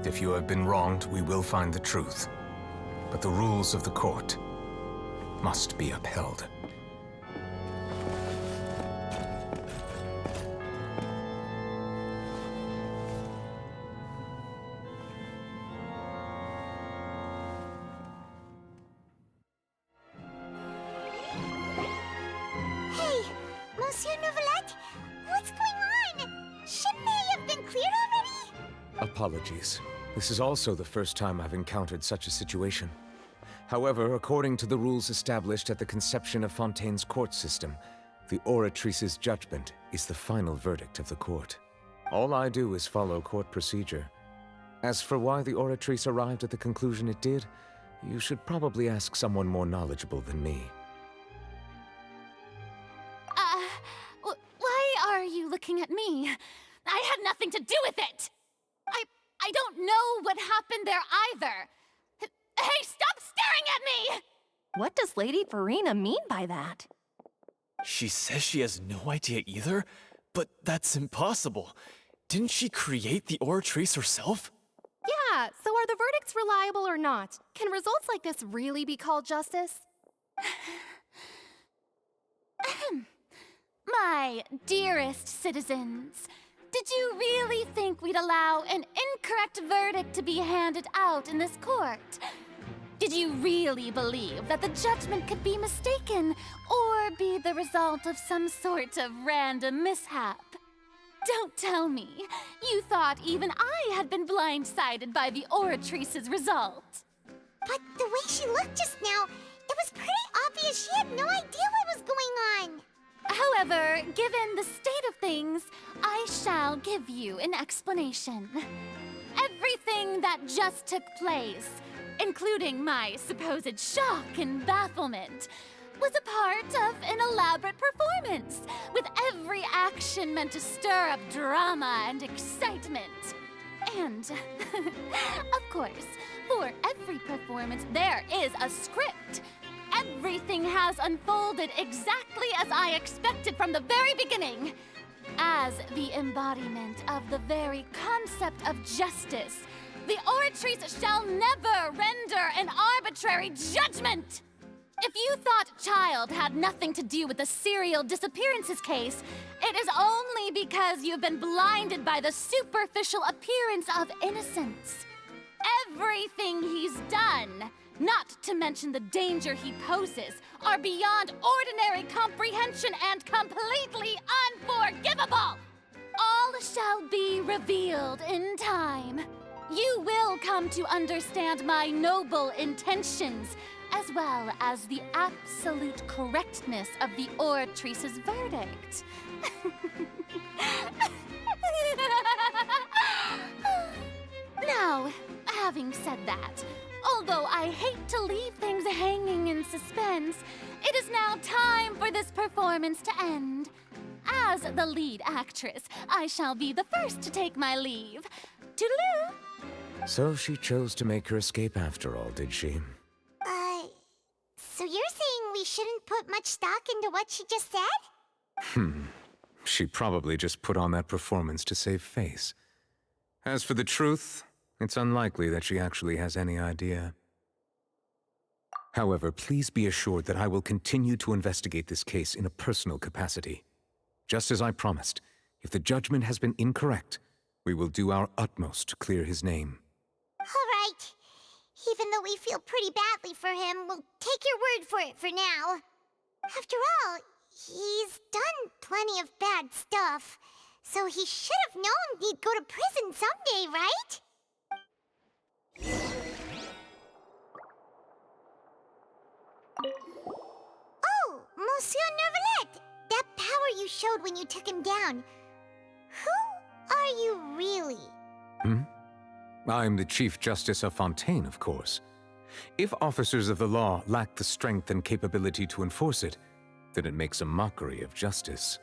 If you have been wronged, we will find the truth. But the rules of the court must be upheld. Hey, Monsieur Novelette, what's going on? Shouldn't they have been cleared already? Apologies. This is also the first time I've encountered such a situation. However, according to the rules established at the conception of Fontaine's court system, the Oratrice's judgment is the final verdict of the court. All I do is follow court procedure. As for why the Oratrice arrived at the conclusion it did, you should probably ask someone more knowledgeable than me. Why are you looking at me? I had nothing to do with it! I don't know what happened there either! Hey, stop staring at me! What does Lady Farina mean by that? She says she has no idea either, but that's impossible. Didn't she create the Oratrice herself? Yeah, so are the verdicts reliable or not? Can results like this really be called justice? My dearest citizens, did you really think we'd allow an incorrect verdict to be handed out in this court? Did you really believe that the judgment could be mistaken or be the result of some sort of random mishap? Don't tell me you thought even I had been blindsided by the Oratrice's result. But the way she looked just now, it was pretty obvious she had no idea what was going on. However, given the state of things, I shall give you an explanation. Everything that just took place, including my supposed shock and bafflement, was a part of an elaborate performance, with every action meant to stir up drama and excitement. And, of course, for every performance there is a script. Everything has unfolded exactly as I expected from the very beginning. As the embodiment of the very concept of justice, the Oratrice shall never render an arbitrary judgment! If you thought Child had nothing to do with the serial disappearances case, it is only because you've been blinded by the superficial appearance of innocence. Everything he's done, not to mention the danger he poses, are beyond ordinary comprehension and completely unforgivable! All shall be revealed in time. You will come to understand my noble intentions, as well as the absolute correctness of the Oratrice's verdict. Now, having said that, although I hate to leave things hanging in suspense, it is now time for this performance to end. As the lead actress, I shall be the first to take my leave. Toodaloo! So she chose to make her escape after all, did she? So you're saying we shouldn't put much stock into what she just said? She probably just put on that performance to save face. As for the truth, it's unlikely that she actually has any idea. However, please be assured that I will continue to investigate this case in a personal capacity. Just as I promised, if the judgment has been incorrect, we will do our utmost to clear his name. All right. Even though we feel pretty badly for him, we'll take your word for it for now. After all, he's done plenty of bad stuff, so he should have known he'd go to prison someday, right? Oh, Monsieur Neuvillette! That power you showed when you took him down. Who are you really? I'm the Chief Justice of Fontaine, of course. If officers of the law lack the strength and capability to enforce it, then it makes a mockery of justice.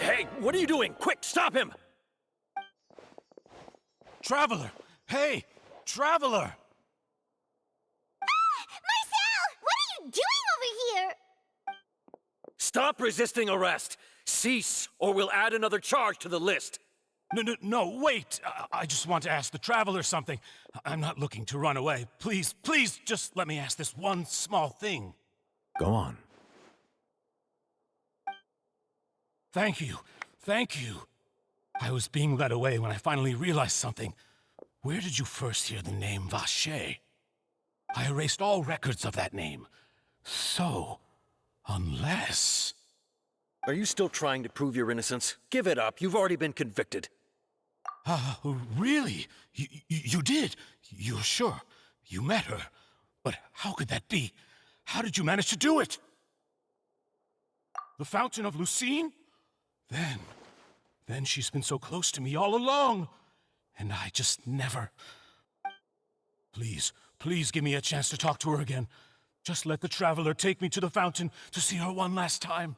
Hey, what are you doing? Quick, stop him! Traveler! Hey! Traveler! Marcel! What are you doing over here? Stop resisting arrest! Cease, or we'll add another charge to the list. No, wait! I just want to ask the Traveler something. I'm not looking to run away. Please, just let me ask this one small thing. Go on. Thank you. I was being led away when I finally realized something. Where did you first hear the name Vacher? I erased all records of that name. So, unless... Are you still trying to prove your innocence? Give it up. You've already been convicted. Really? You did? You're sure? You met her? But how could that be? How did you manage to do it? The Fountain of Lucine? Then she's been so close to me all along. And I just never... Please give me a chance to talk to her again. Just let the Traveler take me to the fountain to see her one last time.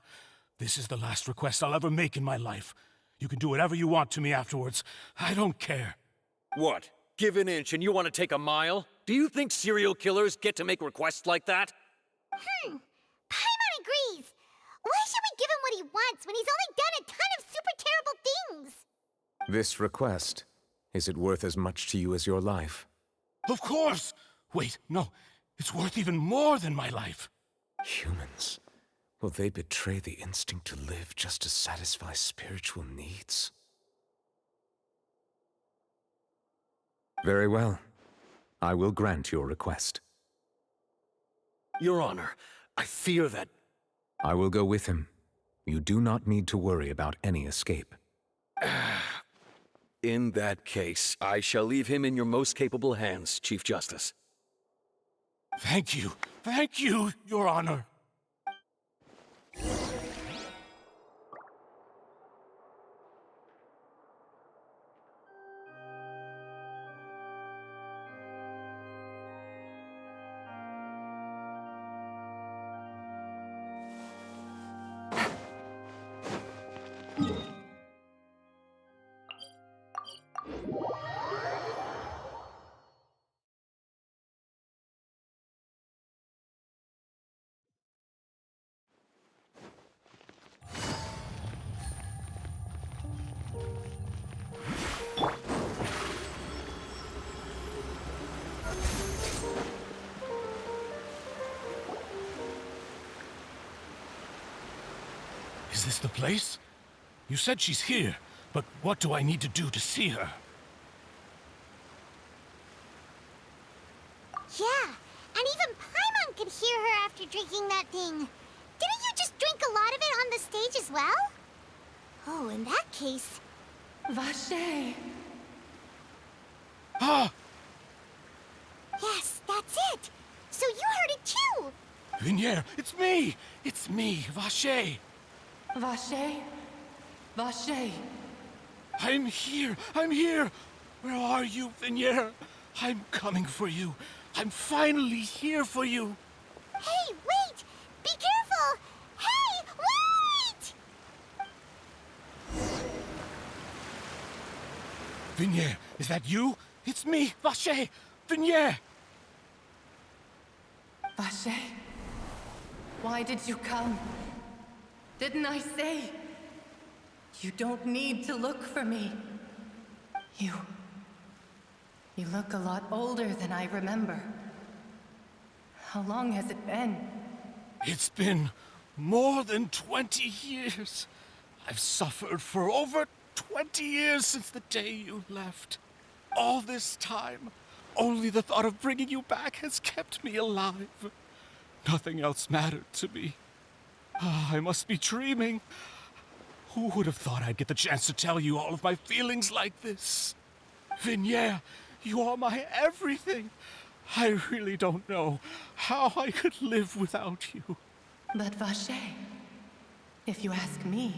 This is the last request I'll ever make in my life. You can do whatever you want to me afterwards. I don't care. What? Give an inch and you want to take a mile? Do you think serial killers get to make requests like that? Paimon agrees. Why should we give him what he wants when he's only done a ton of super terrible things? This request, is it worth as much to you as your life? Of course! Wait, no. It's worth even more than my life. Humans. Will they betray the instinct to live just to satisfy spiritual needs? Very well. I will grant your request. Your Honor, I fear that... I will go with him. You do not need to worry about any escape. In that case, I shall leave him in your most capable hands, Chief Justice. Thank you, Your Honor. Is this the place? You said she's here, but what do I need to do to see her? Yeah, and even Paimon could hear her after drinking that thing. Didn't you just drink a lot of it on the stage as well? Oh, in that case... Vacher! Ah! Yes, that's it! So you heard it too! Vignier, it's me! It's me, Vacher! Vacher? Vacher! I'm here! Where are you, Vignier? I'm coming for you. I'm finally here for you. Hey, wait! Be careful! Hey, wait! Vignier, is that you? It's me, Vacher! Vignier! Vacher? Why did you come? Didn't I say? You don't need to look for me. You look a lot older than I remember. How long has it been? It's been more than 20 years. I've suffered for over 20 years since the day you left. All this time, only the thought of bringing you back has kept me alive. Nothing else mattered to me. I must be dreaming. Who would have thought I'd get the chance to tell you all of my feelings like this? Vignier, you are my everything. I really don't know how I could live without you. But Vacher, if you ask me,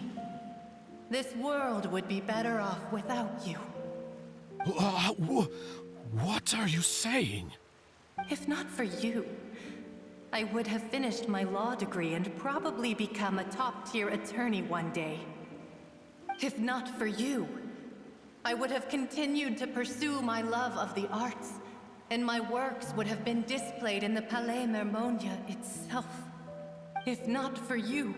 this world would be better off without you. What are you saying? If not for you, I would have finished my law degree and probably become a top-tier attorney one day. If not for you, I would have continued to pursue my love of the arts, and my works would have been displayed in the Palais Mermonia itself. If not for you,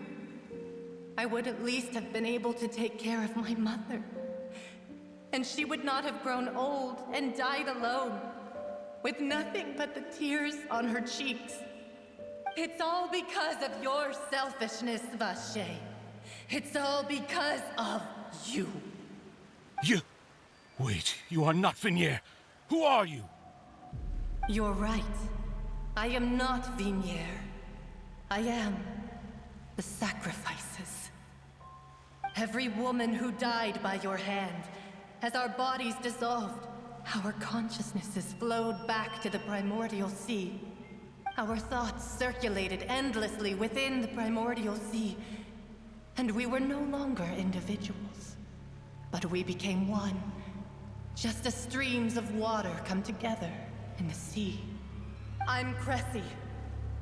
I would at least have been able to take care of my mother. And she would not have grown old and died alone, with nothing but the tears on her cheeks. It's all because of your selfishness, Vache. It's all because of you. You... Wait, you are not Vignier. Who are you? You're right. I am not Vignier. I am the sacrifices. Every woman who died by your hand, as our bodies dissolved, our consciousnesses flowed back to the primordial sea. Our thoughts circulated endlessly within the primordial sea, and we were no longer individuals, but we became one, just as streams of water come together in the sea. I'm Cressy.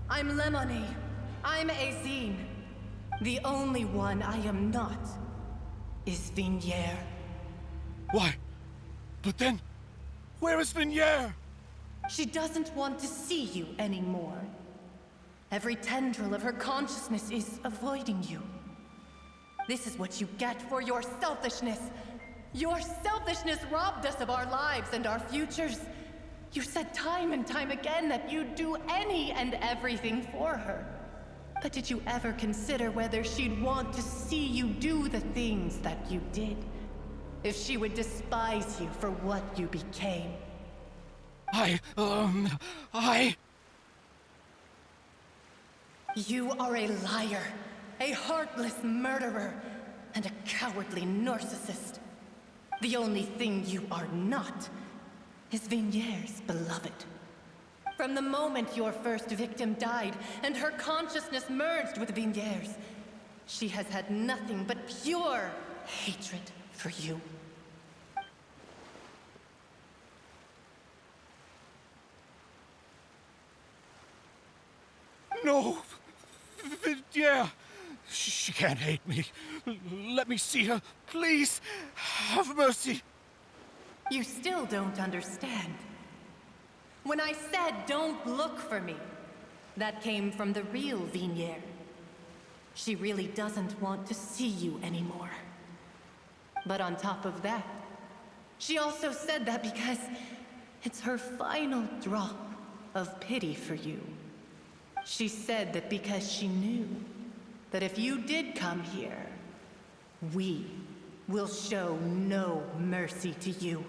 I'm Lemony. I'm Azine. The only one I am not is Vignier. Why? But then, where is Vignier? She doesn't want to see you anymore. Every tendril of her consciousness is avoiding you. This is what you get for your selfishness. Your selfishness robbed us of our lives and our futures. You said time and time again that you'd do any and everything for her. But did you ever consider whether she'd want to see you do the things that you did? If she would despise you for what you became? You are a liar, a heartless murderer, and a cowardly narcissist. The only thing you are not is Vignier's beloved. From the moment your first victim died and her consciousness merged with Vignier's, she has had nothing but pure hatred for you. No! Vignier! She can't hate me. Let me see her, please. Have mercy. You still don't understand. When I said don't look for me, that came from the real Vignier. She really doesn't want to see you anymore. But on top of that, she also said that because it's her final drop of pity for you. She said that because she knew that if you did come here, we will show no mercy to you.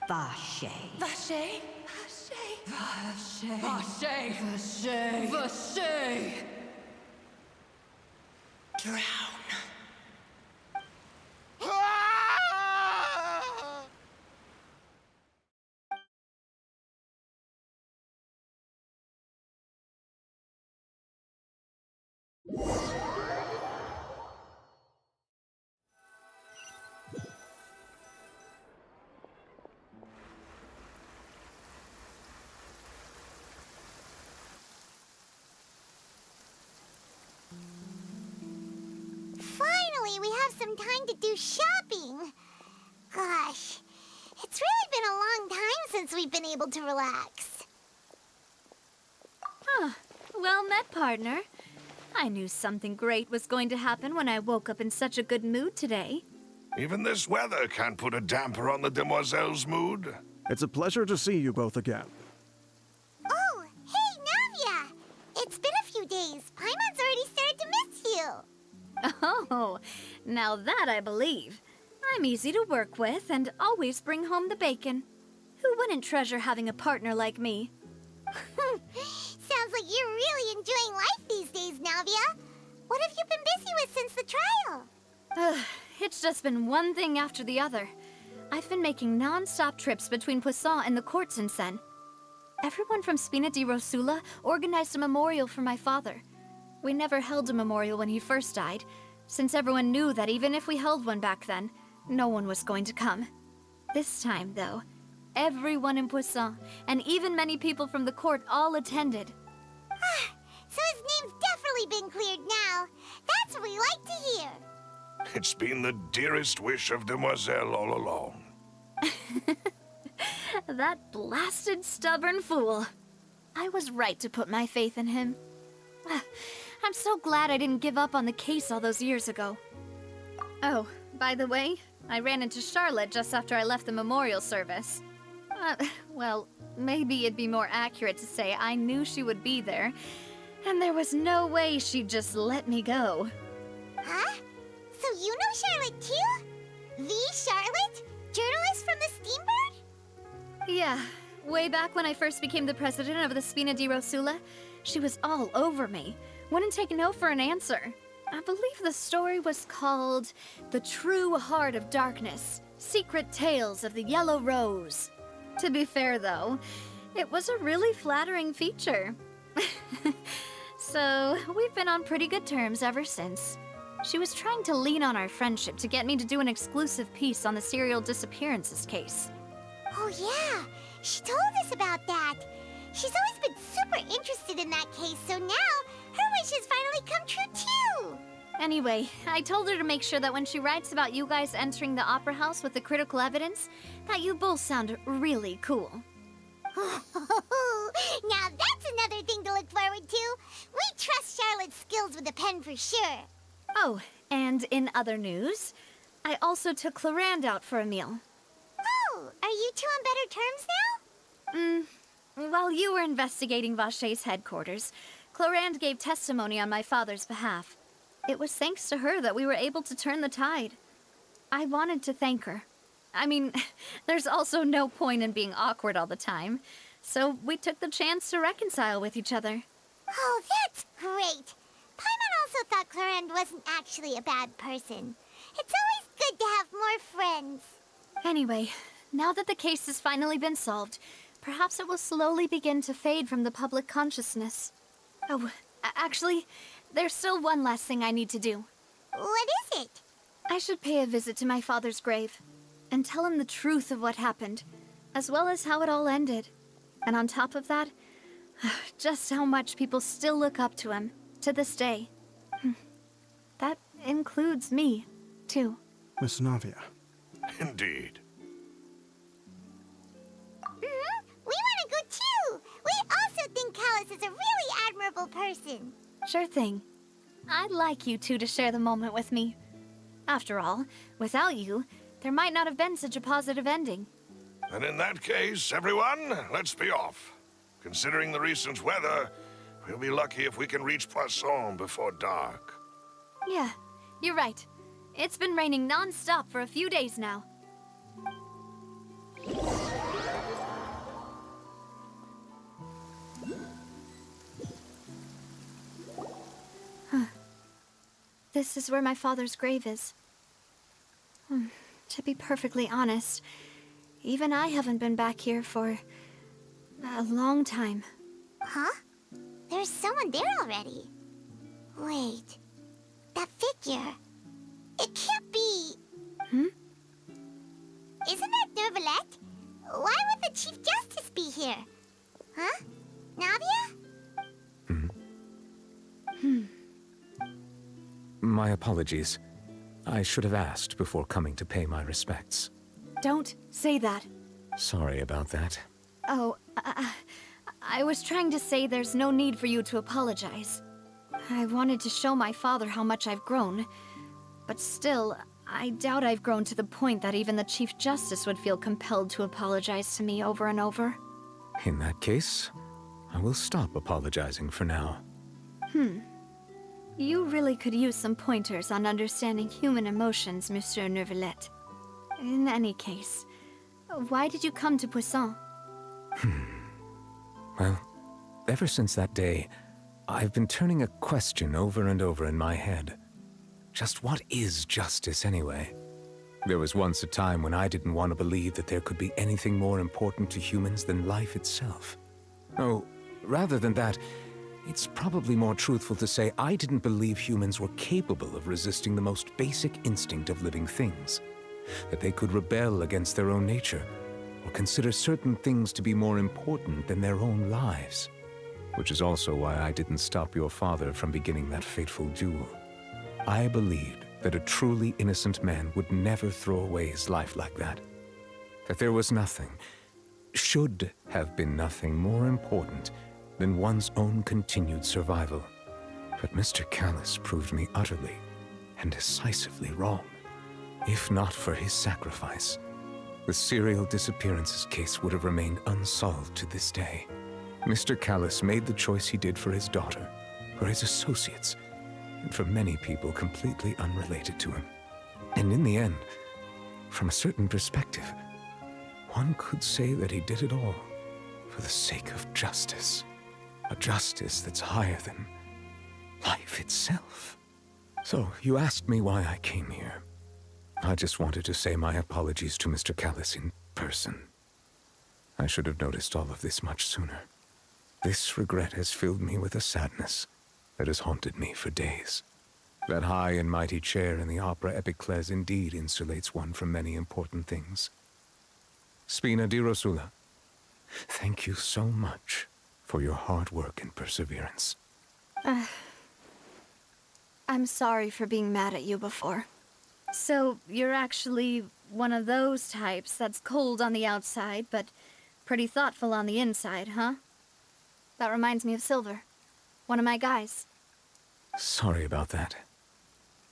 Vache. Vache? Vache. Vache. Vache. Vache. Drown. Finally, we have some time to do shopping. Gosh, it's really been a long time since we've been able to relax. Huh. Well met, partner. I knew something great was going to happen when I woke up in such a good mood today. Even this weather can't put a damper on the demoiselle's mood. It's a pleasure to see you both again. Oh, hey, Navia! It's been a few days. Paimon's already started to miss you. Oh, now that I believe. I'm easy to work with and always bring home the bacon. Who wouldn't treasure having a partner like me? Sounds like you're really enjoying life these days, Navia. What have you been busy with since the trial? It's just been one thing after the other. I've been making non-stop trips between Poisson and the courts in Seine. Everyone from Spina di Rosula organized a memorial for my father. We never held a memorial when he first died, since everyone knew that even if we held one back then, no one was going to come. This time, though, everyone in Poisson, and even many people from the court, all attended. So his name's definitely been cleared now. That's what we like to hear. It's been the dearest wish of Demoiselle all along. That blasted stubborn fool. I was right to put my faith in him. I'm so glad I didn't give up on the case all those years ago. Oh, by the way, I ran into Charlotte just after I left the memorial service. Well, maybe it'd be more accurate to say I knew she would be there, and there was no way she'd just let me go. Huh? So you know Charlotte too? The Charlotte? Journalist from the Steambird? Yeah, way back when I first became the president of the Spina di Rosula, she was all over me. Wouldn't take no for an answer. I believe the story was called The True Heart of Darkness, Secret Tales of the Yellow Rose. To be fair, though, it was a really flattering feature. So, we've been on pretty good terms ever since. She was trying to lean on our friendship to get me to do an exclusive piece on the serial disappearances case. Oh yeah, she told us about that. She's always been super interested in that case, so now her wish has finally come true too. Anyway, I told her to make sure that when she writes about you guys entering the opera house with the critical evidence, that you both sound really cool. Now that's another thing to look forward to. We trust Charlotte's skills with a pen for sure. Oh, and in other news, I also took Clarand out for a meal. Oh, are you two on better terms now? While you were investigating Vaché's headquarters, Clarand gave testimony on my father's behalf. It was thanks to her that we were able to turn the tide. I wanted to thank her. I mean, there's also no point in being awkward all the time, so we took the chance to reconcile with each other. Oh, that's great. Paimon also thought Clarand wasn't actually a bad person. It's always good to have more friends. Anyway, now that the case has finally been solved, perhaps it will slowly begin to fade from the public consciousness. Oh, actually, there's still one last thing I need to do. What is it? I should pay a visit to my father's grave and tell him the truth of what happened, as well as how it all ended. And on top of that, just how much people still look up to him to this day. That includes me, too. Miss Navia. Indeed. We want to go too! We also think Callus is a really admirable person. Sure thing. I'd like you two to share the moment with me. After all, without you, there might not have been such a positive ending. And in that case, everyone, let's be off. Considering the recent weather, we'll be lucky if we can reach Poisson before dark. Yeah, you're right. It's been raining non-stop for a few days now. This is where my father's grave is. To be perfectly honest, even I haven't been back here for a long time. Huh? There's someone there already. Wait. That figure. It can't be... Isn't that Neuvillette? Why would the Chief Justice be here? Huh? Navia? My apologies. I should have asked before coming to pay my respects. Don't say that. Sorry about that. Oh, I was trying to say there's no need for you to apologize. I wanted to show my father how much I've grown. But still, I doubt I've grown to the point that even the Chief Justice would feel compelled to apologize to me over and over. In that case, I will stop apologizing for now. You really could use some pointers on understanding human emotions, Monsieur Neuvillette. In any case, why did you come to Poisson? Well, ever since that day, I've been turning a question over and over in my head. Just what is justice, anyway? There was once a time when I didn't want to believe that there could be anything more important to humans than life itself. Oh, rather than that, it's probably more truthful to say I didn't believe humans were capable of resisting the most basic instinct of living things. That they could rebel against their own nature, or consider certain things to be more important than their own lives. Which is also why I didn't stop your father from beginning that fateful duel. I believed that a truly innocent man would never throw away his life like that. That there was nothing, should have been nothing more important than one's own continued survival. But Mr. Callus proved me utterly and decisively wrong. If not for his sacrifice, the serial disappearances case would have remained unsolved to this day. Mr. Callus made the choice he did for his daughter, for his associates, and for many people completely unrelated to him. And in the end, from a certain perspective, one could say that he did it all for the sake of justice. A justice that's higher than life itself. So, you asked me why I came here. I just wanted to say my apologies to Mr. Callus in person. I should have noticed all of this much sooner. This regret has filled me with a sadness that has haunted me for days. That high and mighty chair in the opera Epicles indeed insulates one from many important things. Spina di Rosula, thank you so much for your hard work and perseverance. I'm sorry for being mad at you before. So, you're actually one of those types that's cold on the outside, but pretty thoughtful on the inside, huh? That reminds me of Silver, one of my guys. Sorry about that.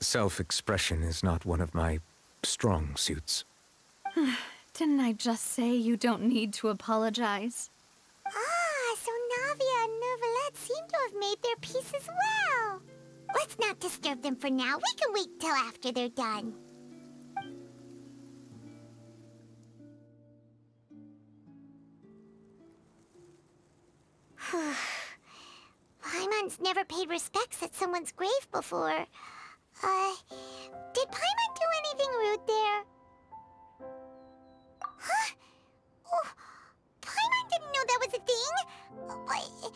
Self-expression is not one of my strong suits. Didn't I just say you don't need to apologize? Ah, so Navia and Neuvillette seem to have made their peace as well. Let's not disturb them for now. We can wait till after they're done. Paimon's never paid respects at someone's grave before. Did Paimon do anything rude there? Huh? Oh, Paimon didn't know that was a thing. But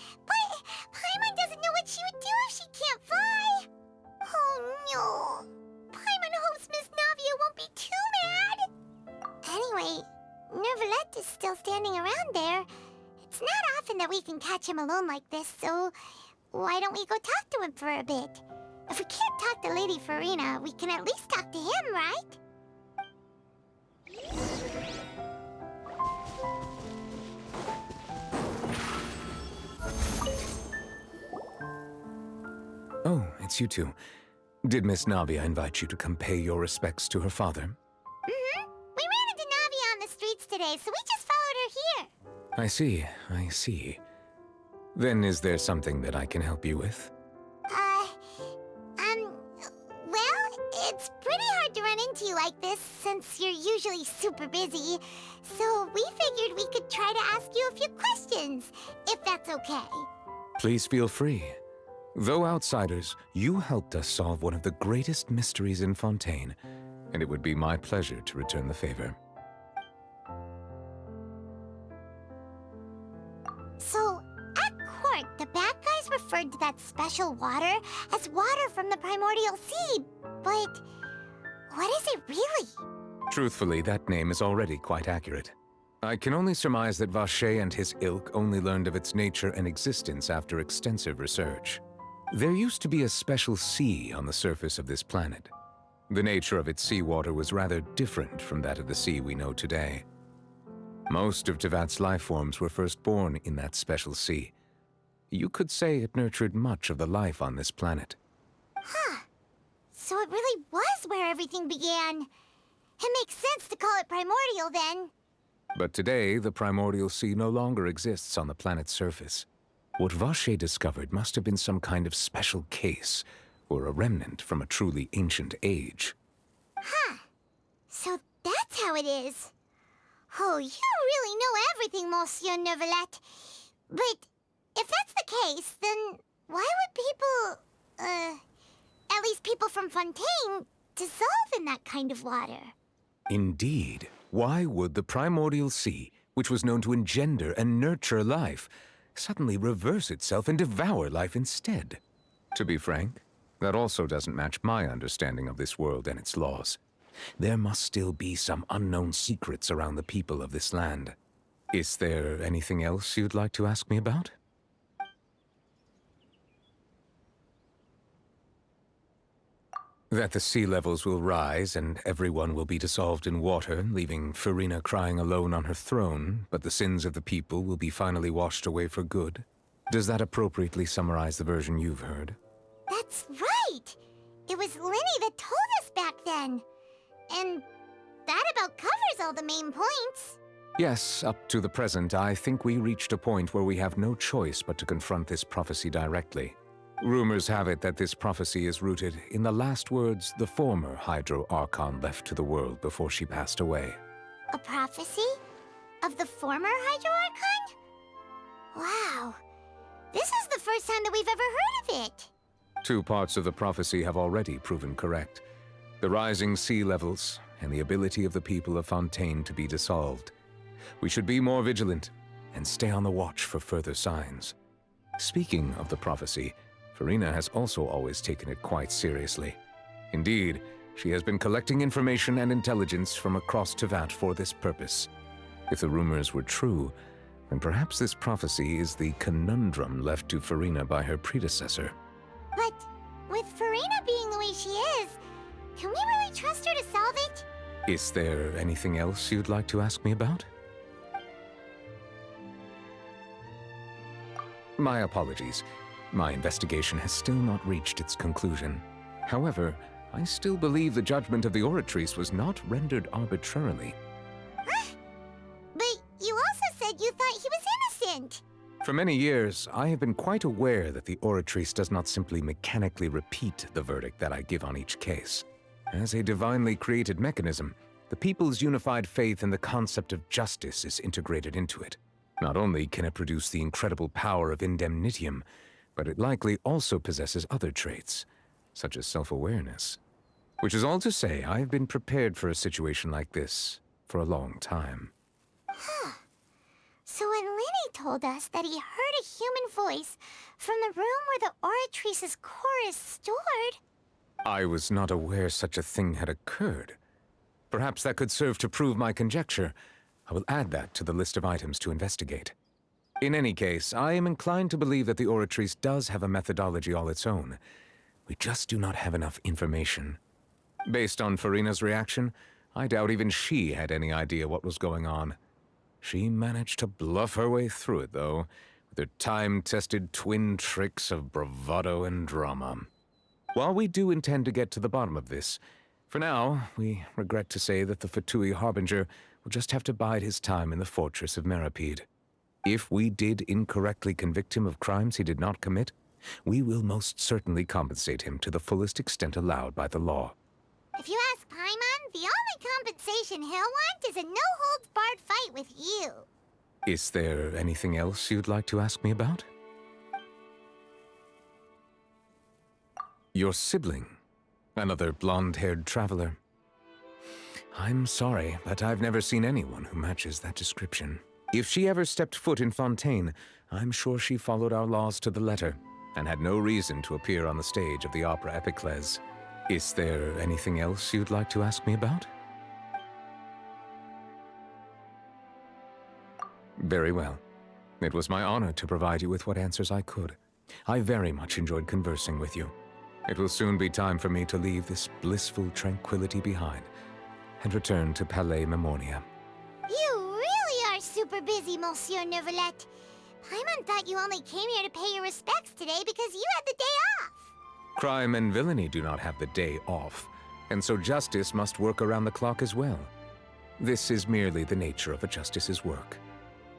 Paimon doesn't know what she would do if she can't fly. Oh no. Paimon hopes Miss Navia won't be too mad. Anyway, Neuvillette is still standing around there. It's not often that we can catch him alone like this, so why don't we go talk to him for a bit? If we can't talk to Lady Farina, we can at least talk to him, right? Oh, it's you two. Did Miss Navia invite you to come pay your respects to her father? Mm-hmm. We ran into Navia on the streets today, so we just followed her here. I see. Then is there something that I can help you with? Well, it's pretty hard to run into you like this since you're usually super busy. So we figured we could try to ask you a few questions, if that's okay. Please feel free. Though outsiders, you helped us solve one of the greatest mysteries in Fontaine, and it would be my pleasure to return the favor. So, at court, the bad guys referred to that special water as water from the primordial sea, but what is it really? Truthfully, that name is already quite accurate. I can only surmise that Vacher and his ilk only learned of its nature and existence after extensive research. There used to be a special sea on the surface of this planet. The nature of its seawater was rather different from that of the sea we know today. Most of Tevat's life forms were first born in that special sea. You could say it nurtured much of the life on this planet. Huh. So it really was where everything began. It makes sense to call it primordial then. But today, the primordial sea no longer exists on the planet's surface. What Vacher discovered must have been some kind of special case, or a remnant from a truly ancient age. Huh. So that's how it is. Oh, you really know everything, Monsieur Neuvillette. But if that's the case, then why would people, at least people from Fontaine, dissolve in that kind of water? Indeed. Why would the primordial sea, which was known to engender and nurture life, suddenly reverse itself and devour life instead? To be frank, that also doesn't match my understanding of this world and its laws. There must still be some unknown secrets around the people of this land. Is there anything else you'd like to ask me about? That the sea levels will rise and everyone will be dissolved in water, leaving Farina crying alone on her throne, but the sins of the people will be finally washed away for good. Does that appropriately summarize the version you've heard? That's right! It was Linny that told us back then. And that about covers all the main points. Yes, up to the present, I think we reached a point where we have no choice but to confront this prophecy directly. Rumors have it that this prophecy is rooted in the last words the former Hydro Archon left to the world before she passed away. A prophecy? Of the former Hydro Archon? Wow. This is the first time that we've ever heard of it. 2 parts of the prophecy have already proven correct. The rising sea levels and the ability of the people of Fontaine to be dissolved. We should be more vigilant and stay on the watch for further signs. Speaking of the prophecy, Farina has also always taken it quite seriously. Indeed, she has been collecting information and intelligence from across Tevat for this purpose. If the rumors were true, then perhaps this prophecy is the conundrum left to Farina by her predecessor. But with Farina being the way she is, can we really trust her to solve it? Is there anything else you'd like to ask me about? My apologies. My investigation has still not reached its conclusion. However, I still believe the judgment of the Oratrice was not rendered arbitrarily. Huh? But you also said you thought he was innocent. For many years, I have been quite aware that the Oratrice does not simply mechanically repeat the verdict that I give on each case. As a divinely created mechanism, the people's unified faith in the concept of justice is integrated into it. Not only can it produce the incredible power of indemnitium, but it likely also possesses other traits, such as self-awareness. Which is all to say, I have been prepared for a situation like this for a long time. Huh. So when Linny told us that he heard a human voice from the room where the Oratrice's core is stored... I was not aware such a thing had occurred. Perhaps that could serve to prove my conjecture. I will add that to the list of items to investigate. In any case, I am inclined to believe that the Oratrice does have a methodology all its own. We just do not have enough information. Based on Farina's reaction, I doubt even she had any idea what was going on. She managed to bluff her way through it, though, with her time-tested twin tricks of bravado and drama. While we do intend to get to the bottom of this, for now, we regret to say that the Fatui Harbinger will just have to bide his time in the fortress of Meripede. If we did incorrectly convict him of crimes he did not commit, we will most certainly compensate him to the fullest extent allowed by the law. If you ask Paimon, the only compensation he'll want is a no-holds-barred fight with you. Is there anything else you'd like to ask me about? Your sibling, another blonde-haired traveler. I'm sorry, but I've never seen anyone who matches that description. If she ever stepped foot in Fontaine, I'm sure she followed our laws to the letter, and had no reason to appear on the stage of the opera Epiclese. Is there anything else you'd like to ask me about? Very well. It was my honor to provide you with what answers I could. I very much enjoyed conversing with you. It will soon be time for me to leave this blissful tranquility behind and return to Palais Memonia. You really are super busy, Monsieur Neuvillette. Paimon thought you only came here to pay your respects today because you had the day off. Crime and villainy do not have the day off, and so justice must work around the clock as well. This is merely the nature of a justice's work.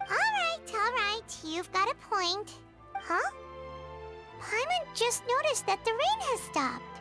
All right. You've got a point. Huh? Paimon just noticed that the rain has stopped.